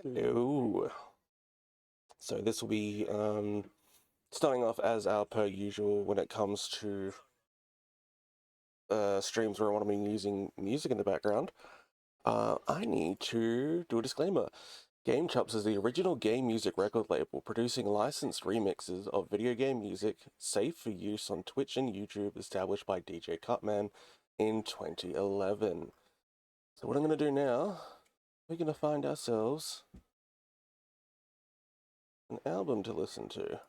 Hello. So this will be starting off as our per usual when it comes to streams where I want to be using music in the background. I need to do a disclaimer. GameChops is the original game music record label producing licensed remixes of video game music safe for use on Twitch and YouTube, established by DJ Cutman in 2011. So what I'm going to do now, we're going to find ourselves an album to listen to.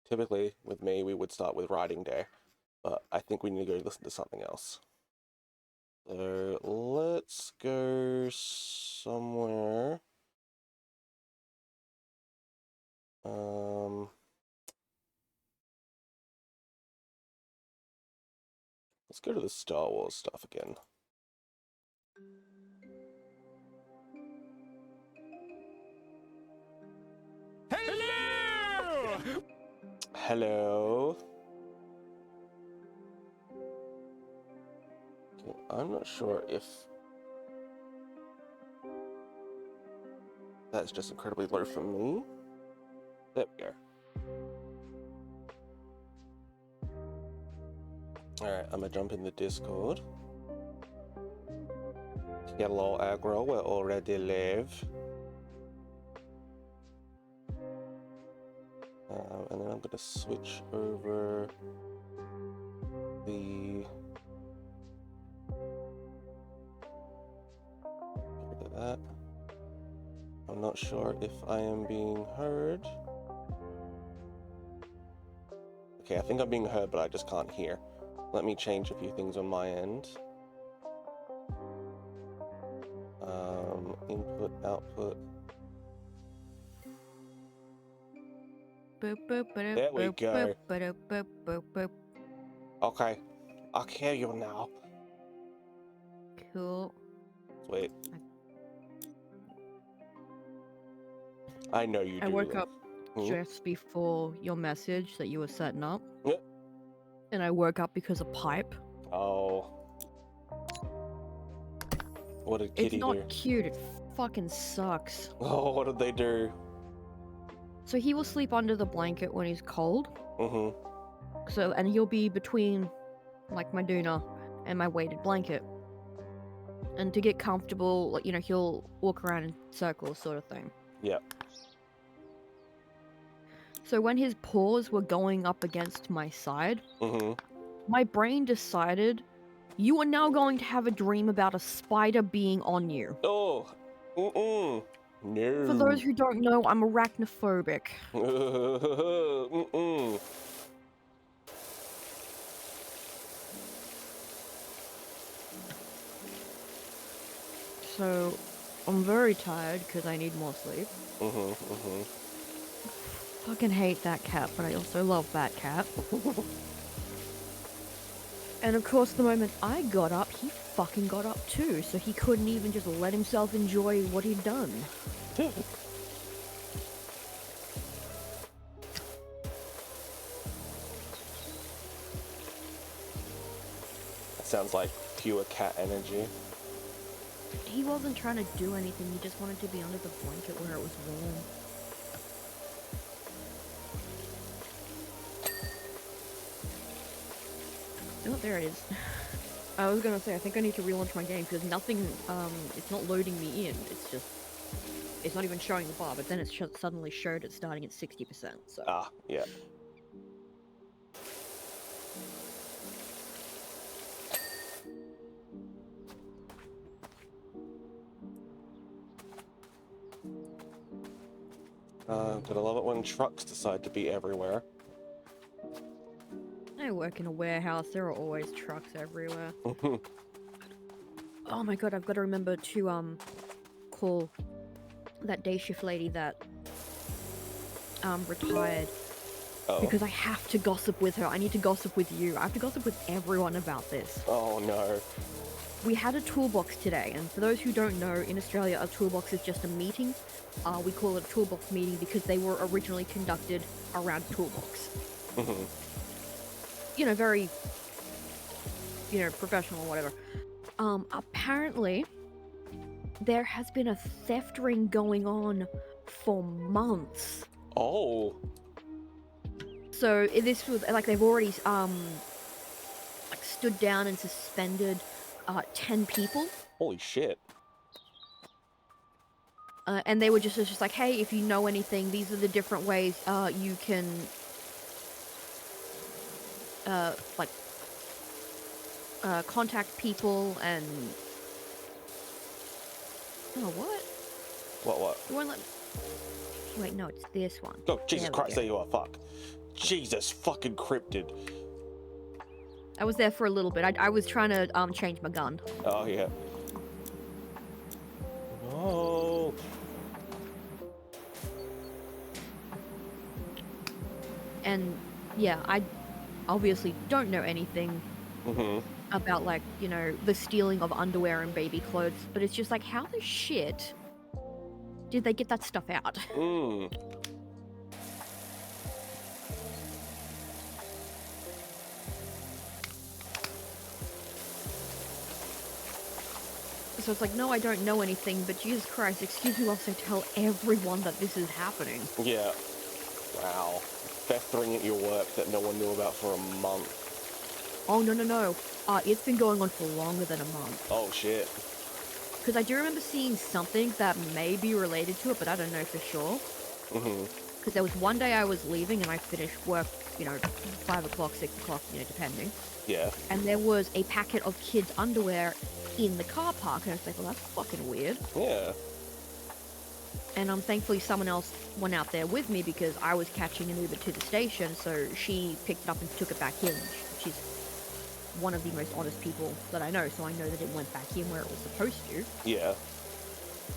Typically, with me, we would start with Writing Day, but I think we need to go listen to something else. So let's go somewhere. Let's go to the Star Wars stuff again. Hello! Hello. Okay, I'm not sure if that's just incredibly low for me. There we go. Alright, I'm gonna jump in the Discord. Hello, aggro, we're already live. And then I'm gonna switch over the... Get rid of that. I'm not sure if I am being heard. Okay, I think I'm being heard, but I just can't hear. Let me change a few things on my end. Input, output. There we go. Okay, I can hear you now. Cool. Wait. I know you do. I woke though. up just before your message that you were setting up. Yep. And I woke up because of pipe. Oh. What did Kitty It's not do? cute, it fucking sucks. Oh, what did they do? So he will sleep under the blanket when he's cold. Mm-hmm. And he'll be between like my doona and my weighted blanket. And to get comfortable, like, he'll walk around in circles sort of thing. Yep. So when his paws were going up against my side, my brain decided you are now going to have a dream about a spider being on you. Oh. No. For those who don't know, I'm arachnophobic. So, I'm very tired because I need more sleep. Fucking hate that cat, but I also love that cat. And of course, the moment I got up, he fucking got up too, so he couldn't even just let himself enjoy what he'd done. That sounds like pure cat energy. He wasn't trying to do anything, he just wanted to be under the blanket where it was warm. Oh, there it is. I was gonna say, I think I need to relaunch my game because nothing, it's not loading me in. It's not even showing the bar, but then it suddenly showed it starting at 60%, so. Ah, yeah. But I love it when trucks decide to be everywhere. I work in a warehouse, there are always trucks everywhere. Oh my god, I've got to remember to, call that day shift lady that, retired. Oh. Because I have to gossip with her. I need to gossip with you. I have to gossip with everyone about this. Oh no. We had a toolbox today, and for those who don't know, in Australia a toolbox is just a meeting. We call it a toolbox meeting because they were originally conducted around a toolbox. Very, professional or whatever. Apparently, there has been a theft ring going on for months. Oh. So this was like they've already like stood down and suspended 10 people. Holy shit. And they were just like, hey, if you know anything, these are the different ways you can like contact people and oh what? What? You won't let me... Wait, no, it's this one. Oh, Jesus There we Christ, go. there you are, fuck. Jesus fucking cryptid. I was there for a little bit. I was trying to change my gun. Oh, yeah. Oh. And yeah, I obviously don't know anything about, like, you know, the stealing of underwear and baby clothes, but it's just like, how the shit did they get that stuff out? So it's like, no, I don't know anything, but Jesus Christ, excuse me whilst I tell everyone that this is happening. Yeah. Wow. Theft ring at your work that no one knew about for a month. Oh, no. It's been going on for longer than a month. Oh, shit. Because I do remember seeing something that may be related to it, but I don't know for sure. Because there was one day I was leaving and I finished work, you know, 5 o'clock, 6 o'clock, you know, depending. Yeah. And there was a packet of kids' underwear in the car park, and I was like, well, that's fucking weird. Yeah. And thankfully someone else went out there with me because I was catching an Uber to the station, so she picked it up and took it back in. She's one of the most honest people that I know, so I know that it went back in where it was supposed to. Yeah.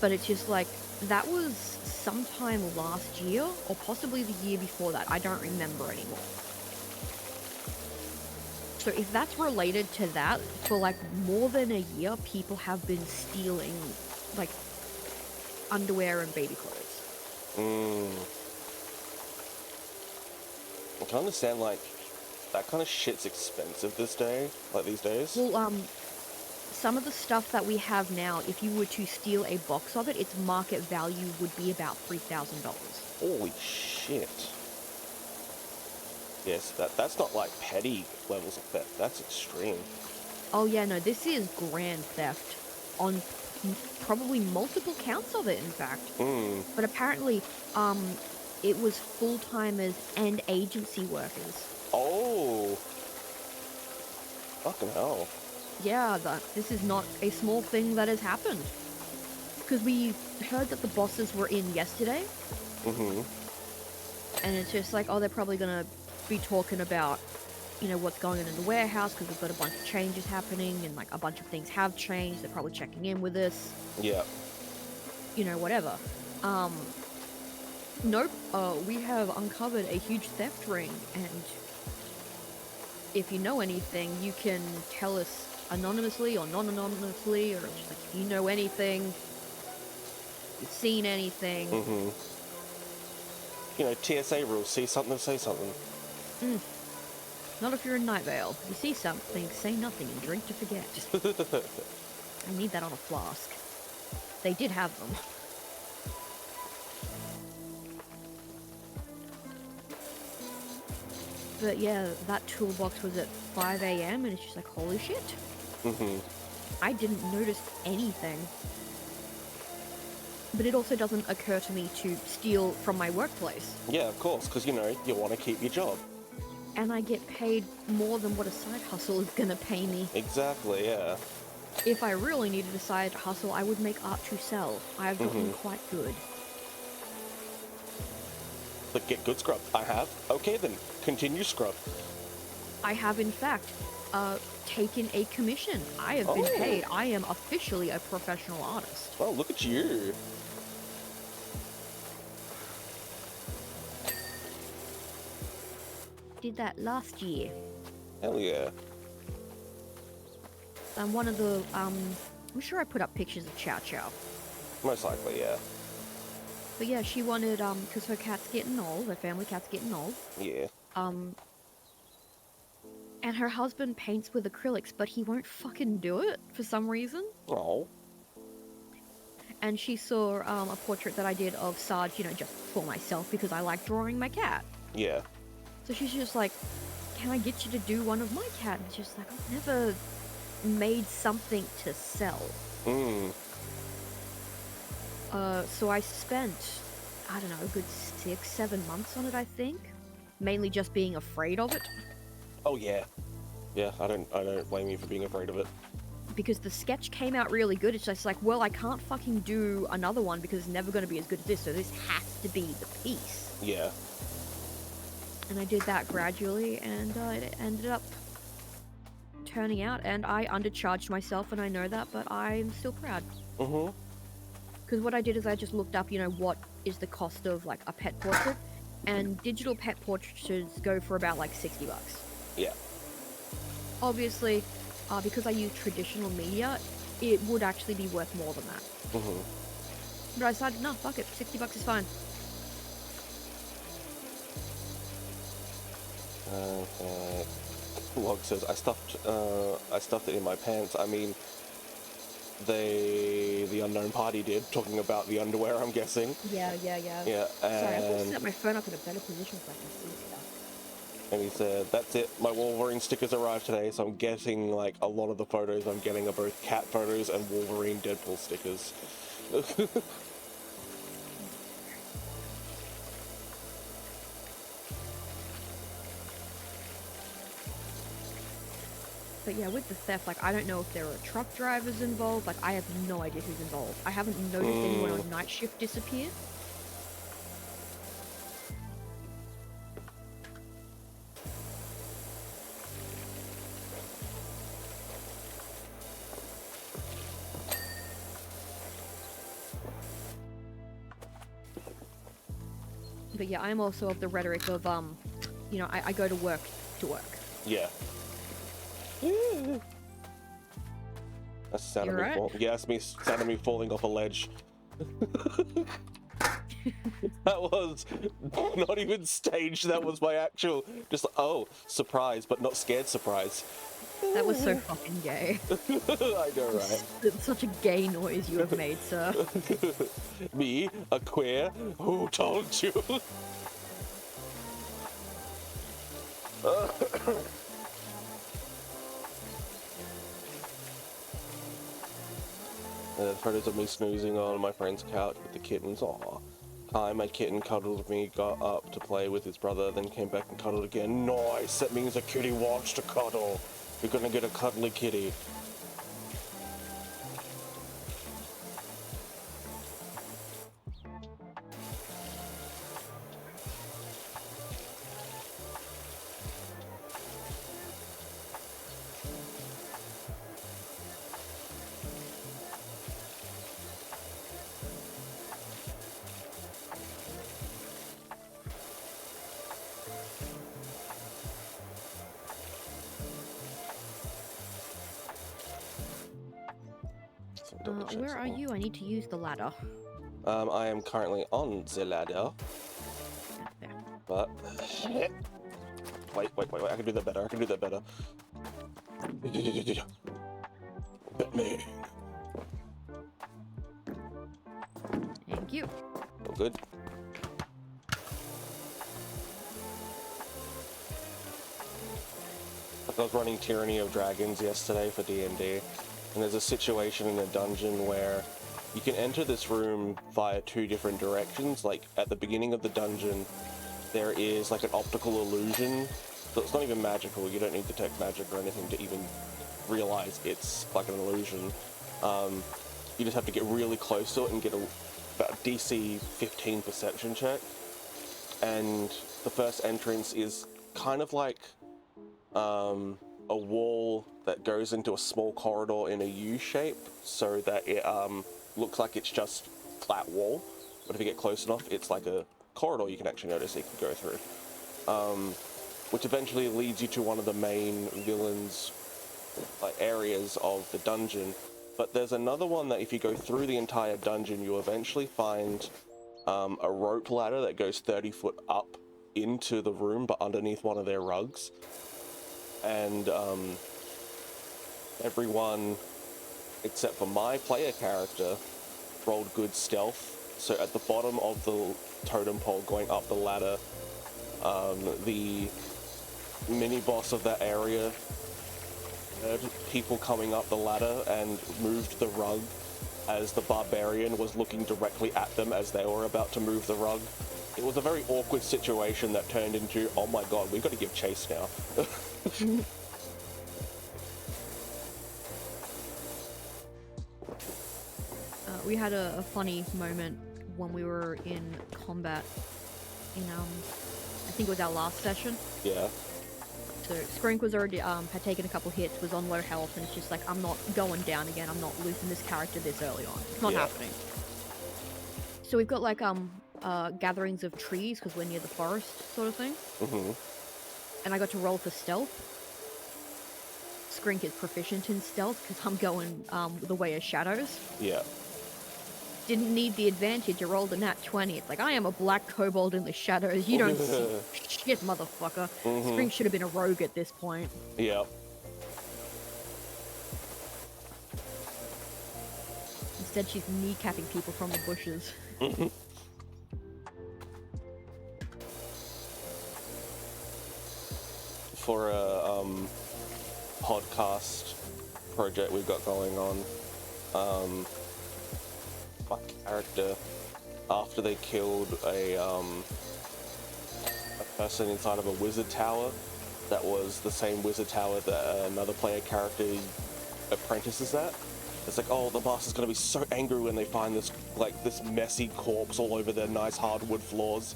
But it's just like, that was sometime last year, or possibly the year before that. I don't remember anymore. So if that's related to that, for like more than a year, people have been stealing like underwear and baby clothes. I can understand, like, that kind of shit's expensive these days. Well, some of the stuff that we have now, if you were to steal a box of it, its market value would be about $3,000. Holy shit. Yes, that's not like petty levels of theft. That's extreme. Oh yeah, no, this is grand theft on probably multiple counts of it, in fact. But apparently, it was full-timers and agency workers. Oh. Fucking hell. Yeah, this is not a small thing that has happened. Because we heard that the bosses were in yesterday. And it's just like, oh, they're probably gonna be talking about, you know, what's going on in the warehouse, because we've got a bunch of changes happening, and like a bunch of things have changed. They're probably checking in with us. Yeah. You know, whatever. Nope, we have uncovered a huge theft ring, and if you know anything, you can tell us anonymously or non-anonymously, or just like, if you know anything, you've seen anything. You know, TSA rules, see something, say something. Not if you're in Night Vale. You see something, say nothing, and drink to forget. I need that on a flask. They did have them. But yeah, that toolbox was at 5 a.m. and it's just like, holy shit. I didn't notice anything. But it also doesn't occur to me to steal from my workplace. Yeah, of course, because, you know, you want to keep your job. And I get paid more than what a side hustle is gonna pay me. Exactly, yeah. If I really needed a side hustle, I would make art to sell. I've gotten quite good. But get good, scrub. I have. Okay, then. Continue, scrub. I have, in fact, taken a commission. I have been paid. I am officially a professional artist. Oh, look at you. Did that last year. Hell yeah. And one of the, I'm sure I put up pictures of Chow Chow. Most likely, yeah. But yeah, she wanted, because her cat's getting old, her family cat's getting old. Yeah. And her husband paints with acrylics, but he won't fucking do it for some reason. Oh. and she saw a portrait that I did of Sarge, you know, just for myself because I like drawing my cat. Yeah. So she's just like, can I get you to do one of my cat? And it's just like, I've never made something to sell. So I spent, I don't know, a good 6-7 months on it, I think. Mainly just being afraid of it. Oh yeah. Yeah, I don't blame you for being afraid of it. Because the sketch came out really good. It's just like, well, I can't fucking do another one because it's never going to be as good as this, so this has to be the piece. Yeah. And I did that gradually, and it ended up turning out, and I undercharged myself, and I know that, but I'm still proud. Because what I did is I just looked up, you know, what is the cost of, like, a pet portrait, and digital pet portraits go for about, like, $60. Yeah. Obviously, because I use traditional media, it would actually be worth more than that. But I decided, no, fuck it, $60 is fine. Log says, I stuffed it in my pants. I mean, the unknown party did, talking about the underwear, I'm guessing. Yeah. Yeah, Sorry, I have to and, set my phone up in a better position so I can see stuff. and he said, that's it, my Wolverine stickers arrived today, so I'm guessing, like, a lot of the photos I'm getting are both cat photos and Wolverine Deadpool stickers. But yeah, with the theft, like, I don't know if there are truck drivers involved. Like, I have no idea who's involved. I haven't noticed anyone on night shift disappear. But yeah, I'm also of the rhetoric of, you know, I go to work. Yeah. That's the sound You of me right? falling. Yeah, that's me, sound of me falling off a ledge. That was not even staged, that was my actual, just like, oh, surprise, but not scared surprise. That was so fucking gay. I know, right? It's such a gay noise you have made, sir. Me, a queer? Who told you? Photos of me snoozing on my friend's couch with the kittens. Aw. My kitten cuddled with me, got up to play with his brother, then came back and cuddled again. Nice! That means a kitty wants to cuddle. You're gonna get a cuddly kitty. Where are you? I need to use the ladder. I am currently on the ladder, There. but... Wait, I can do that better, Batman. Thank you. Oh, good. I was running Tyranny of Dragons yesterday for D&D, and there's a situation in a dungeon where you can enter this room via two different directions. Like, at the beginning of the dungeon, there is like an optical illusion, so it's not even magical. You don't need to detect magic or anything to even realize it's like an illusion. You just have to get really close to it and get about DC 15 perception check. And the first entrance is kind of like a wall that goes into a small corridor in a U shape, so that it looks like it's just flat wall, but if you get close enough, it's like a corridor you can actually notice you can go through, which eventually leads you to one of the main villains areas of the dungeon. But there's another one that if you go through the entire dungeon, you eventually find a rope ladder that goes 30 foot up into the room, but underneath one of their rugs. And everyone except for my player character rolled good stealth. So at the bottom of the totem pole going up the ladder, the mini-boss of that area heard people coming up the ladder and moved the rug as the barbarian was looking directly at them as they were about to move the rug. It was a very awkward situation that turned into, oh my god, we've got to give chase now. We had a funny moment when we were in combat in, I think it was our last session. Yeah. So Skrink was already, had taken a couple hits, was on low health, and it's just like, I'm not going down again, I'm not losing this character this early on. It's not happening. So we've got like, gatherings of trees, because we're near the forest sort of thing. Mm-hmm. And I got to roll for stealth. Skrink is proficient in stealth, because I'm going, the way of shadows. Yeah. Didn't need the advantage, I rolled a nat 20. It's like, I am a black kobold in the shadows, you don't see shit, motherfucker. Skrink should have been a rogue at this point. Yeah. Instead, she's kneecapping people from the bushes. For a podcast project we've got going on, my character, after they killed a person inside of a wizard tower that was the same wizard tower that another player character apprentices at. It's like, oh, the master's gonna be so angry when they find this, like, this messy corpse all over their nice hardwood floors.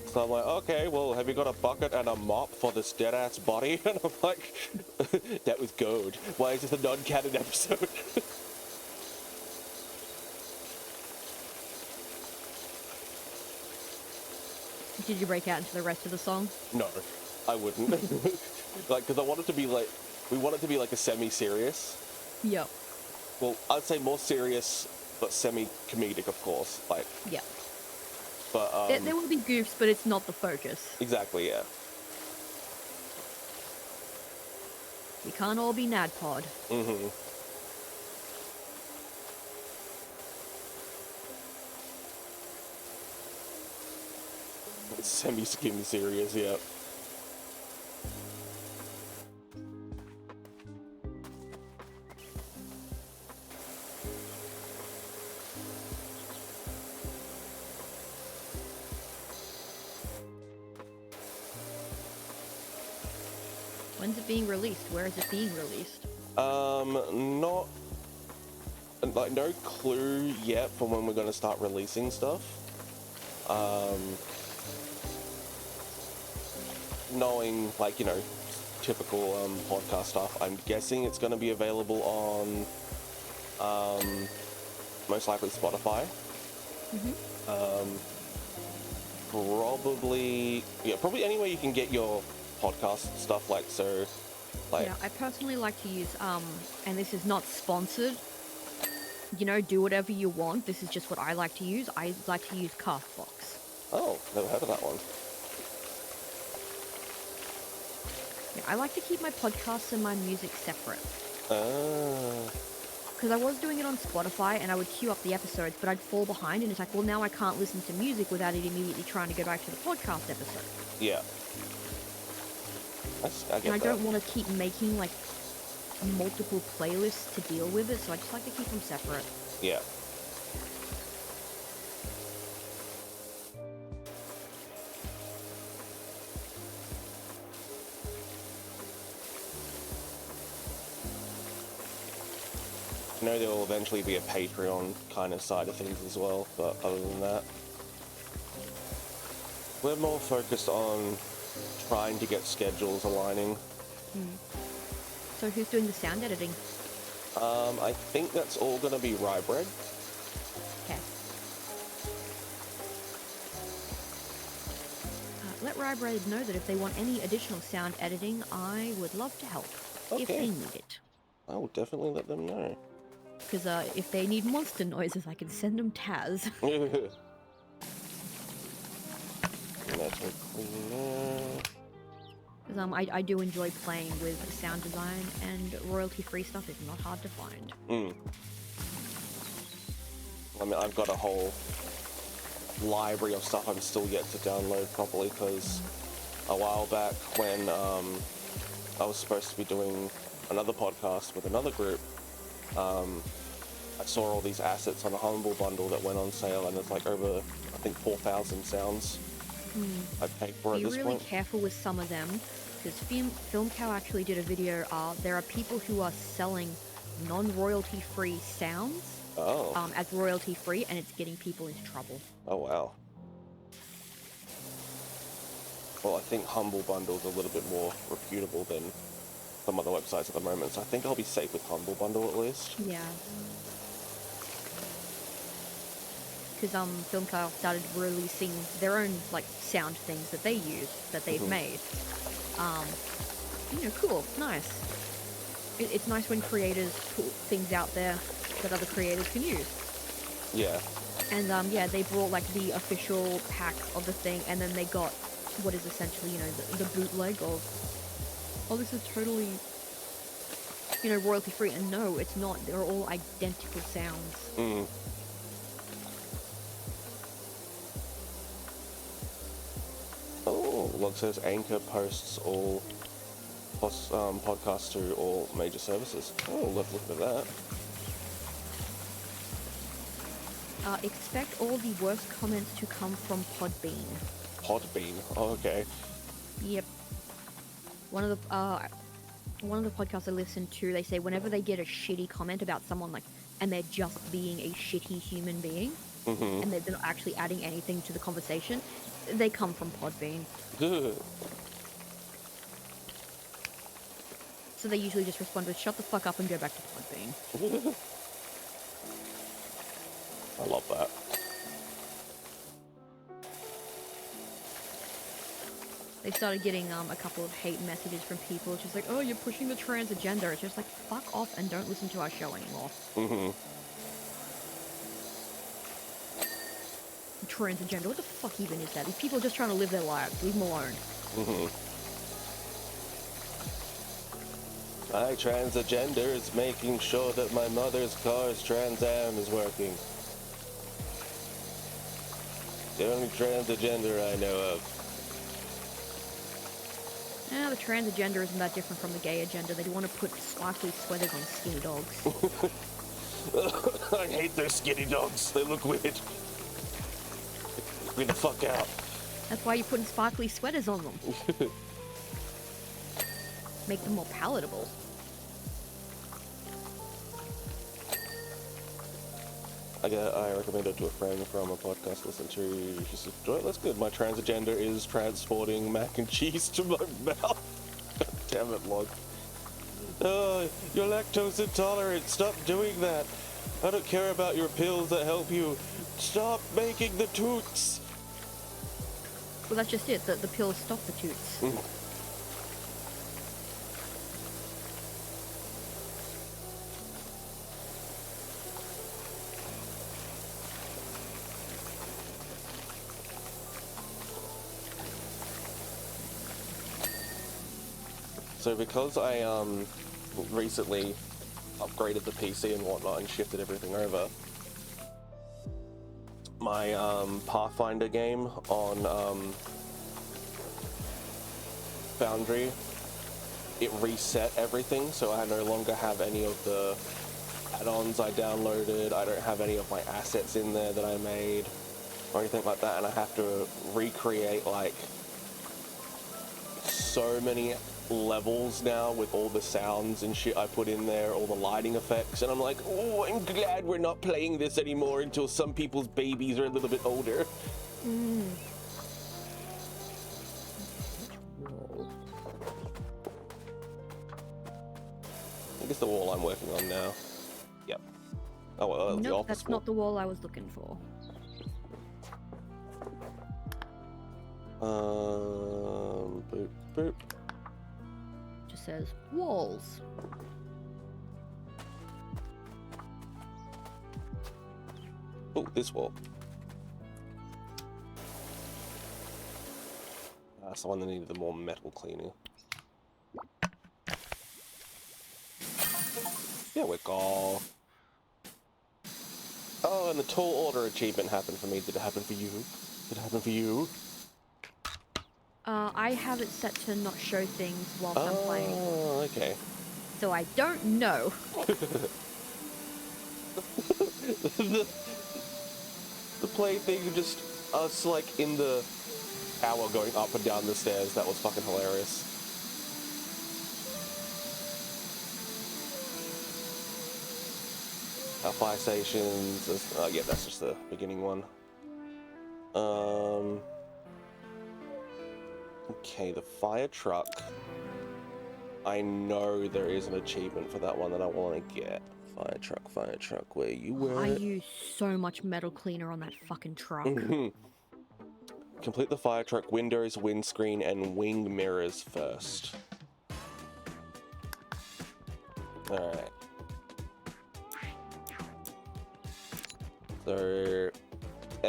So I'm like, okay, well, have you got a bucket and a mop for this dead-ass body? And I'm like, that was gold. Why is this a non-canon episode? Did you break out into the rest of the song? No, I wouldn't. Like, because I want it to be like, we want it to be like a semi-serious. Yep. Well, I'd say more serious, but semi-comedic, of course. Like, Yeah. but There will be goofs, but it's not the focus. exactly, yeah. We can't all be NADPOD. Mm-hmm. Semi-skim serious, yeah. When's it being released? Where is it being released? Not, like, no clue yet for when we're going to start releasing stuff. Knowing, like, you know, typical podcast stuff, I'm guessing it's going to be available on most likely Spotify. Probably anywhere you can get your podcast stuff, like, so, like... Yeah, I personally like to use, and this is not sponsored, you know, do whatever you want, this is just what I like to use. I like to use Castbox. Oh, never heard of that one. Yeah, I like to keep my podcasts and my music separate. Ah. Because I was doing it on Spotify, and I would queue up the episodes, but I'd fall behind, and it's like, well, now I can't listen to music without it immediately trying to go back to the podcast episode. Yeah. I get And I that. don't want to keep making, like, multiple playlists to deal with it, so I just like to keep them separate. Yeah. I know there will eventually be a Patreon kind of side of things as well, but other than that, we're more focused on trying to get schedules aligning. So who's doing the sound editing? I think that's all going to be Rye Bread. Okay. Let Rybread know that if they want any additional sound editing, I would love to help. If Okay. they need it. I will definitely let them know. Because if they need monster noises, I can send them Taz. Metal cleaner. Because I do enjoy playing with sound design, and royalty-free stuff is not hard to find. I mean, I've got a whole library of stuff I'm still yet to download properly, because a while back when I was supposed to be doing another podcast with another group, I saw all these assets on a Humble Bundle that went on sale, and it's like over, I think, 4,000 sounds I paid for at Be this really point. careful with some of them, because Film Cow actually did a video. There are people who are selling non-royalty free sounds Oh, as royalty free, and it's getting people into trouble. oh wow. Well, I think Humble Bundle's a little bit more reputable than some other websites at the moment, so I think I'll be safe with Humble Bundle at least. Yeah. Because Film Cow started releasing their own like sound things that they use, that they've made. You know, cool, nice. It's nice when creators put things out there that other creators can use. Yeah. And yeah, they brought like the official pack of the thing, and then they got what is essentially, you know, the bootleg of, oh, this is totally, you know, royalty free. And no, it's not. They're all identical sounds. Oh, log says Anchor posts all podcasts to all major services. Oh, let's look at that. Expect all the worst comments to come from Podbean. Podbean. Oh, okay. Yep. One of the podcasts I listen to, they say whenever they get a shitty comment about someone, like, and they're just being a shitty human being, and they're not actually adding anything to the conversation, they come from Podbean. So they usually just respond with, shut the fuck up and go back to Podbean. I love that. They started getting a couple of hate messages from people, just like, oh, you're pushing the trans agenda. It's just like, fuck off and don't listen to our show anymore. Trans agenda, what the fuck even is that? These people are just trying to live their lives. Leave them alone. My trans agenda is making sure that my mother's car's Trans Am is working. The only trans agenda I know of. Yeah, the trans agenda isn't that different from the gay agenda. They want to put sparkly sweaters on skinny dogs. I hate those skinny dogs. They look weird. Get the fuck out. That's why you're putting sparkly sweaters on them. Make them more palatable. I recommended it to a friend from a podcast I listened to. She said, "Joy, that's good. My trans agenda is transporting mac and cheese to my mouth." God damn it, Log. Oh, you're lactose intolerant. Stop doing that. I don't care about your pills that help you. Stop making the toots. Well, that's just it. The pills stop the toots. So because I recently upgraded the PC and whatnot and shifted everything over, my Pathfinder game on Foundry, it reset everything, so I no longer have any of the add-ons I downloaded. I don't have any of my assets in there that I made or anything like that, and I have to recreate like so many levels now with all the sounds and shit I put in there, all the lighting effects, and I'm like, oh, I'm glad we're not playing this anymore until some people's babies are a little bit older. I guess the wall I'm working on now. Yep. Oh, well, the Nope, office that's wall. not the wall I was looking for. Boop, boop. Just says walls. Oh, this wall. That's the one that needed the more metal cleaning. Yeah, we go. Oh, and the tall order achievement happened for me. Did it happen for you? Did it happen for you? I have it set to not show things whilst I'm playing, Oh, okay. so I don't know. the, the play thing just us like in the hour going up and down the stairs. That was fucking hilarious. Our fire stations. Yeah, that's just the beginning one. Okay, the fire truck. I know there is an achievement for that one that I want to get. Fire truck, where you were. I use so much metal cleaner on that fucking truck. Complete the fire truck windows, windscreen, and wing mirrors first. Alright. So,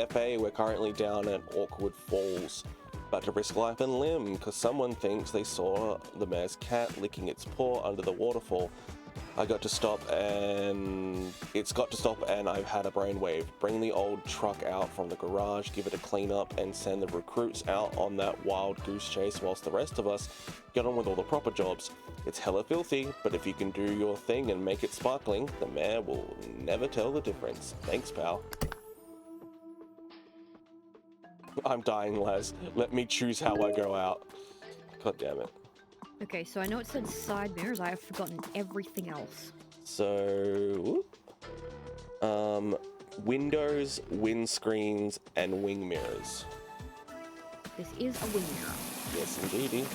FA, we're currently down at Awkward Falls. About to risk life and limb, because someone thinks they saw the mayor's cat licking its paw under the waterfall. It's got to stop, and I've had a brainwave. Bring the old truck out from the garage, give it a clean up, and send the recruits out on that wild goose chase whilst the rest of us get on with all the proper jobs. It's hella filthy, but if you can do your thing and make it sparkling, the mayor will never tell the difference. Thanks, pal. I'm dying, Laz. Let me choose how I go out. God damn it. Okay, so I know it said side mirrors. I have forgotten everything else. So, windows, windscreens, and wing mirrors. This is a wing mirror. Yes, indeedy.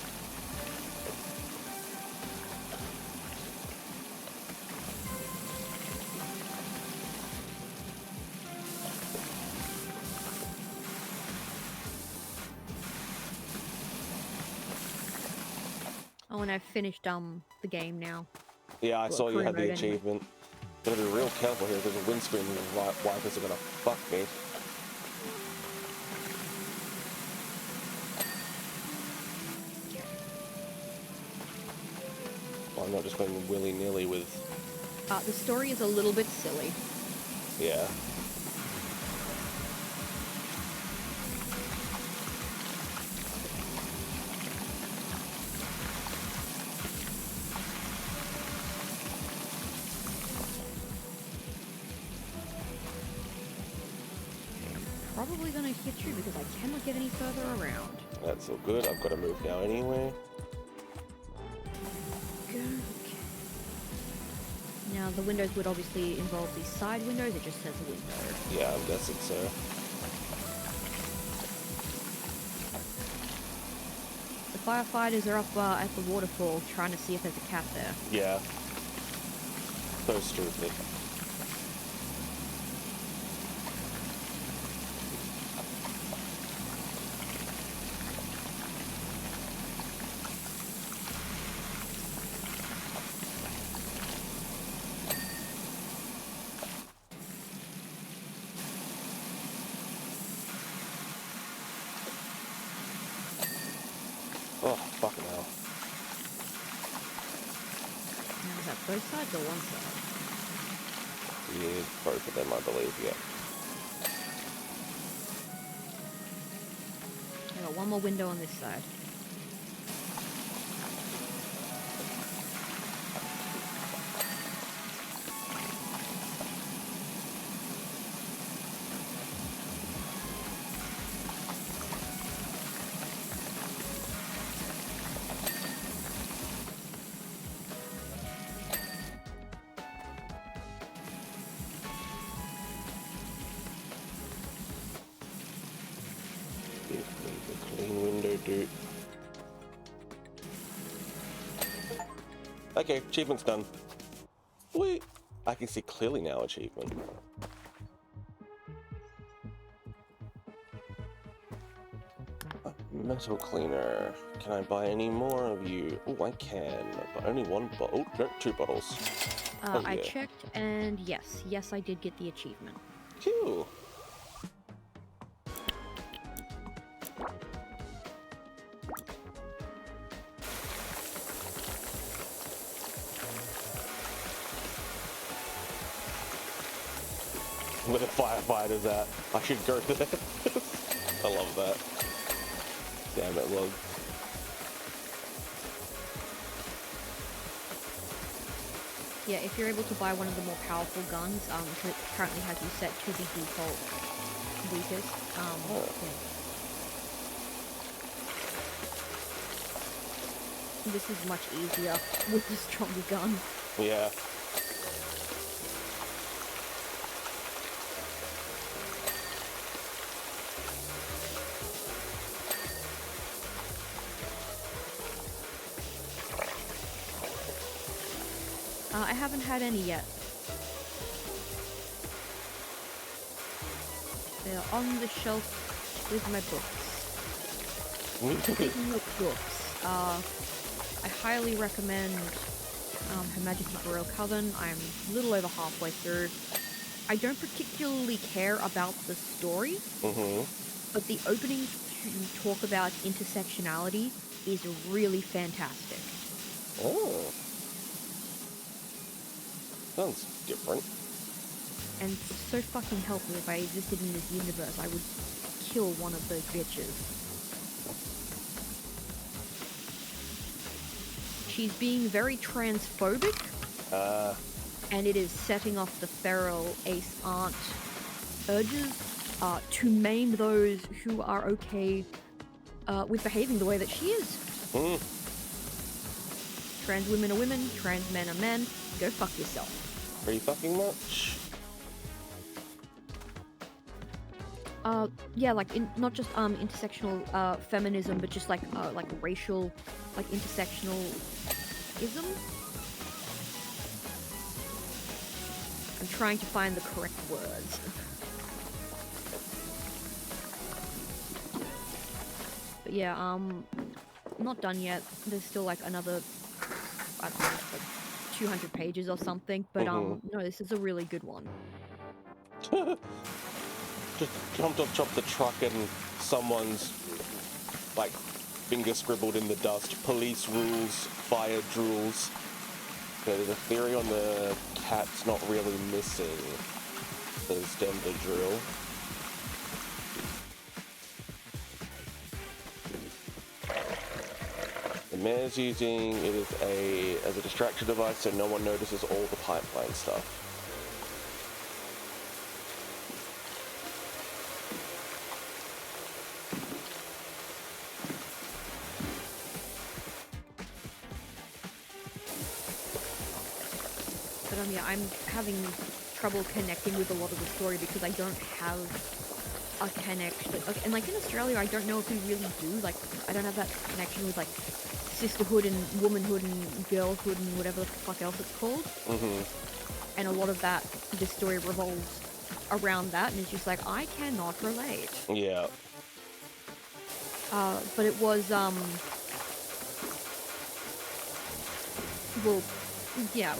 Oh, and I've finished the game now. Yeah, I saw you had the anyway. achievement. Gotta be real careful here because the windscreen wipers are gonna fuck me. Well, I'm not just going willy-nilly with... The story is a little bit silly. Yeah. Probably gonna hit you because I cannot get any further around. That's all good. I've got to move now anyway. Okay. Now, the windows would obviously involve these side windows. It just says window. Yeah, I'm guessing so. The firefighters are up at the waterfall trying to see if there's a cat there. Yeah. So stupid. Oh, fucking hell. Now, is that both sides or one side? Yeah, both of them, I believe, yeah. I got one more window on this side. Clean window, dude. Okay, achievement's done. Wait, I can see clearly now achievement. Metal cleaner. Can I buy any more of you? Oh, I can, but only one bottle. Oh, no, 2 bottles. Oh, I yeah. checked, and yes, I did get the achievement. Cool. where the firefighter's at. I should go there. I love that. Damn it, log. Yeah, if you're able to buy one of the more powerful guns, it currently has you set to the default weakest. Yeah. This is much easier with the stronger gun. Yeah. I haven't had any yet. They're on the shelf with my books. Speaking of books, I highly recommend Her Majesty's Royal Coven. I'm a little over halfway through. I don't particularly care about the story, but the opening to talk about intersectionality is really fantastic. Oh. Sounds different. And so fucking help me, if I existed in this universe, I would kill one of those bitches. She's being very transphobic, and it is setting off the feral ace aunt urges to maim those who are okay with behaving the way that she is. Trans women are women, trans men are men. Go fuck yourself. Pretty fucking much. Yeah, like not just intersectional feminism, but just like racial, like intersectionalism. I'm trying to find the correct words. But yeah, not done yet. There's still like another, I don't know, like 200 pages or something. But no, this is a really good one. Just jumped off top of the truck and someone's like finger scribbled in the dust. Police rules, fire drools. Yeah, there's a theory on the cat's not really missing. Says Denver drill. The mayor's using it as a distraction device so no one notices all the pipeline stuff. But yeah, I'm having trouble connecting with a lot of the story because I don't have a connection. And like in Australia, I don't know if we really do. Like, I don't have that connection with like sisterhood and womanhood and girlhood and whatever the fuck else it's called. And a lot of that, this story revolves around that, and it's just like, I cannot relate. Yeah. But it was, well, yeah,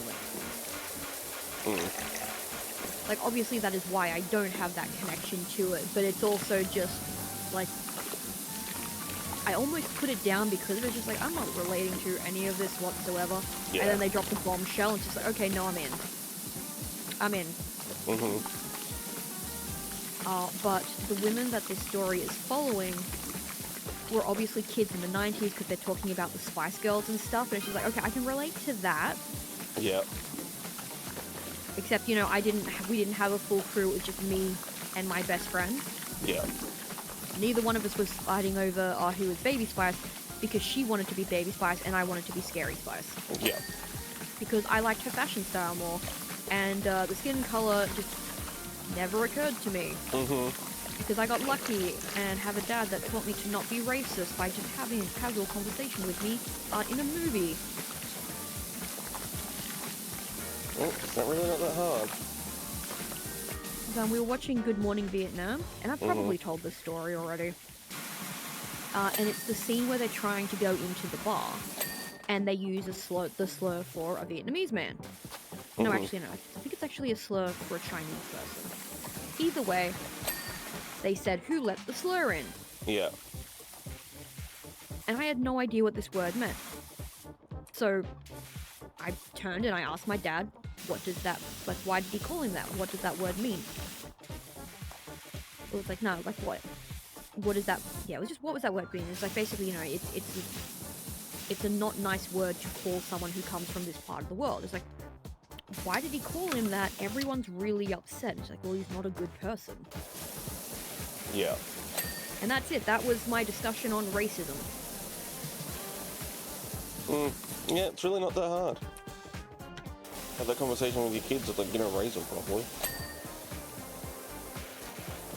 like, obviously that is why I don't have that connection to it, but it's also just, like, I almost put it down because it was just like, I'm not relating to any of this whatsoever. Yeah. And then they dropped a bombshell, and it's just like, okay, no, I'm in. I'm in. But the women that this story is following were obviously kids in the 90s because they're talking about the Spice Girls and stuff, and it's just like, okay, I can relate to that. Yeah. Except, you know, we didn't have a full crew, it was just me and my best friend. Yeah. Neither one of us was fighting over who was Baby Spice, because she wanted to be Baby Spice and I wanted to be Scary Spice. Yeah. Because I liked her fashion style more, and the skin color just never occurred to me. Because I got lucky and have a dad that taught me to not be racist by just having a casual conversation with me in a movie. Oh, it's not really not that hard. We were watching Good Morning Vietnam, and I've probably told this story already. And it's the scene where they're trying to go into the bar, and they use the slur for a Vietnamese man. No, actually, no. I think it's actually a slur for a Chinese person. Either way, they said, "Who let the slur in?" Yeah. And I had no idea what this word meant. So I turned and I asked my dad, what does that, like, why did he call him that? What does that word mean? It was like, no, like what? What is that? Yeah, it was just, what was that word being? It's like basically, you know, it's a not nice word to call someone who comes from this part of the world. It's like, why did he call him that? Everyone's really upset. It's like, well, he's not a good person. Yeah. And that's it. That was my discussion on racism. Yeah, it's really not that hard. Have that conversation with your kids, like, you know, raise them properly.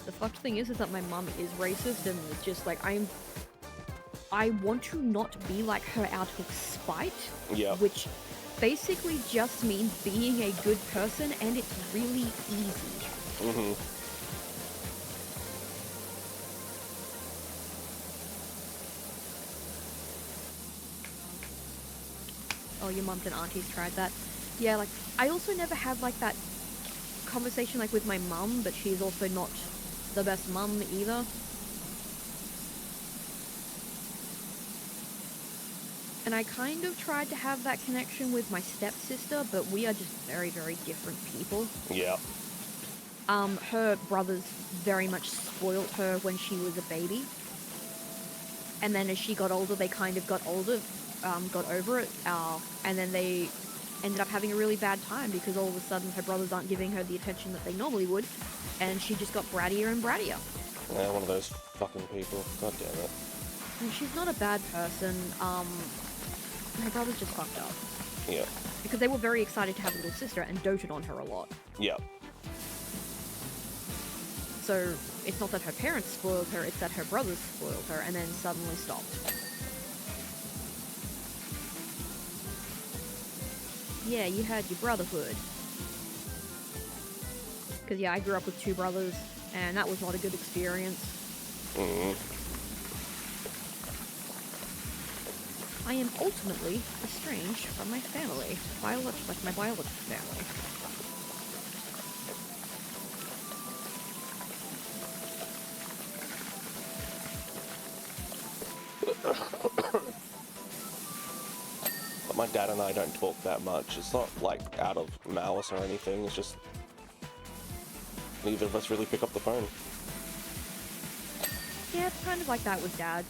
The fucked thing is that my mum is racist, and it's just like, I want to not be like her out of spite. Yeah. Which basically just means being a good person, and it's really easy. Oh, your mums and aunties tried that. Yeah, like, I also never had, like, that conversation, like, with my mum, but she's also not the best mum either. And I kind of tried to have that connection with my stepsister, but we are just very, very different people. Yeah. Her brothers very much spoilt her when she was a baby. And then as she got older, they kind of got over it, and then they ended up having a really bad time because all of a sudden her brothers aren't giving her the attention that they normally would, and she just got brattier and brattier. Yeah, one of those fucking people. God damn it. And she's not a bad person. Her brothers just fucked up. Yeah. Because they were very excited to have a little sister and doted on her a lot. Yeah. So it's not that her parents spoiled her, it's that her brothers spoiled her and then suddenly stopped. Yeah, you had your brotherhood. Because, yeah, I grew up with 2 brothers, and that was not a good experience. I am ultimately estranged from my family. Like my biological family. But my dad and I don't talk that much. It's not like out of malice or anything. It's just neither of us really pick up the phone. Yeah, it's kind of like that with Dad.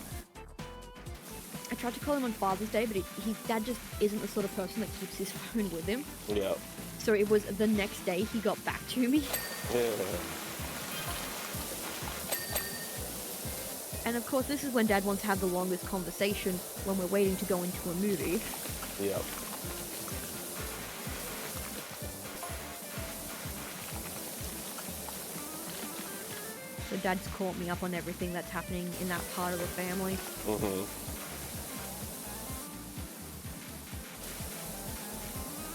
I tried to call him on Father's Day, but Dad just isn't the sort of person that keeps his phone with him. Yeah. So it was the next day he got back to me. Yeah. And of course, this is when Dad wants to have the longest conversation when we're waiting to go into a movie. Yeah. So Dad's caught me up on everything that's happening in that part of the family.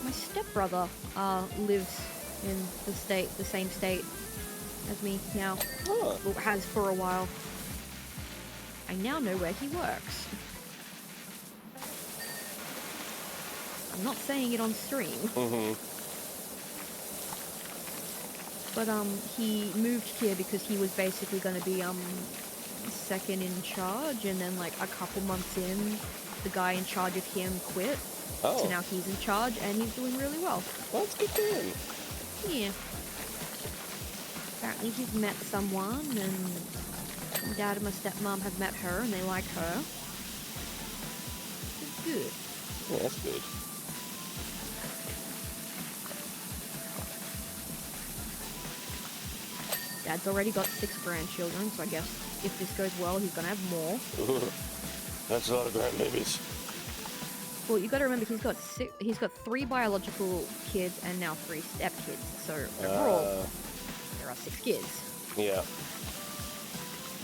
My stepbrother lives in the same state as me now. Oh. Well, has for a while. I now know where he works. I'm not saying it on stream. But he moved here because he was basically going to be second in charge, and then like a couple months in, the guy in charge of him quit. Oh. So now he's in charge, and he's doing really well. Well, that's good for him. Yeah. Apparently he's met someone, and my dad and my stepmom have met her, and they like her. It's good. Yeah, that's good. Dad's already got 6 grandchildren, so I guess if this goes well, he's gonna have more. That's a lot of grandbabies. Well, you got to remember he's got 3 biological kids and now 3 stepkids. So overall, there are 6 kids. Yeah.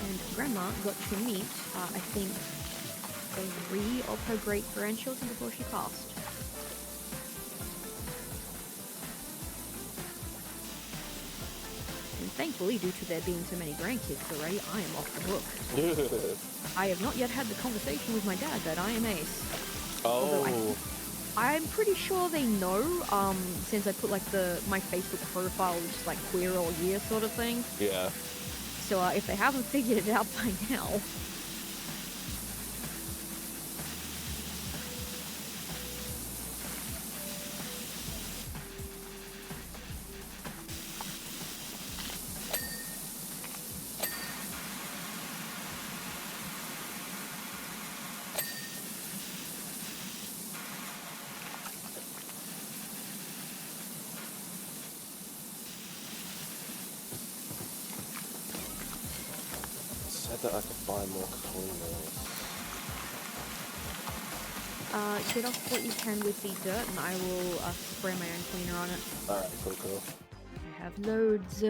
And Grandma got to meet, I think, 3 of her great-grandchildren before she passed. And thankfully, due to there being so many grandkids already, I am off the hook. I have not yet had the conversation with my dad that I am ace. Oh. I'm pretty sure they know, since I put like my Facebook profile is just like queer all year sort of thing. Yeah. So if they haven't figured it out by now. said that I could buy more cleaners. Get off what you can with the dirt, and I will spray my own cleaner on it. Alright, cool. I have loads.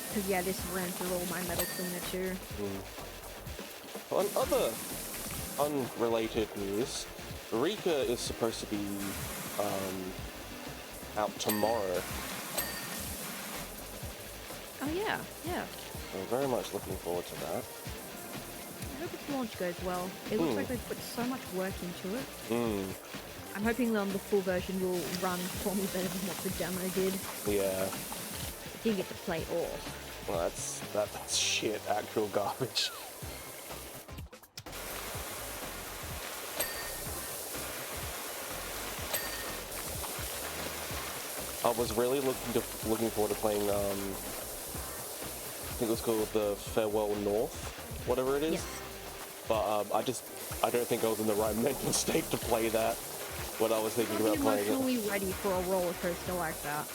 Because, yeah, this ran through all my metal cleaner, too. On other unrelated news, Rika is supposed to be out tomorrow. Oh, yeah. I'm very much looking forward to that. I hope its launch goes well. It looks like they've put so much work into it. I'm hoping the full version will run for me better than what the demo did. Yeah. I didn't get to play all. Well, that's shit, actual garbage. I was really looking forward to playing, I think it was called the Farewell North, whatever it is. Yes. But I don't think I was in the right mental state to play that when I was thinking about playing it. Emotionally ready for a roller coaster like that.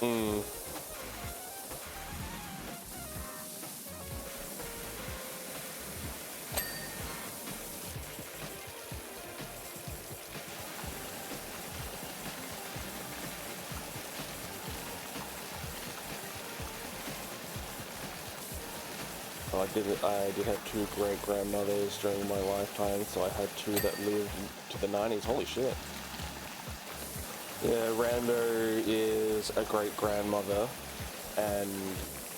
I did have two great grandmothers during my lifetime, so I had two that lived to the 90s. Holy shit. Yeah, Rando is a great grandmother, and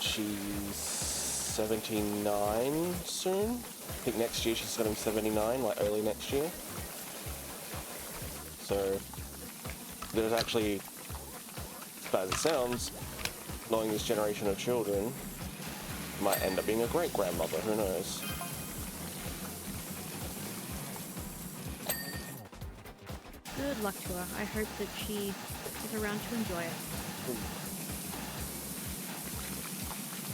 she's 79 soon. I think next year she's gonna be 79, like early next year. So there's actually, as bad as it sounds, knowing this generation of children, might end up being a great grandmother, who knows? Good luck to her. I hope that she is around to enjoy it.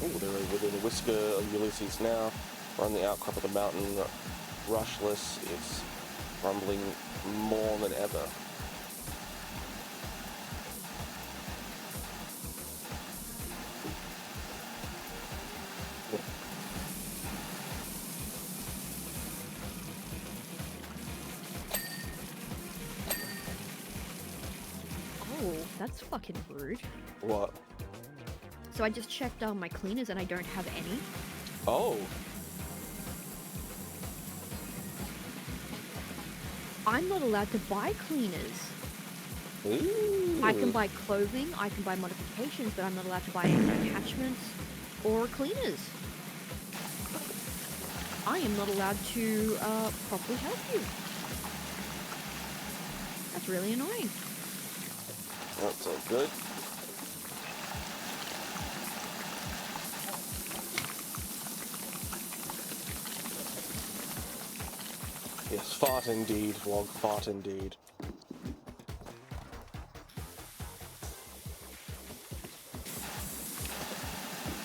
Oh, they're within a whisker of Ulysses now. We're on the outcrop of the mountain. Rushless is rumbling more than ever. That's fucking rude. What? So I just checked my cleaners and I don't have any. Oh. I'm not allowed to buy cleaners. Ooh. I can buy clothing, I can buy modifications, but I'm not allowed to buy any attachments or cleaners. I am not allowed to properly help you. That's really annoying. That's all good. Yes, fart indeed, Wog, fart indeed.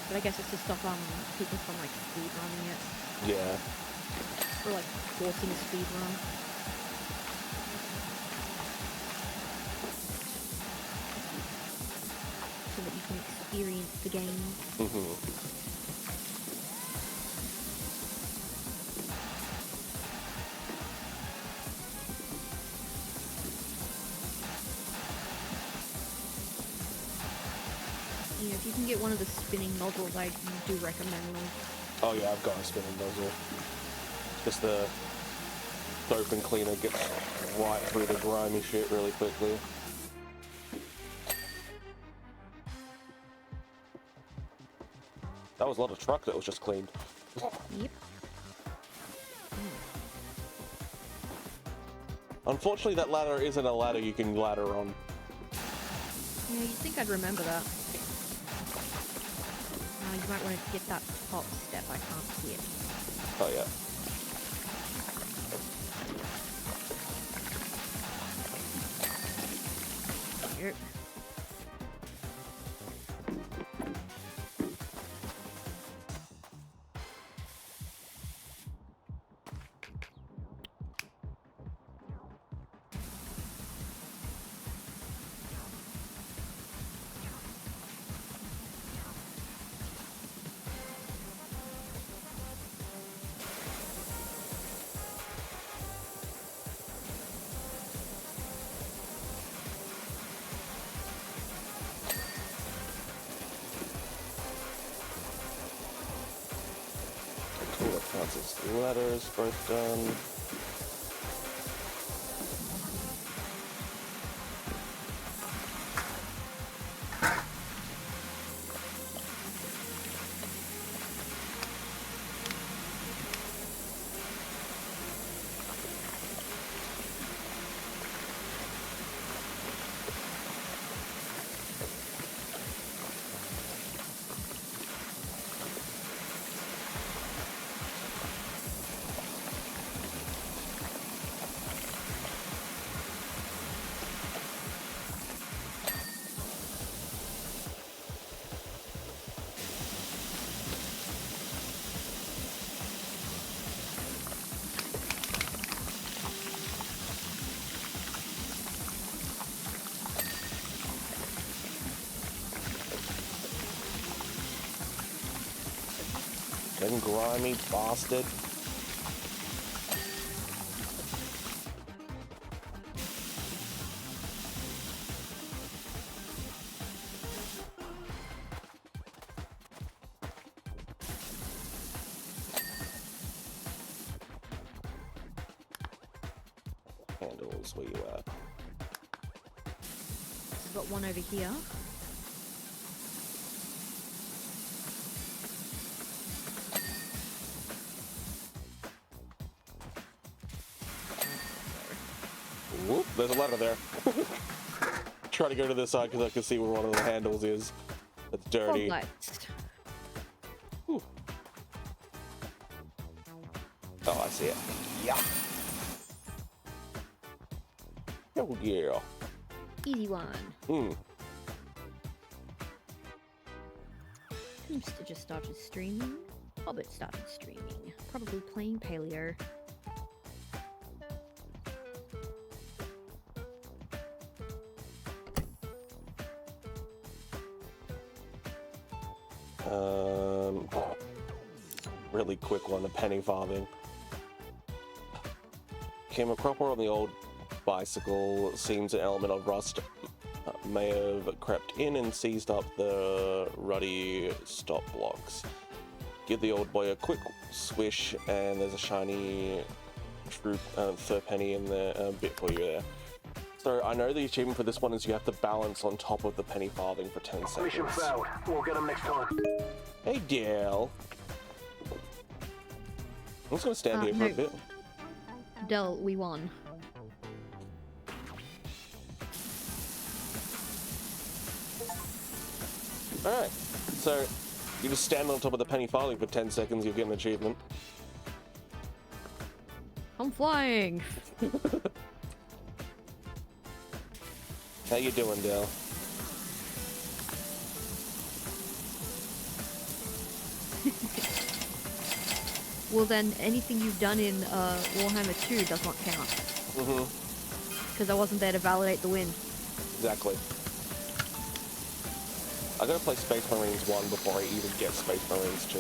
But I guess it's to stop people from like speed running it. Yeah. Or like forcing a speed run. So that you can experience the game. You know, if you can get one of the spinning nozzles, I do recommend them. Oh yeah, I've got a spinning nozzle. Just the soap and cleaner gets right through the grimy shit really quickly. That was a lot of truck that was just cleaned. Yep. Unfortunately, that ladder isn't a ladder you can ladder on. Yeah, you'd think I'd remember that. You might want to get that top step. I can't see it. Oh yeah. Yep. Once its letters both done. Them grimy bastard. Handles, where you at? I've got one over here. Whoop, there's a ladder there. Try to go to this side because I can see where one of the handles is. It's dirty. Lights. Whew. Oh, I see it. Yeah. Oh, yeah. Easy one. Headmaster just started streaming. Hobbit started streaming. Probably playing Paleo. Really quick one, a penny farthing. Came a cropper on the old bicycle. Seems an element of rust may have crept in and seized up the ruddy stop blocks. Give the old boy a quick swish and there's a shiny true third penny in there, bit for you there. So I know the achievement for this one is you have to balance on top of the penny farthing for 10 seconds. Mission failed. We'll get them next time. Hey, Dale. I'm just gonna stand here for a bit. Del, we won. Alright, so you just stand on top of the penny farthing for 10 seconds, you'll get an achievement. I'm flying! How you doing, Dale? Well then, anything you've done in Warhammer 2 does not count. Because I wasn't there to validate the win. Exactly. I gotta play Space Marines 1 before I even get Space Marines 2.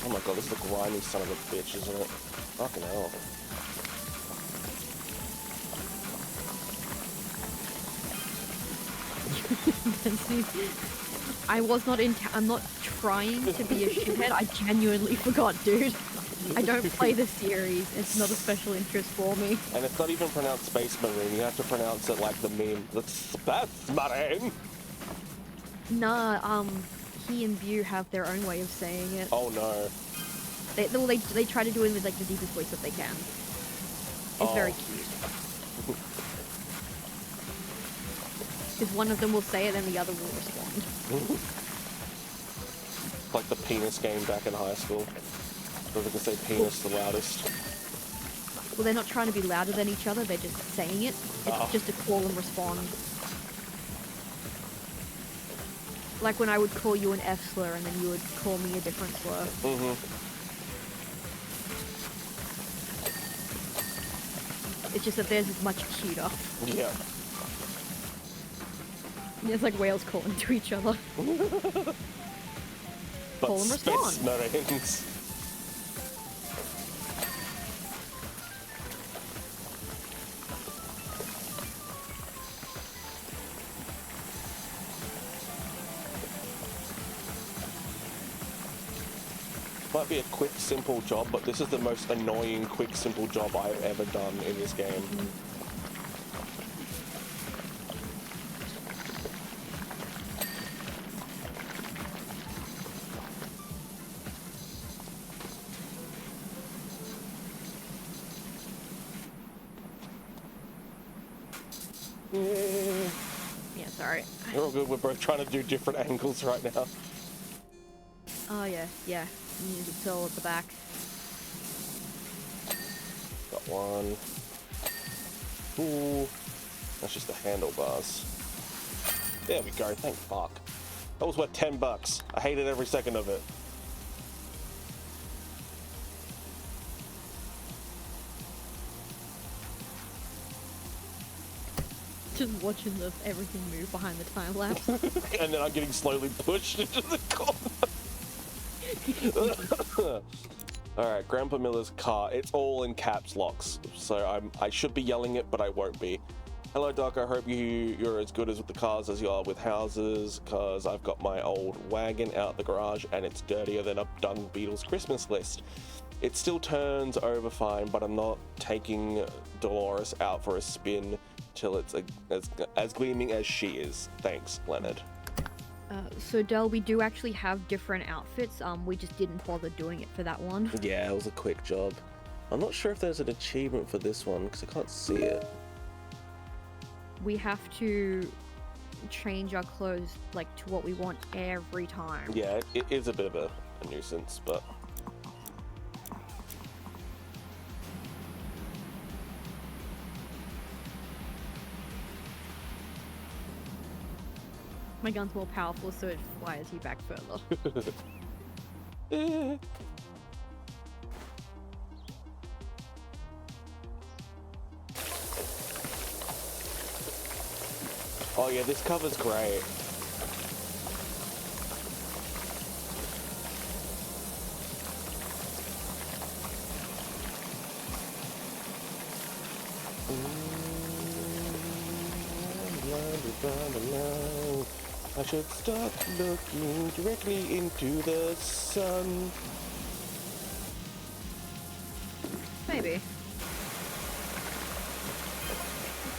Oh my god, this is a grimy son of a bitch, isn't it? Fucking hell. I was not I'm not trying to be a shithead, I genuinely forgot, dude. I don't play the series, it's not a special interest for me. And it's not even pronounced Space Marine, you have to pronounce it like the meme. That's Space Marine! Nah, he and Bew have their own way of saying it. Oh no. They try to do it with like the deepest voice that they can. It's very cute. Because one of them will say it and the other will respond. Like the penis game back in high school. Where they can say penis the loudest. Well, they're not trying to be louder than each other, they're just saying it. It's just a call and respond. Like when I would call you an F slur and then you would call me a different slur. It's just that theirs is much cuter. Yeah. It's like whales calling to each other. But Call and respond. Space Marines. Might be a quick, simple job, but this is the most annoying, quick, simple job I've ever done in this game. Yeah, sorry. You're all good. We're both trying to do different angles right now. Oh yeah, yeah. Music soul at the back. Got one. Ooh. That's just the handlebars. There we go. Thank fuck. That was worth $10. I hated every second of it. Just watching everything move behind the time lapse. And then I'm getting slowly pushed into the corner. Alright, Grandpa Miller's car. It's all in caps locks, so I should be yelling it, but I won't be. Hello, Doc. I hope you're as good as with the cars as you are with houses, because I've got my old wagon out the garage and it's dirtier than a Dung Beetle's Christmas list. It still turns over fine, but I'm not taking Dolores out for a spin till it's as gleaming as she is. Thanks, Leonard. So Del, we do actually have different outfits. We just didn't bother doing it for that one. Yeah, it was a quick job. I'm not sure if there's an achievement for this one because I can't see it. We have to change our clothes like to what we want every time. Yeah, it is a bit of a nuisance, but My gun's more powerful, so it fires you back further. Oh yeah, this cover's great. I should stop looking directly into the sun. Maybe.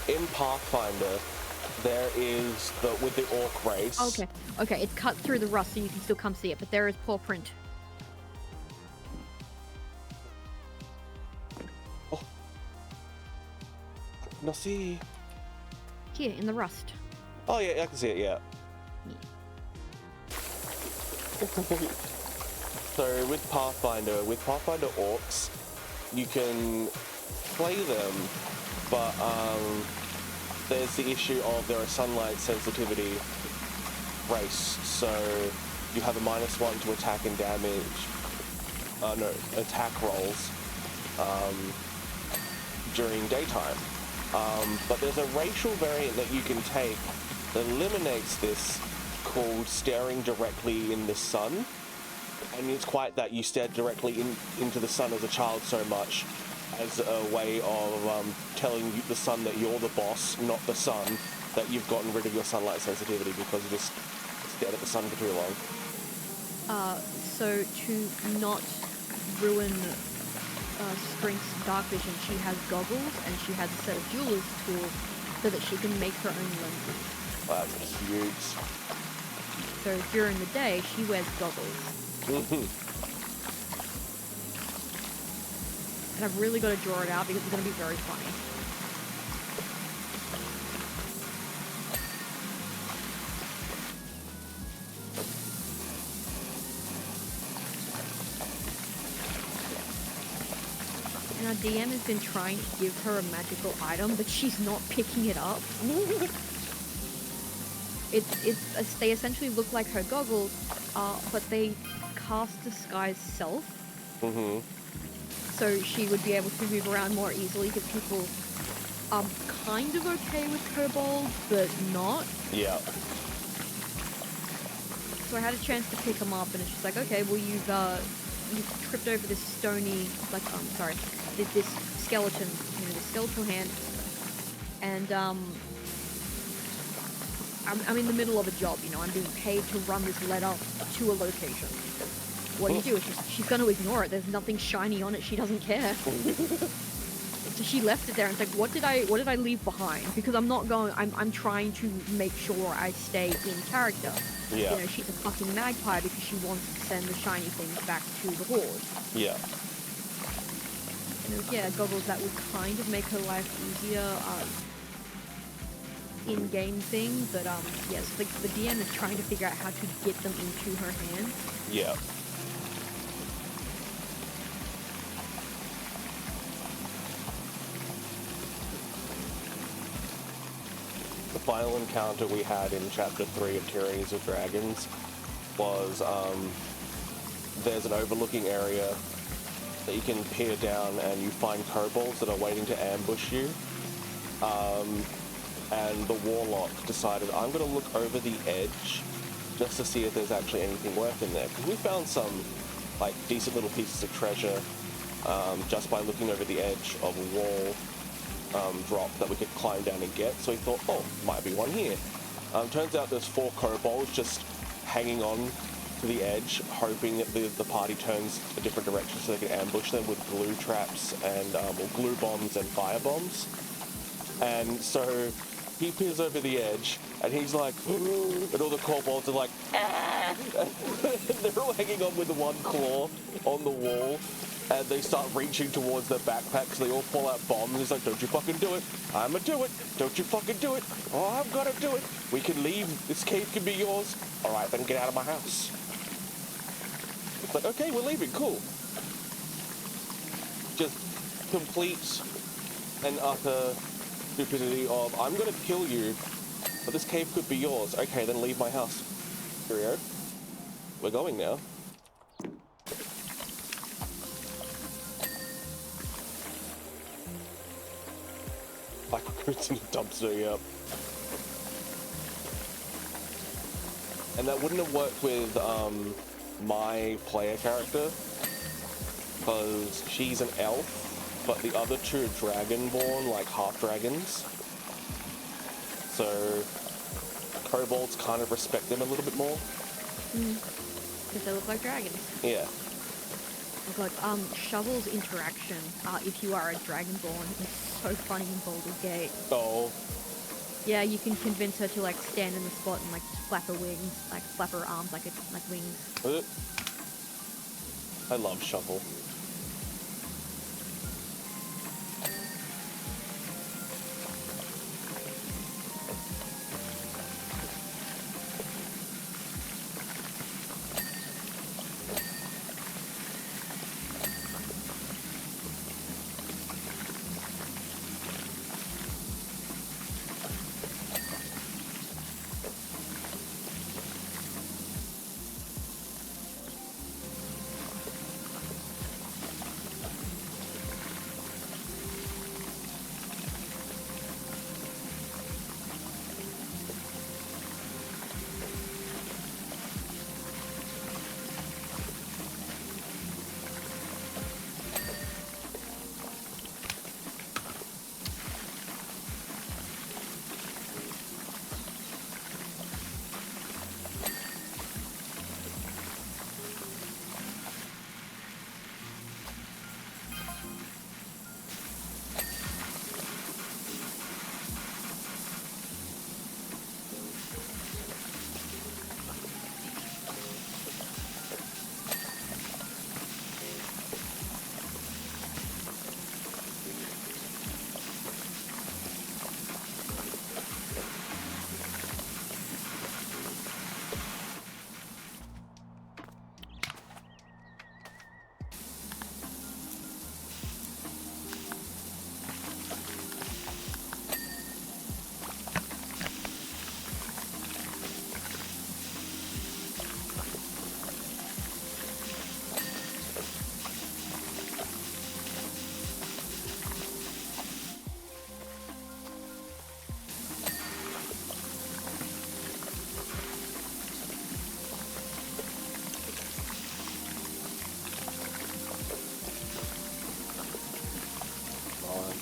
In Pathfinder, there is with the orc race. Okay, okay, it's cut through the rust so you can still come see it, but there is paw print. Oh. No, see. Here, in the rust. Oh yeah, I can see it, yeah. So with Pathfinder orcs, you can play them, but there's the issue of they're a sunlight sensitivity race, so you have a -1 to attack and damage, attack rolls during daytime. But there's a racial variant that you can take that eliminates this, called staring directly in the sun. And it's quite that you stare directly into the sun as a child so much as a way of telling the sun that you're the boss, not the sun, that you've gotten rid of your sunlight sensitivity because you just stared at the sun for too long. So to not ruin Sprink's dark vision, she has goggles and she has a set of jeweler's tools so that she can make her own lenses. Wow, that's cute. So during the day, she wears goggles. And I've really got to draw it out because it's going to be very funny. And our DM has been trying to give her a magical item, but she's not picking it up. They essentially look like her goggles, but they cast disguise self. So she would be able to move around more easily because people are kind of okay with kobolds, but not. Yeah. So I had a chance to pick them up, and it's just like, okay, well you've tripped over this stony, like, this skeleton, this skeletal hand, and I'm in the middle of a job, I'm being paid to run this letter to a location. what do you do? She's going to ignore it. There's nothing shiny on it. She doesn't care. So she left it there and it's like, what did I leave behind? Because I'm trying to make sure I stay in character. Yeah. You know, she's a fucking magpie because she wants to send the shiny things back to the Horde. Yeah. And yeah, goggles that would kind of make her life easier, in-game thing, but yes, the DM is trying to figure out how to get them into her hands. Yeah. The final encounter we had in Chapter 3 of Tyrannies of Dragons was, there's an overlooking area that you can peer down and you find kobolds that are waiting to ambush you. And the warlock decided, I'm going to look over the edge just to see if there's actually anything worth in there. Because we found some, like, decent little pieces of treasure just by looking over the edge of a wall drop that we could climb down and get. So we thought, oh, might be one here. Turns out there's 4 kobolds just hanging on to the edge, hoping that the party turns a different direction so they can ambush them with glue traps and or glue bombs and fire bombs. And so he peers over the edge and he's like, and all the kobolds are like, ah! They're all hanging on with the one claw on the wall. And they start reaching towards their backpacks. They all pull out bombs. He's like, don't you fucking do it. I'ma do it. Don't you fucking do it. Oh, I'm gonna do it. We can leave. This cave can be yours. All right, then get out of my house. It's like, okay, we're leaving. Cool. Just complete and utter stupidity of, I'm gonna kill you, but this cave could be yours. Okay, then leave my house. Cheerio. We're going now. Like it's in a dumpster, yeah. And that wouldn't have worked with my player character, because she's an elf, but the other 2 are dragonborn, like half dragons. So kobolds kind of respect them a little bit more. Because they look like dragons. Yeah. Oh god, Shovel's interaction, if you are a dragonborn, is so funny in Baldur's Gate. Oh. Yeah, you can convince her to like stand in the spot and like just flap her wings, like flap her arms like wings. I love Shovel.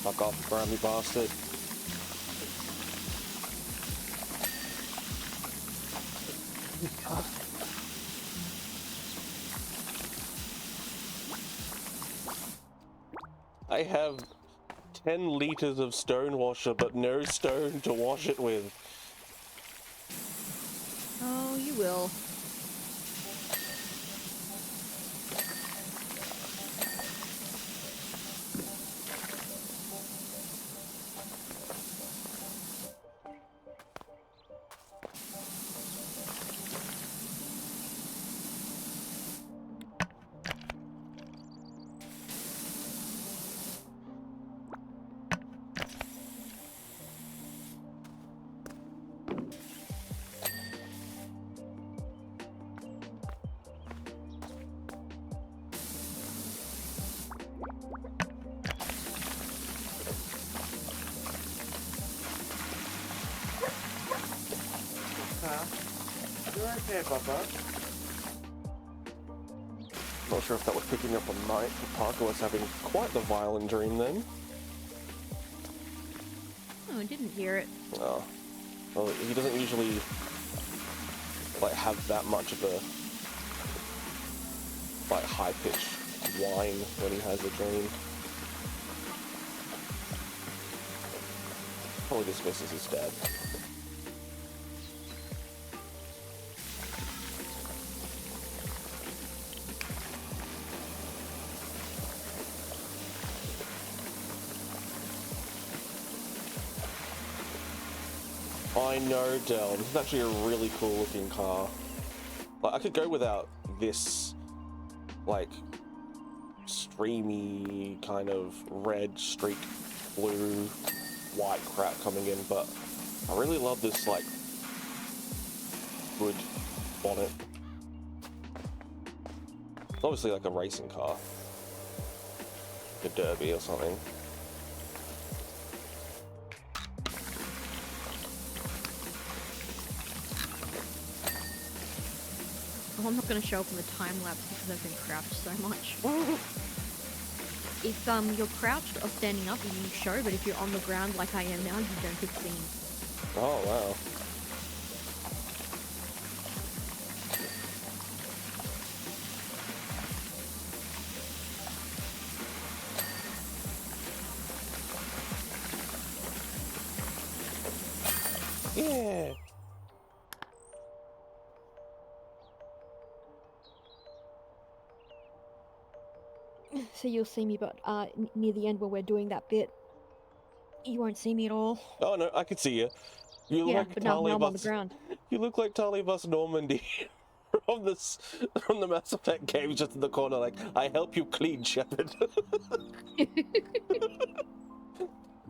Fuck off, grimy bastard. I have 10 liters of stone washer, but no stone to wash it with. Oh, you will. You're okay, Papa. Not sure if that was picking up on night, but Parker was having quite the violent dream then. Oh, I didn't hear it. Oh. Well, he doesn't usually, like, have that much of a, like, high-pitched whine when he has a dream. Probably just misses his dad. I know, Del. This is actually a really cool looking car. Like, I could go without this, like, streamy kind of red streak, blue, white crap coming in, but I really love this, like, wood bonnet. It's obviously like a racing car. A derby or something. Oh, I'm not going to show up in the time lapse because I've been crouched so much. If you're crouched or standing up, you show, but if you're on the ground like I am now, you don't get seen. Oh, wow. Yeah. So you'll see me, but near the end where we're doing that bit, you won't see me at all. Oh no, I can see you. You look Yeah, like but now I'm on the Talibus. ground. You look like Talibus Normandy from the Mass Effect game, just in the corner, like, I help you clean, Shepard.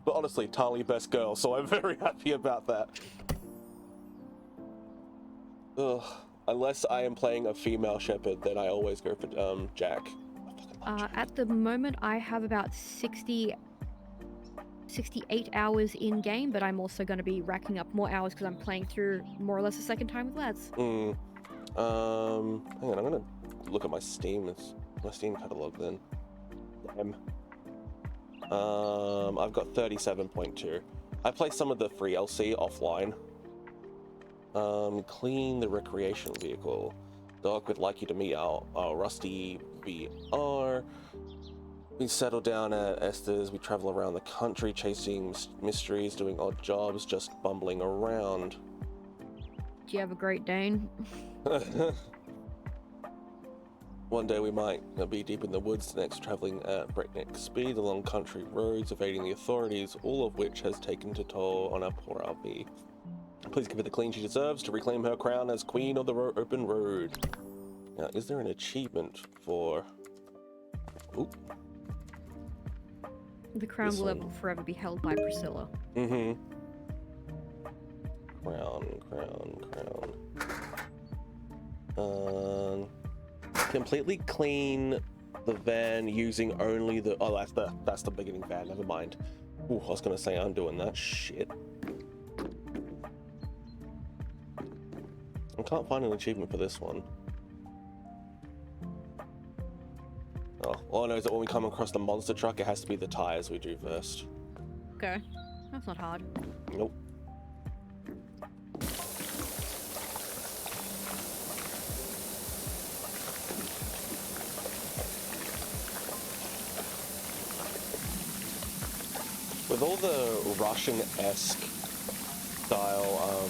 But honestly, Tali best girl, so I'm very happy about that. Ugh. Unless I am playing a female Shepard, then I always go for Jack. At the moment, I have about 68 hours in game, but I'm also going to be racking up more hours because I'm playing through more or less a second time with lads. Hang on, I'm gonna look at my Steam. It's my Steam catalog then. Damn. I've got 37.2. I play some of the free LC offline. Clean the recreational vehicle. Doc would like you to meet our Rusty VR. We settle down at Esther's. We travel around the country, chasing mysteries, doing odd jobs, just bumbling around. Do you have a Great Dane? One day we might be deep in the woods, the next traveling at breakneck speed along country roads, evading the authorities, all of which has taken a toll on our poor RV. Please give her the clean she deserves to reclaim her crown as queen of the open road. Now, is there an achievement for... Oop. The crown will ever forever be held by Priscilla. Mm-hmm. Crown. Completely clean the van using only the... Oh, that's the beginning van, never mind. Ooh, I was gonna say I'm doing that. Shit. I can't find an achievement for this one. Oh, all I know is that when we come across the monster truck, it has to be the tires we do first. Okay, that's not hard. Nope. With all the Russian-esque style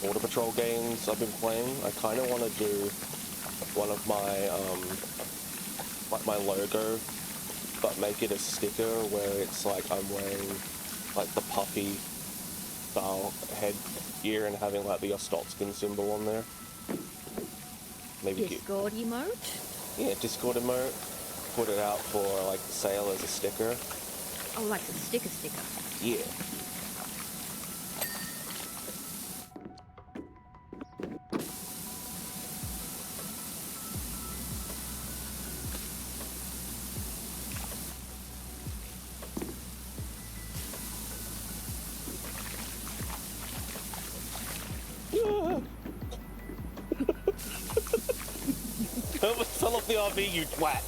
Border Patrol games I've been playing, I kind of want to do one of my, like my logo, but make it a sticker where it's like I'm wearing like the puffy style headgear and having like the Ostotskin symbol on there. Maybe Discord emote? Yeah, Discord emote. Put it out for like sale as a sticker. Oh, like a sticker. Yeah. I almost fell off the RV, you twat.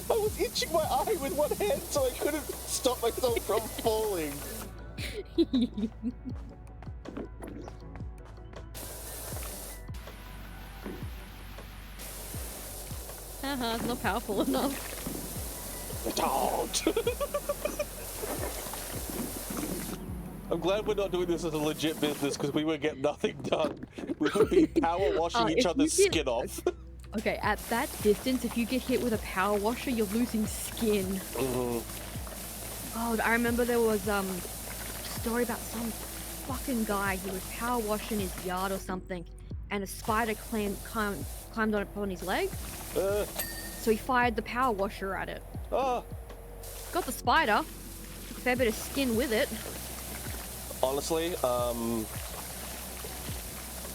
I was itching my eye with one hand, so I couldn't stop myself from falling. Haha, it's not powerful enough. Don't! I'm glad we're not doing this as a legit business because we would get nothing done. We would be power washing each other's skin off. Okay, at that distance, if you get hit with a power washer, you're losing skin. Mm-hmm. Oh, I remember there was a story about some fucking guy who was power washing his yard or something, and a spider climbed on his leg. So he fired the power washer at it. Got the spider. Took a fair bit of skin with it. Honestly,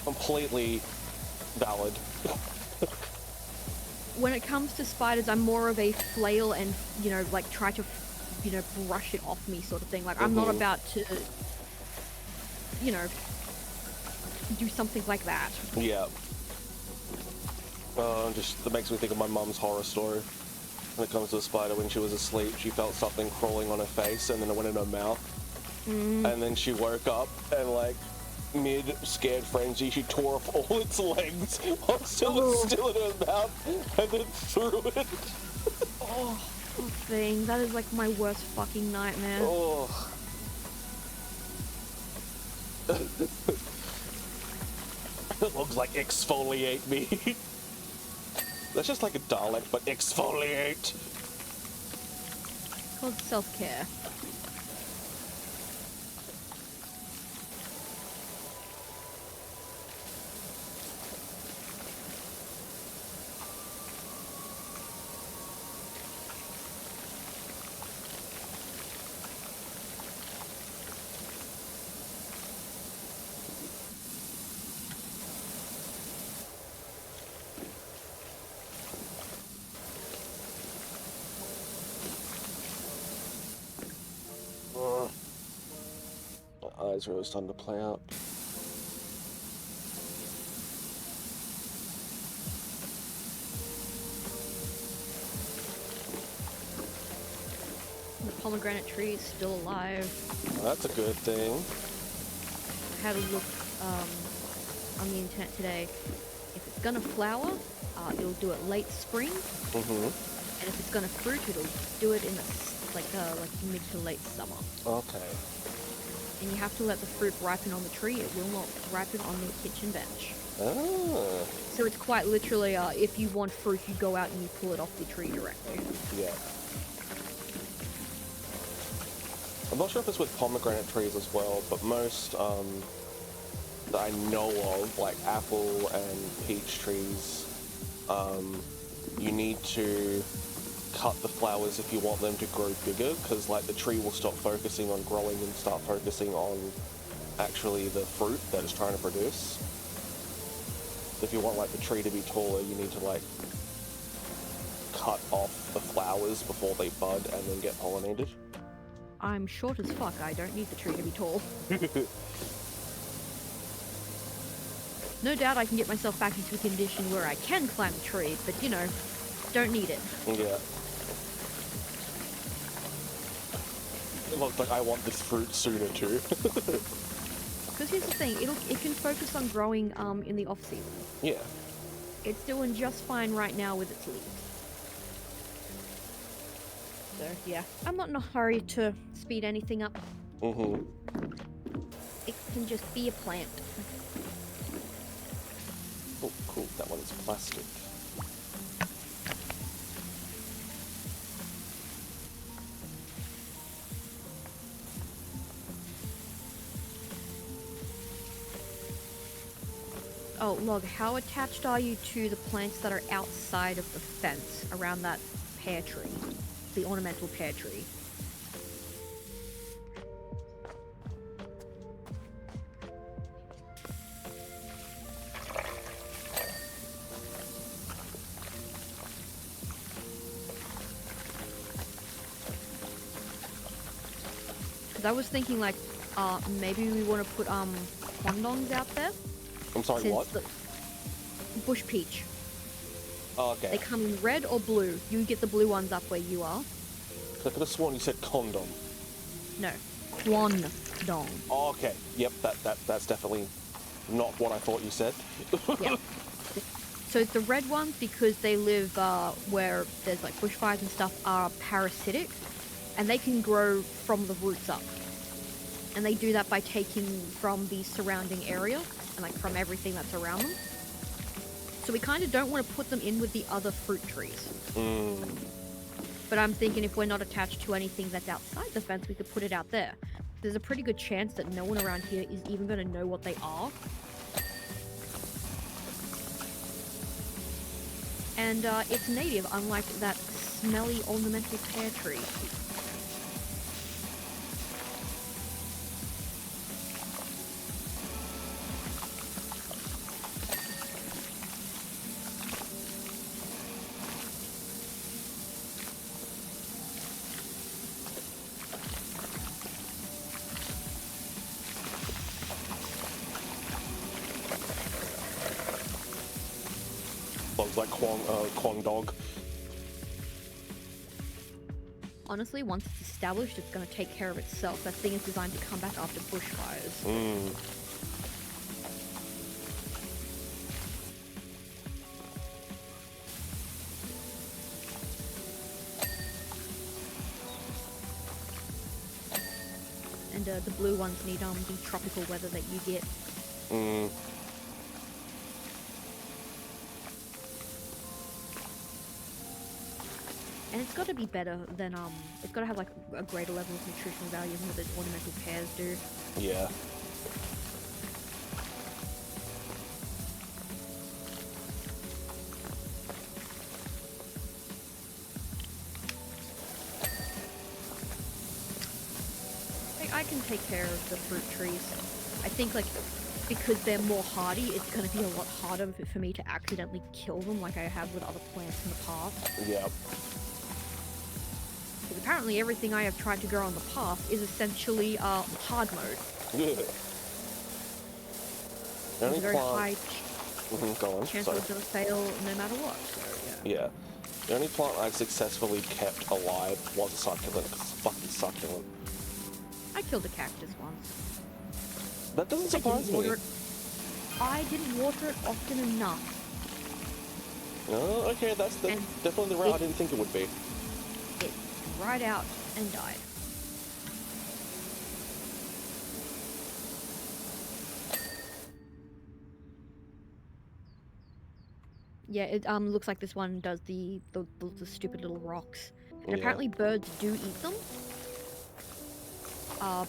completely valid. When it comes to spiders, I'm more of a flail and, you know, like try to, you know, brush it off me sort of thing. Like, I'm not about to, you know, do something like that. Yeah. Just, that makes me think of my mum's horror story. When it comes to the spider, when she was asleep, she felt something crawling on her face and then it went in her mouth. And then she woke up and, like, mid-scared frenzy, she tore off all its legs while still in her mouth and then threw it. Oh, poor thing. That is, like, my worst fucking nightmare. Oh. It looks like exfoliate me. That's just like a Dalek, but exfoliate. It's called self-care. My eyes are always starting to play up. The pomegranate tree is still alive. Well, that's a good thing. I had a look on the internet today. If it's gonna flower, it'll do it late spring. And if it's gonna fruit, it'll do it in like mid to late summer. Okay. And you have to let the fruit ripen on the tree. It will not ripen on the kitchen bench. Ah. So it's quite literally, if you want fruit, you go out and you pull it off the tree directly. Yeah. I'm not sure if it's with pomegranate trees as well, but most that I know of, like apple and peach trees, you need to cut the flowers if you want them to grow bigger, because like the tree will stop focusing on growing and start focusing on actually the fruit that it's trying to produce. If you want like the tree to be taller, you need to like cut off the flowers before they bud and then get pollinated. I'm short as fuck. I don't need the tree to be tall. No doubt I can get myself back into a condition where I can climb a tree, but you know, don't need it. Yeah. It looks like I want this fruit sooner too. Because here's the thing, it can focus on growing in the off season. Yeah. It's doing just fine right now with its leaves. So yeah, I'm not in a hurry to speed anything up. Mm-hmm. It can just be a plant. Oh, cool. That one's plastic. Oh, Log, how attached are you to the plants that are outside of the fence around that pear tree? The ornamental pear tree. Because I was thinking, like, maybe we want to put quandongs out there. I'm sorry, Since what? the bush peach. Oh, okay. They come in red or blue. You get the blue ones up where you are. I could have sworn you said condom. No, quandong. Oh, okay. Yep, that's definitely not what I thought you said. Yeah. So the red ones, because they live where there's like bushfires and stuff, are parasitic, and they can grow from the roots up. And they do that by taking from the surrounding area and like from everything that's around them. So we kind of don't want to put them in with the other fruit trees. But I'm thinking if we're not attached to anything that's outside the fence, we could put it out there. There's a pretty good chance that no one around here is even going to know what they are. And it's native, unlike that smelly ornamental pear tree. Bugs like Kwong Dog. Honestly, once it's established, it's going to take care of itself. That thing is designed to come back after bushfires. And the blue ones need the tropical weather that you get. And it's got to be better than it's got to have like a greater level of nutritional value than what the ornamental pears do. Yeah. I can take care of the fruit trees. I think like because they're more hardy, it's going to be a lot harder for me to accidentally kill them like I have with other plants in the past. Yeah. Because apparently everything I have tried to grow on the path is essentially hard mode. Yeah. The only There's a very high Go on. chance Sorry. it's going to fail no matter what. So, yeah. Yeah. The only plant I've successfully kept alive was a succulent. It's fucking succulent. I killed a cactus once. That doesn't surprise me. I didn't water it often enough. Oh, okay, that's definitely the route I didn't think it would be. It dried out and died. Yeah, it looks like this one does the stupid little rocks. And Yeah. apparently birds do eat them.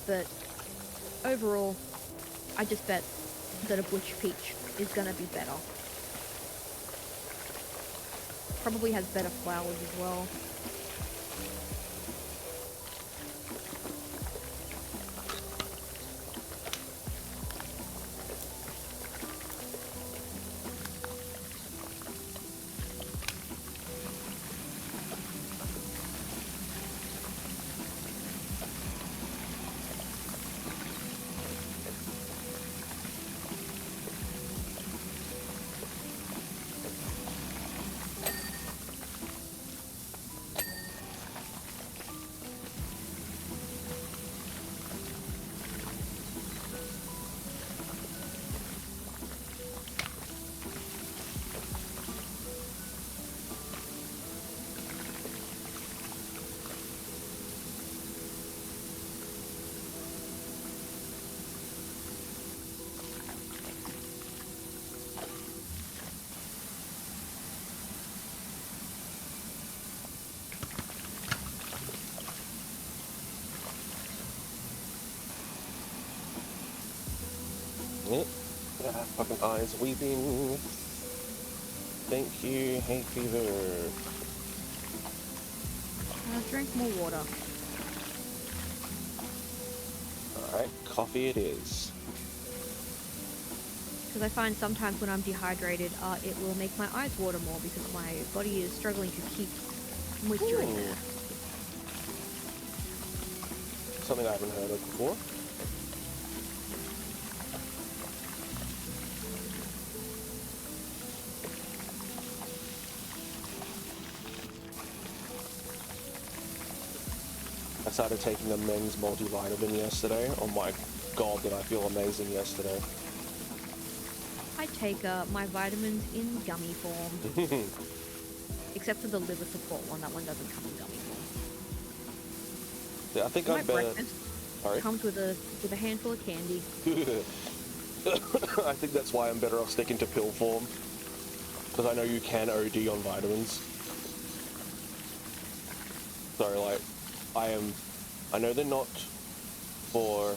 But overall, I just bet that a bush peach is gonna be better. Probably has better flowers as well. Fucking eyes weeping. Thank you, hay fever. Drink more water. Alright, coffee it is. Because I find sometimes when I'm dehydrated, it will make my eyes water more because my body is struggling to keep moisture in there. Something I haven't heard of before. I started taking a men's multivitamin yesterday. Oh my god, did I feel amazing yesterday. I take my vitamins in gummy form. Except for the liver support one. That one doesn't come in gummy form. Yeah, I think My I'd better... breakfast Sorry? comes with a handful of candy. I think that's why I'm better off sticking to pill form. Because I know you can OD on vitamins. So, like, I know they're not for,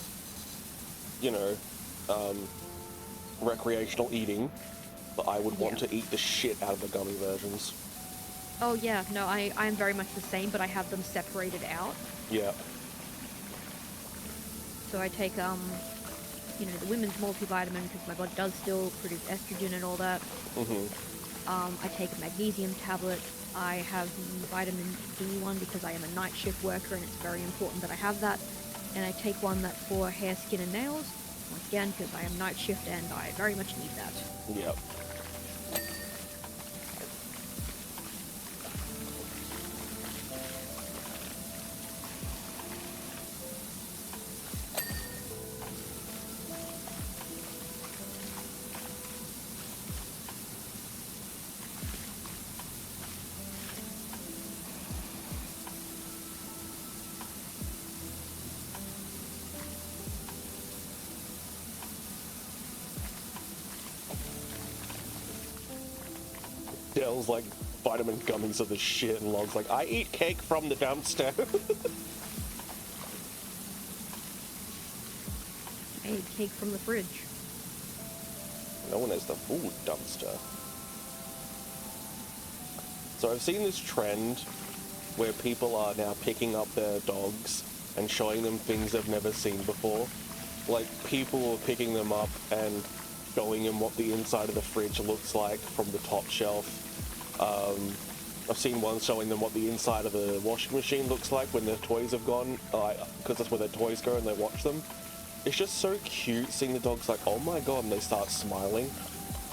you know, recreational eating, but I would want to eat the shit out of the gummy versions. Oh yeah, no, I'm very much the same, but I have them separated out. Yeah. So I take, you know, the women's multivitamin because my body does still produce estrogen and all that. I take a magnesium tablet. I have the vitamin D one because I am a night shift worker and it's very important that I have that. And I take one that's for hair, skin and nails, once again because I am night shift and I very much need that. Yep. Dell's like, vitamin gummies are the shit, and Log's like, I eat cake from the dumpster. I ate cake from the fridge. Known as the food dumpster. So I've seen this trend where people are now picking up their dogs and showing them things they've never seen before. Like, people are picking them up and showing them what the inside of the fridge looks like from the top shelf. I've seen ones showing them what the inside of the washing machine looks like when their toys have gone, because that's where their toys go and they watch them. It's just so cute seeing the dogs like, oh my god, and they start smiling.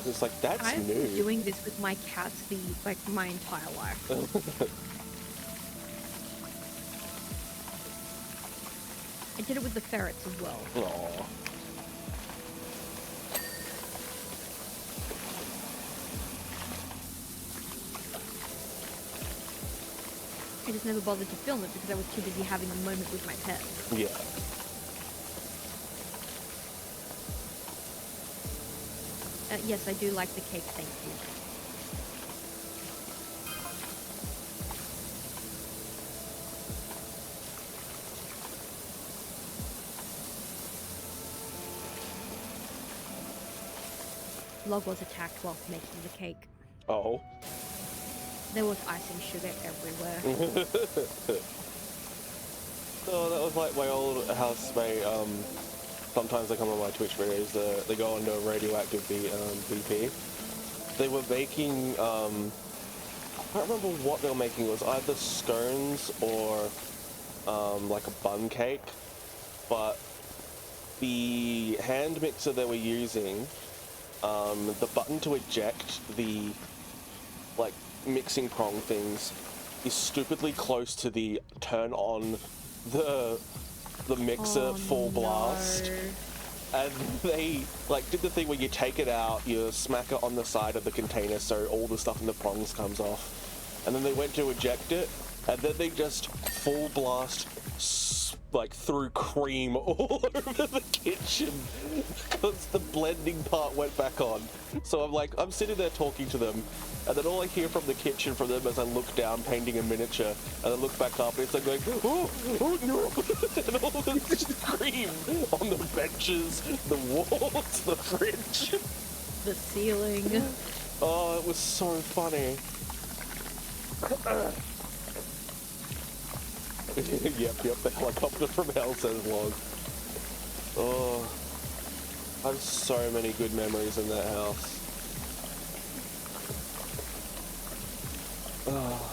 It's like, that's I've new. been doing this with my cats my entire life. I did it with the ferrets as well. Aww. I just never bothered to film it because I was too busy having a moment with my pet. Yeah. Yes, I do like the cake, thank you. Log was attacked whilst making the cake. Oh. There was icing sugar everywhere. Oh, that was like my old housemate. Sometimes they come on my Twitch videos. They go under radioactive BP. They were making. I can't remember what they were making. It was either scones or like a bun cake. But the hand mixer they were using, the button to eject the like mixing prong things is stupidly close to the turn on the mixer full blast. And they like did the thing where you take it out, you smack it on the side of the container so all the stuff in the prongs comes off, and then they went to eject it, and then they just full blast like threw cream all over the kitchen because the blending part went back on. So I'm sitting there talking to them, and then all I hear from the kitchen from them as I look down painting a miniature, and I look back up and it's like going, oh no, and all this cream on the benches, the walls, the fridge. the ceiling. Oh, it was so funny. Yep, the helicopter from hell says log. Oh, I have so many good memories in that house. Oh.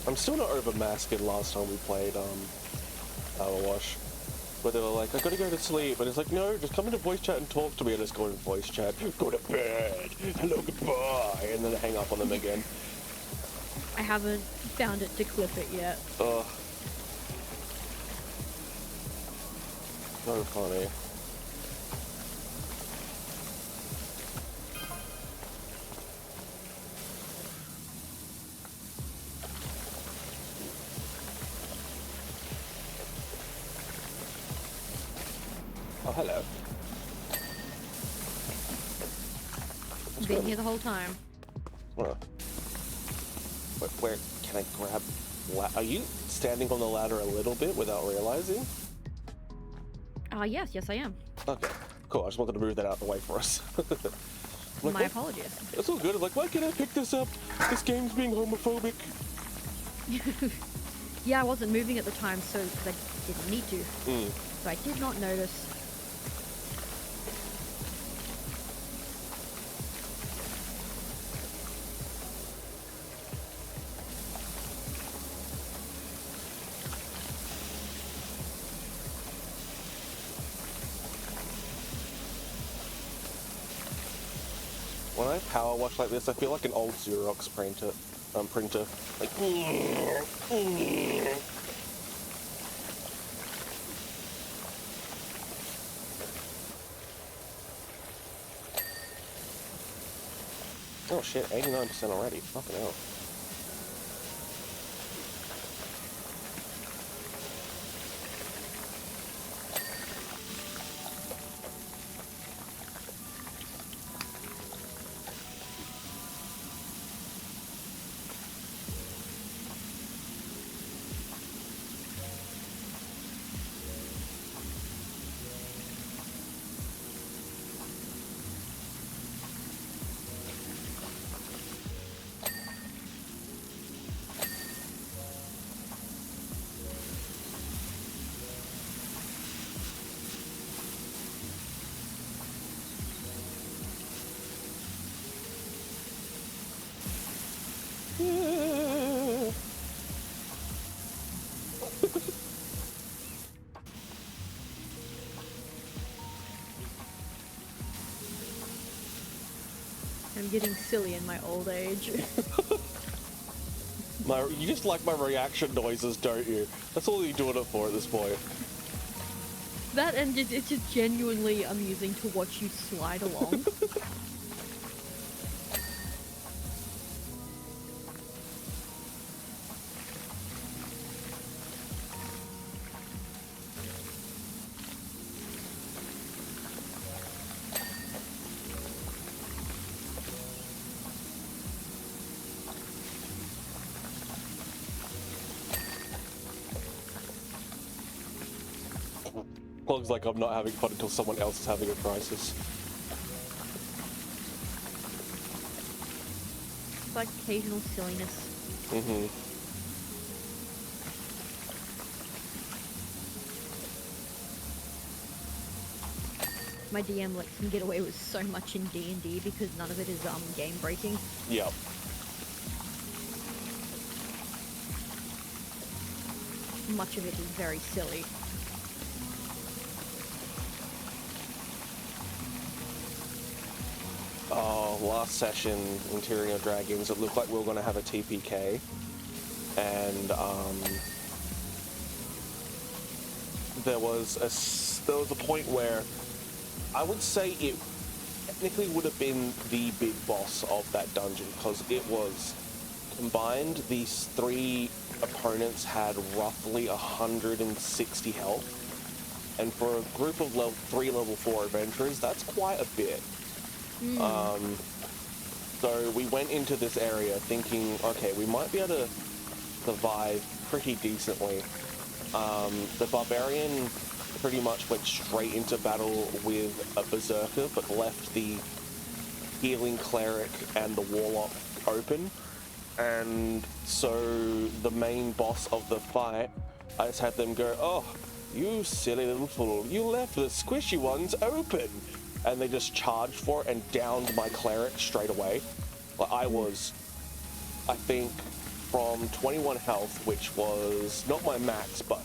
I'm still not over masking last time we played PowerWash, where they were like, I gotta go to sleep, and it's like, no, just come into voice chat and talk to me, and just go in voice chat, go to bed, hello, goodbye, and then hang up on them again. I haven't found it to clip it yet. Ugh. So funny. Oh, hello. Been here the whole time. Where can I grab? Are you standing on the ladder a little bit without realizing? Yes, I am. Okay, cool. I just wanted to move that out of the way for us. Like, My apologies. It's all good. I'm like, why can't I pick this up? This game's being homophobic. Yeah, I wasn't moving at the time, so because I didn't need to. So I did not notice. When I power wash like this, I feel like an old Xerox printer. Like. Oh shit, 89% already. Fucking hell. I'm getting silly in my old age. You just like my reaction noises, don't you? That's all you're doing it for at this point. That and it's just genuinely amusing to watch you slide along. Looks like I'm not having fun until someone else is having a crisis. It's like occasional silliness. My DM lets him get away with so much in D&D because none of it is game breaking. Yep. Much of it is very silly. Oh, last session, Interior Dragons, it looked like we were going to have a TPK. And, there was a point where I would say it technically would have been the big boss of that dungeon, because it was combined, these three opponents had roughly 160 health, and for a group of level 4 adventurers, that's quite a bit. So we went into this area thinking, okay, we might be able to survive pretty decently. The barbarian pretty much went straight into battle with a berserker, but left the healing cleric and the warlock open. And so the main boss of the fight, I just had them go, oh, you silly little fool, you left the squishy ones open. And they just charged for it and downed my cleric straight away. Like, I was, I think, from 21 health, which was not my max, but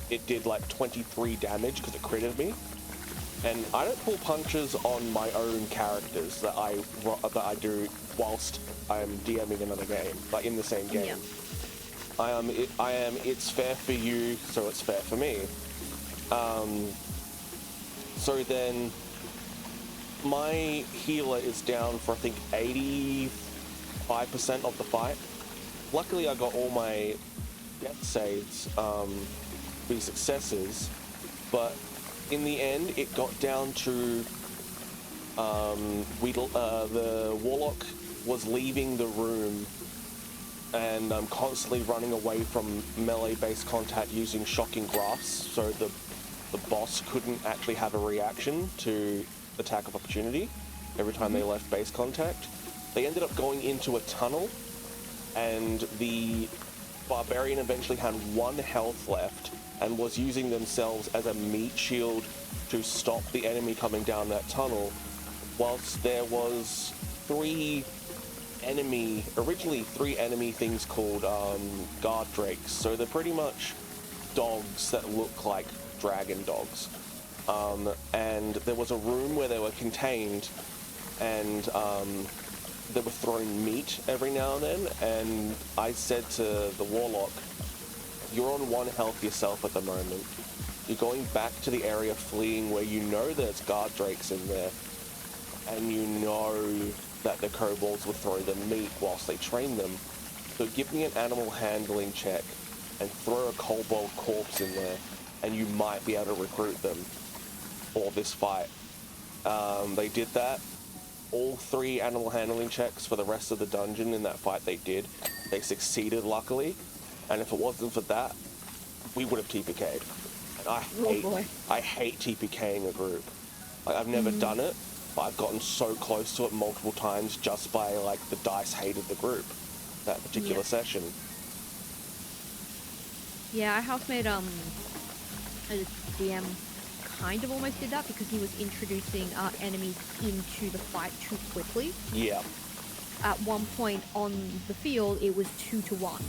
it did like 23 damage because it critted me. And I don't pull punches on my own characters that I do whilst I'm DMing another game, like in the same game. Yeah. It's fair for you, so it's fair for me. So then my healer is down for I think 85% of the fight. Luckily I got all my death saves, be successes, but in the end it got down to the warlock was leaving the room, and I'm constantly running away from melee-based contact using shocking grasps, so the boss couldn't actually have a reaction to attack of opportunity every time they left base contact. They ended up going into a tunnel, and the barbarian eventually had 1 health left and was using themselves as a meat shield to stop the enemy coming down that tunnel, whilst there was originally three enemy things called guard drakes. So they're pretty much dogs that look like dragon dogs. And there was a room where they were contained, and they were throwing meat every now and then, and I said to the warlock, you're on 1 health yourself at the moment. You're going back to the area fleeing where you know there's guard drakes in there, and you know that the kobolds will throw them meat whilst they train them. So give me an animal handling check and throw a kobold corpse in there, and you might be able to recruit them for this fight. They did that. All 3 animal handling checks for the rest of the dungeon in that fight they did. They succeeded, luckily. And if it wasn't for that, we would have TPK'd. And I hate TPKing a group. Like, I've never done it, but I've gotten so close to it multiple times just by, like, the dice hated the group that particular session. Yeah, our housemate, a DM kind of almost did that because he was introducing enemies into the fight too quickly. Yeah. At one point on the field, it was 2 to 1.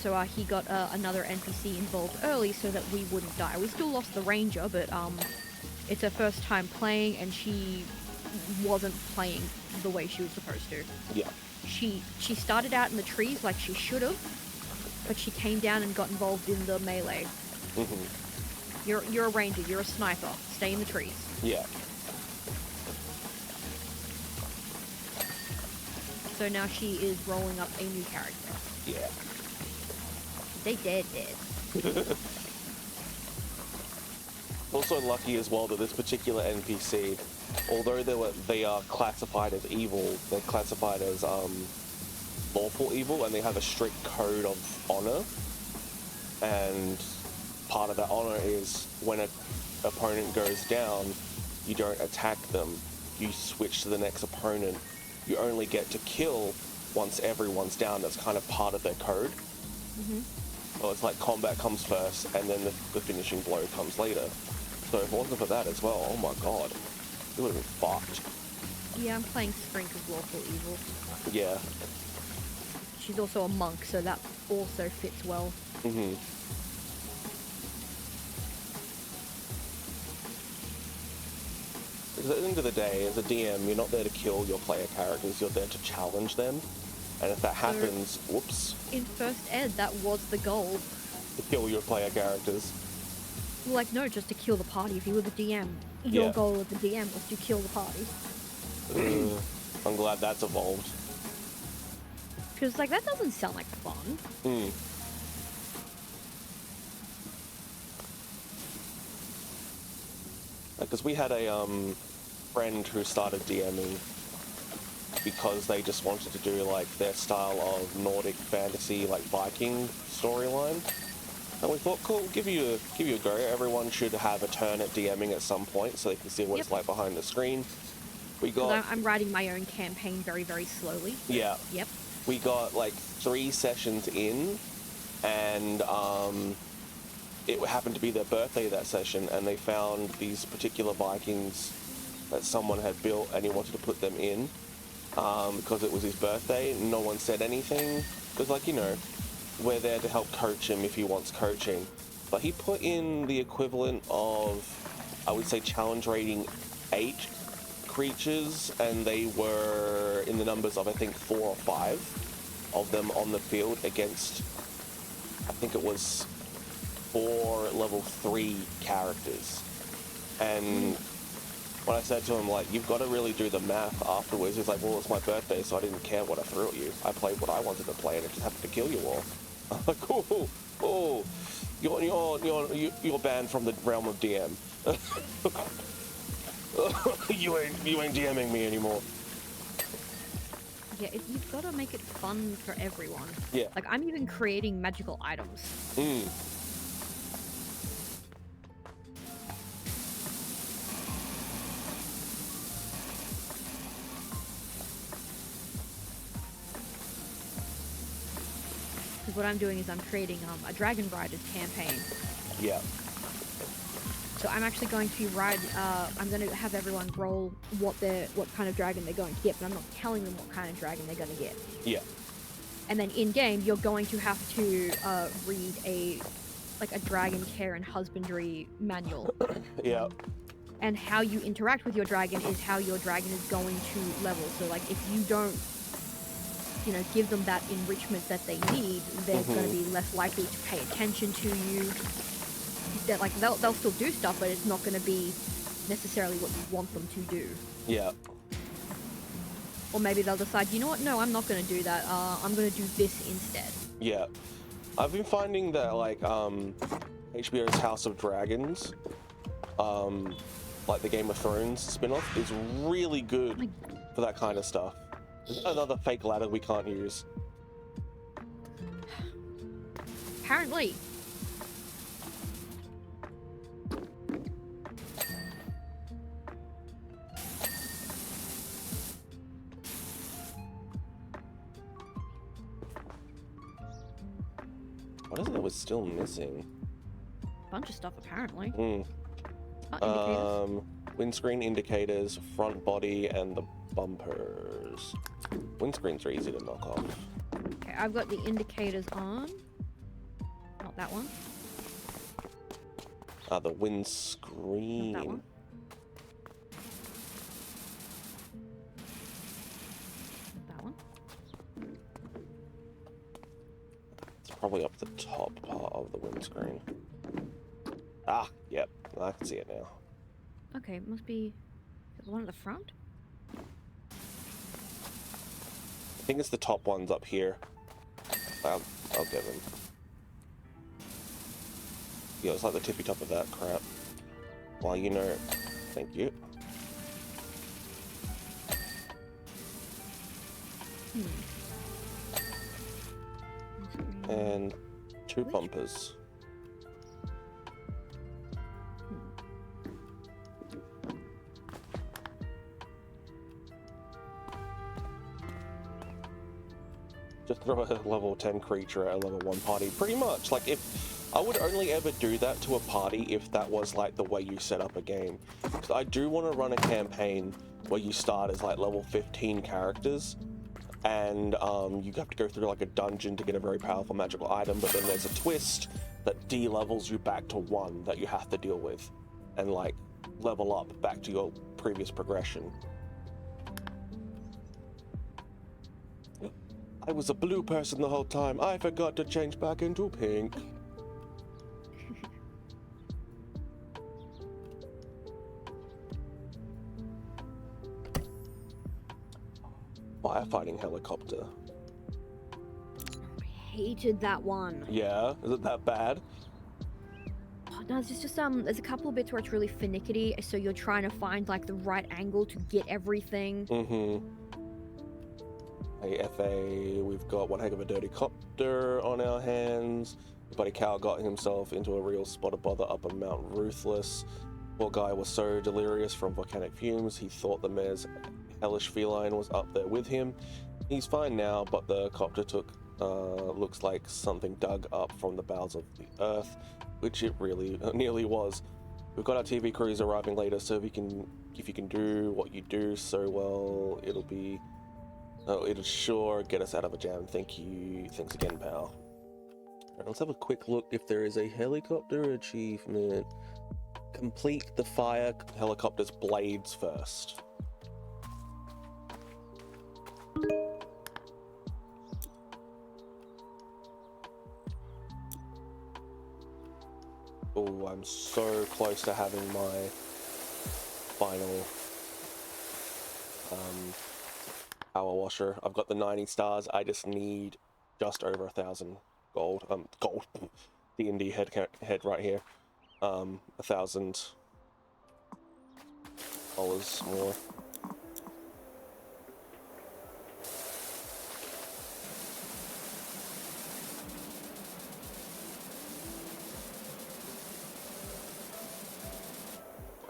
So he got another NPC involved early so that we wouldn't die. We still lost the ranger, but it's her first time playing, and she wasn't playing the way she was supposed to. Yeah. She started out in the trees like she should have, but she came down and got involved in the melee. You're a ranger, you're a sniper. Stay in the trees. Yeah. So now she is rolling up a new character. Yeah. They dead. Also lucky as well that this particular NPC, although they are classified as evil, they're classified as lawful evil, and they have a strict code of honor. And part of that honor is when an opponent goes down, you don't attack them. You switch to the next opponent. You only get to kill once everyone's down. That's kind of part of their code. So it's like combat comes first, and then the finishing blow comes later. So if it wasn't for that as well, oh my god, it would have been fucked. Yeah, I'm playing Sprink as lawful evil. Yeah. She's also a monk, so that also fits well. Because at the end of the day, as a DM, you're not there to kill your player characters, you're there to challenge them. And if that happens, whoops. In first ed, that was the goal. To kill your player characters. Like, no, just to kill the party. If you were the DM, your Yeah. goal of the DM was to kill the party. I'm glad that's evolved. Because, like, that doesn't sound like fun. Because we had a friend who started DMing because they just wanted to do like their style of Nordic fantasy, like Viking storyline. And we thought, cool, give you a go. Everyone should have a turn at DMing at some point, so they can see what it's like behind the screen. We got. I'm writing my own campaign very, very slowly. Yeah. Yep. We got like 3 sessions in, and it happened to be their birthday that session, and they found these particular Vikings that someone had built, and he wanted to put them in because it was his birthday. No one said anything. It was like, you know, we're there to help coach him if he wants coaching. But he put in the equivalent of, I would say, challenge rating 8 creatures, and they were in the numbers of, I think, 4 or 5 of them on the field against, I think it was 4 level 3 characters. And when I said to him, like, you've got to really do the math afterwards, he's like, well, it's my birthday, so I didn't care what I threw at you. I played what I wanted to play, and it just happened to kill you all. I'm like, oh, you're banned from the realm of DM. you ain't DMing me anymore. Yeah, you've got to make it fun for everyone. Yeah. Like, I'm even creating magical items. Because what I'm doing is I'm creating a Dragon Riders campaign. Yeah. So I'm actually going to ride. I'm going to have everyone roll what kind of dragon they're going to get, but I'm not telling them what kind of dragon they're going to get. Yeah. And then in game, you're going to have to read a dragon care and husbandry manual. Yeah. And how you interact with your dragon is how your dragon is going to level. So like if you don't, you know, give them that enrichment that they need, they're going to be less likely to pay attention to you. That like they'll still do stuff, but it's not going to be necessarily what you want them to do. Yeah. Or maybe they'll decide, you know what, no, I'm not going to do that. I'm going to do this instead. Yeah. I've been finding that like HBO's House of Dragons, like the Game of Thrones spin-off, is really good for that kind of stuff. There's another fake ladder we can't use. Apparently. What is it that was still missing? Bunch of stuff, apparently. Windscreen indicators, front body, and the bumpers. Windscreens are easy to knock off. Okay, I've got the indicators on. Not that one. The windscreen. Not that one. Not that one. It's probably up the top part of the windscreen. Ah, yep, I can see it now. Okay, it must be the one at the front? I think it's the top ones up here. I'll get them. Yeah, it's like the tippy top of that crap. Well, you know, thank you. And 2 bumpers. Just throw a level 10 creature at a level 1 party. Pretty much. Like, if I would only ever do that to a party if that was like the way you set up a game. Because I do want to run a campaign where you start as like level 15 characters, and you have to go through like a dungeon to get a very powerful magical item, but then there's a twist that de-levels you back to 1 that you have to deal with, and like level up back to your previous progression. I was a blue person the whole time. I forgot to change back into pink. firefighting helicopter. Hated that one. Yeah, is it that bad? Oh, no, it's just there's a couple of bits where it's really finicky, so you're trying to find like the right angle to get everything. Hey, FA, we've got one heck of a dirty copter on our hands. Buddy Cal got himself into a real spot of bother up on Mount Ruthless. Poor guy was so delirious from volcanic fumes, he thought the mayor's hellish feline was up there with him. He's fine now, but the copter took looks like something dug up from the bowels of the earth, which it really nearly was. We've got our TV crews arriving later, so if you can do what you do so well, it'll sure get us out of a jam. Thank you. Thanks again, pal. Right, let's have a quick look if there is a helicopter achievement. Complete the fire helicopter's blades first. Oh, I'm so close to having my final power washer. I've got the 90 stars. I just need just over 1,000 gold. Gold. The indie head right here. $1,000 more.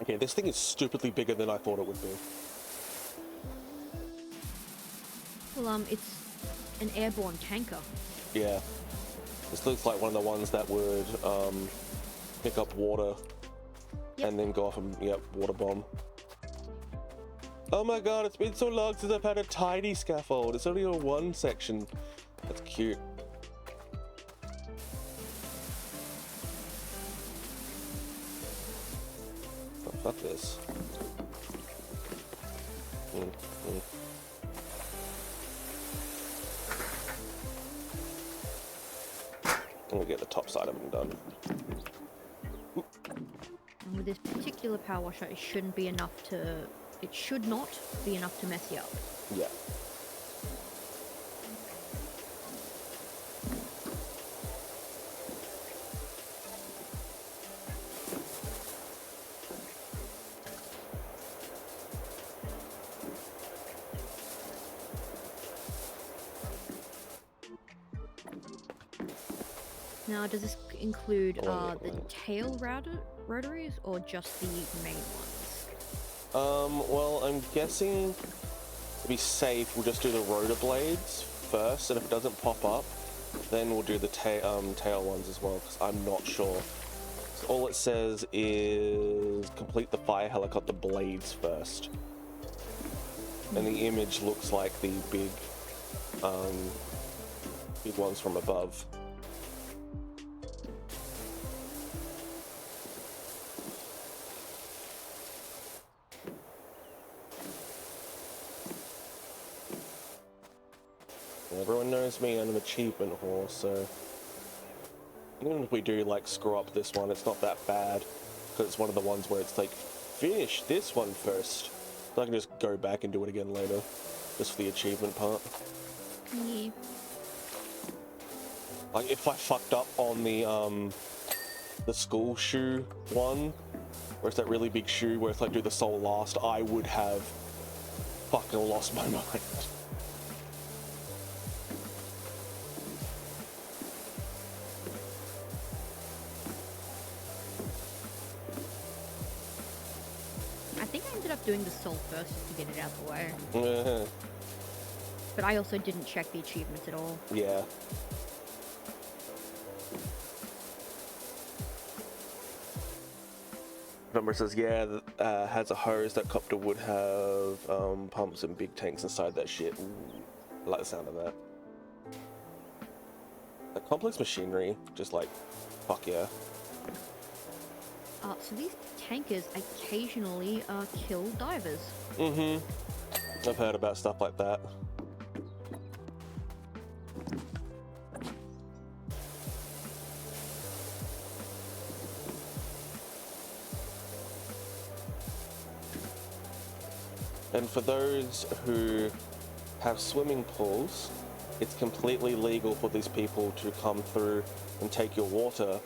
Okay, this thing is stupidly bigger than I thought it would be. Well, it's an airborne tanker. Yeah. This looks like one of the ones that would pick up water and then go off and, water bomb. Oh my god, it's been so long since I've had a tiny scaffold. It's only a one section. That's cute. Oh, fuck this. I'm gonna get the top side of them done. And with this particular power washer, it should not be enough to mess you up. Yeah. Now, does this include Oh, the tail rotaries or just the main ones? Well, I'm guessing to be safe, we'll just do the rotor blades first, and if it doesn't pop up, then we'll do the tail ones as well, because I'm not sure. So all it says is complete the fire helicopter blades first. And the image looks like the big ones from above. Everyone knows me, I'm an achievement whore, so even if we do like screw up this one, it's not that bad, because it's one of the ones where it's like, finish this one first. So I can just go back and do it again later, just for the achievement part. Yeah. Like if I fucked up on the school shoe one, where it's that really big shoe where it's like do the soul last, I would have fucking lost my mind. Doing the soul first just to get it out of the way. But I also didn't check the achievements at all. Yeah. Number says, yeah, has a hose. That copter would have pumps and big tanks inside that shit. Ooh, I like the sound of that. The complex machinery, just like, fuck yeah. So these tankers occasionally kill divers. I've heard about stuff like that. And for those who have swimming pools. It's completely legal for these people to come through and take your water,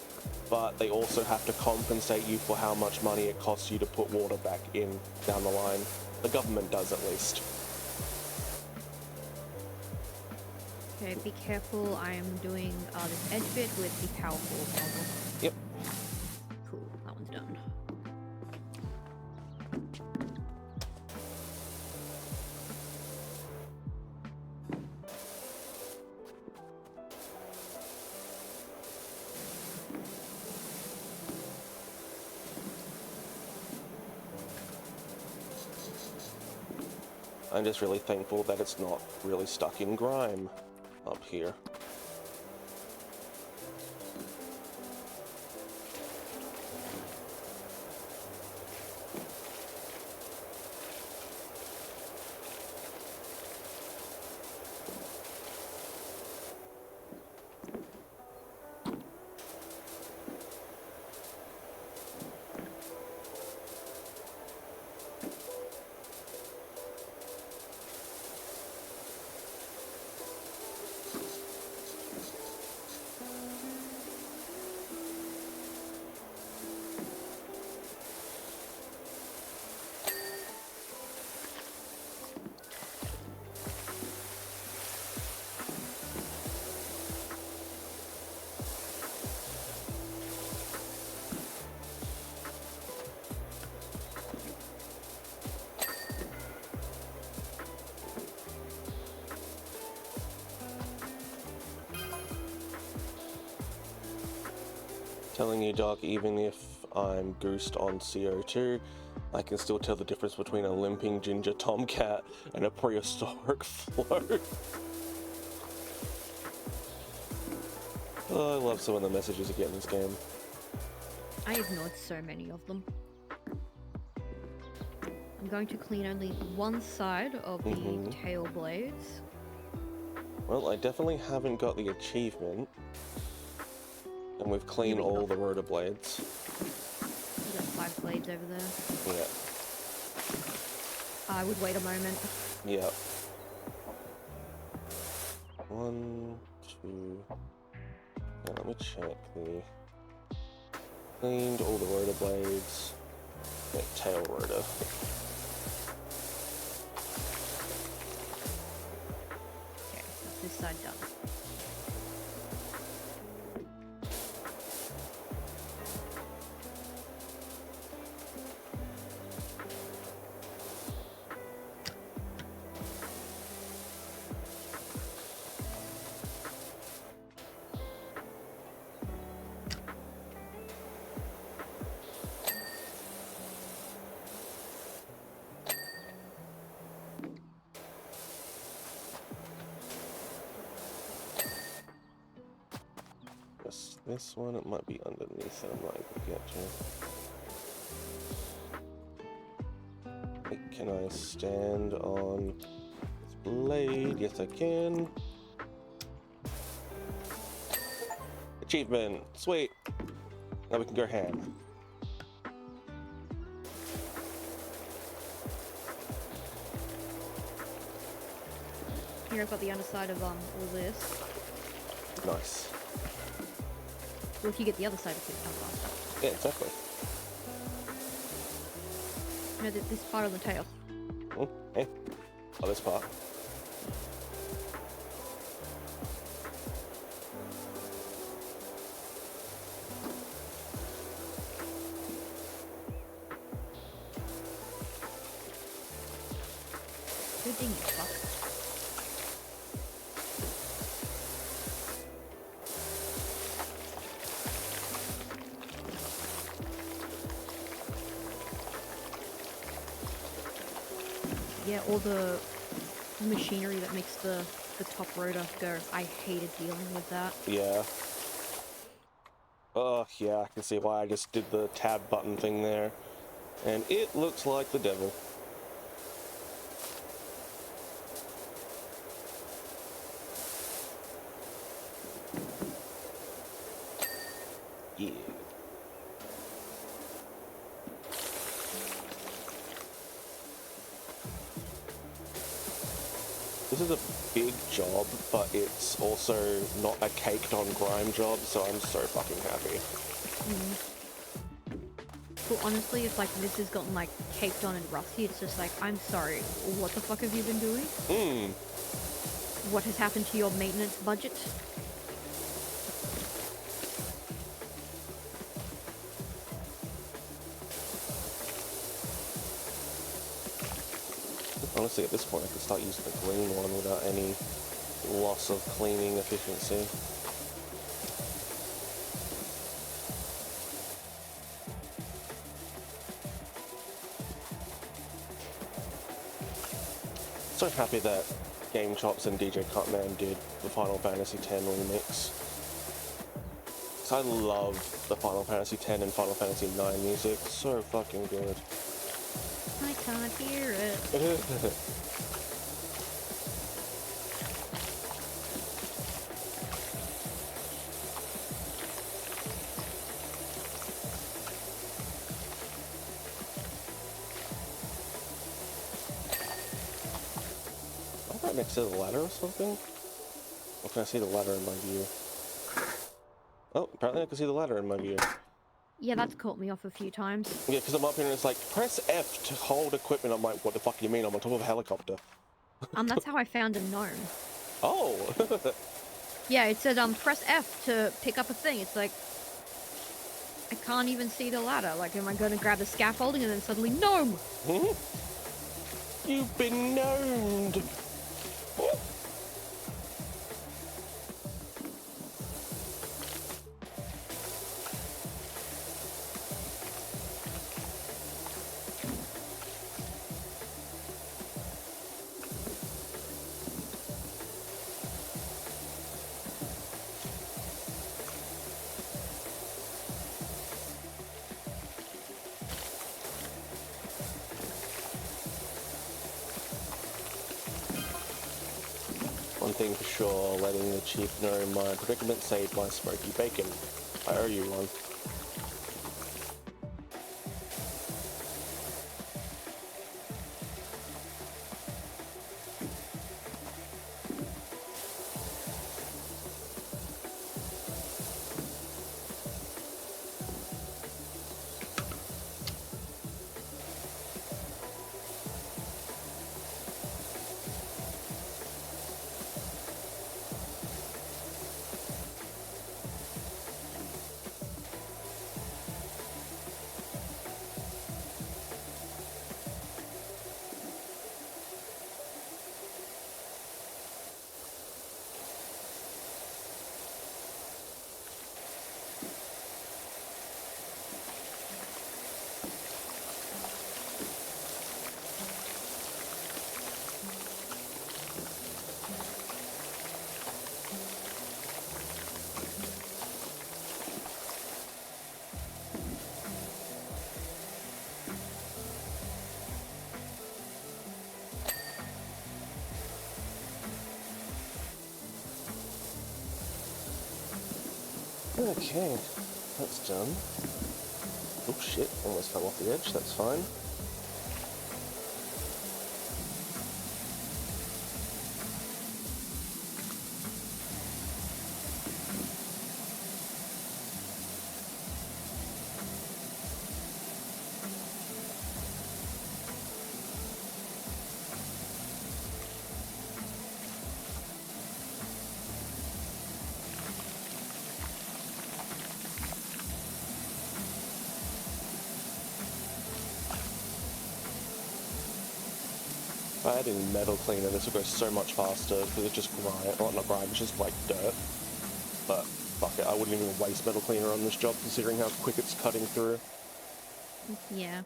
but they also have to compensate you for how much money it costs you to put water back in down the line. The government does, at least. Okay, be careful. I am doing this edge bit with the powerful toggle. Yep. Cool, that one's done. I'm just really thankful that it's not really stuck in grime up here. Telling you, Doc, even if I'm goosed on CO2, I can still tell the difference between a limping ginger tomcat and a prehistoric float. Oh, I love some of the messages you get in this game. I ignored so many of them. I'm going to clean only one side of the tail blades. Well, I definitely haven't got the achievement. And we've cleaned all the rotor blades. You got 5 blades over there. Yeah. I would wait a moment. Yeah. 1, 2... Now let me check the... Cleaned all the rotor blades. Yeah, tail rotor. Okay, that's this side done. This one, it might be underneath it, I'm not able to get to. Wait, can I stand on this blade? Yes, I can. Achievement! Sweet! Now we can go ham. Here I've got the underside of all this. Nice. Well, if you get the other side of it, come faster. Yeah, exactly. You know, this part of the tail. Hey. Oh, this part. Good thing you fucked. Yeah, all the machinery that makes the top rotor go. I hated dealing with that. Yeah. Oh, yeah, I can see why I just did the tab button thing there. And it looks like the devil. Yeah. This is a big job, but it's also not a caked on grime job, so I'm so fucking happy. Well, honestly, if like this has gotten like caked on and rusty, it's just like, I'm sorry, what the fuck have you been doing? What has happened to your maintenance budget? Honestly, at this point, I could start using the green one without any loss of cleaning efficiency. So happy that GameChops and DJ Cutman did the Final Fantasy X remix. So I love the Final Fantasy X and Final Fantasy IX music. So fucking good. I can't hear it. I'm right next to the ladder or something? Or can I see the ladder in my view? Oh, apparently I can see the ladder in my view. Yeah, that's caught me off a few times. Yeah, because I'm up here and it's like, press F to hold equipment. I'm like, what the fuck do you mean? I'm on top of a helicopter. That's how I found a gnome. Oh! Yeah, it said, press F to pick up a thing. It's like, I can't even see the ladder. Like, am I going to grab the scaffolding and then suddenly, gnome! You've been gnomed! One thing for sure, letting the chief know my predicament saved my smoky bacon. I owe you one. Okay, that's done. Oh shit, almost fell off the edge, that's fine. If I had a metal cleaner, this would go so much faster because it's just grime. Well, not grime, it's just like dirt. But fuck it, I wouldn't even waste metal cleaner on this job considering how quick it's cutting through. Yeah.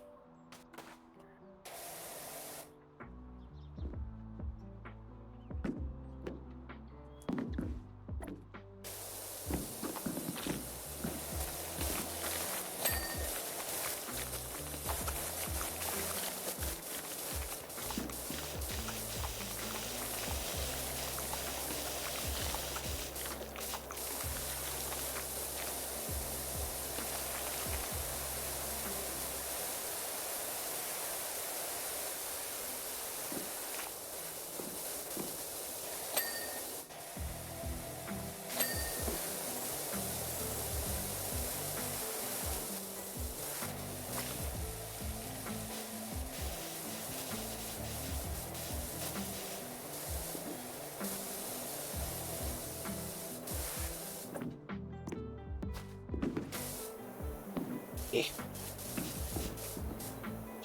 Eh.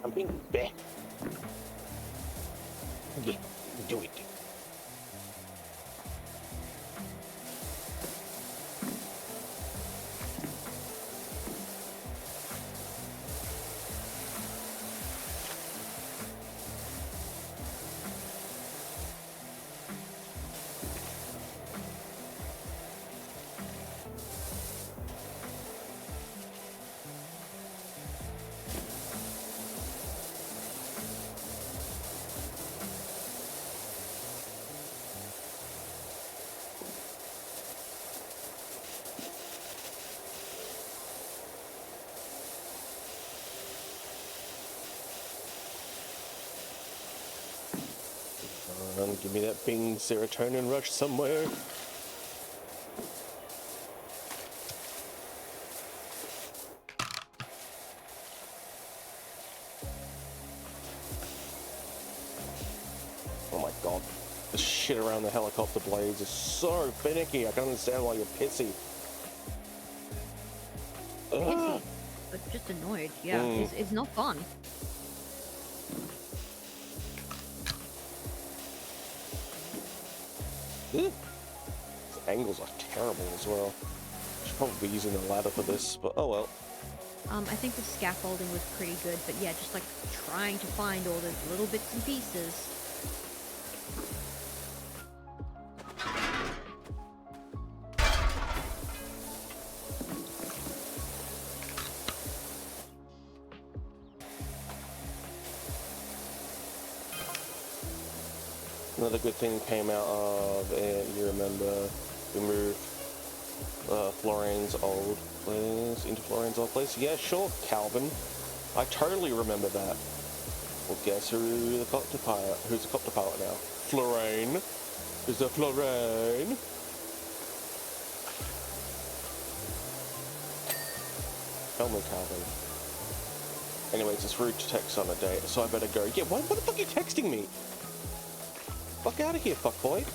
Jumping back. Yeah, do it. Give me that bing serotonin rush somewhere. Oh my god. The shit around the helicopter blades is so finicky. I can understand why you're pissy. Ugh. But just annoyed. Yeah, Mm. it's not fun. Ugh. The angles are terrible as well. Should probably be using the ladder for this, but oh well. I think the scaffolding was pretty good, but yeah, just like trying to find all those little bits and pieces. Another good thing came out of it, you remember, we moved Florian's old place into Florian's old place. Yeah, sure, Calvin. I totally remember that. Well, guess who's the copter pilot now? Florian. Is it Florian? Tell me, Calvin. Anyways, it's rude to text on a date, so I better go. Yeah, what the fuck are you texting me? Fuck out of here, fuckboy.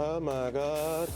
Oh my god.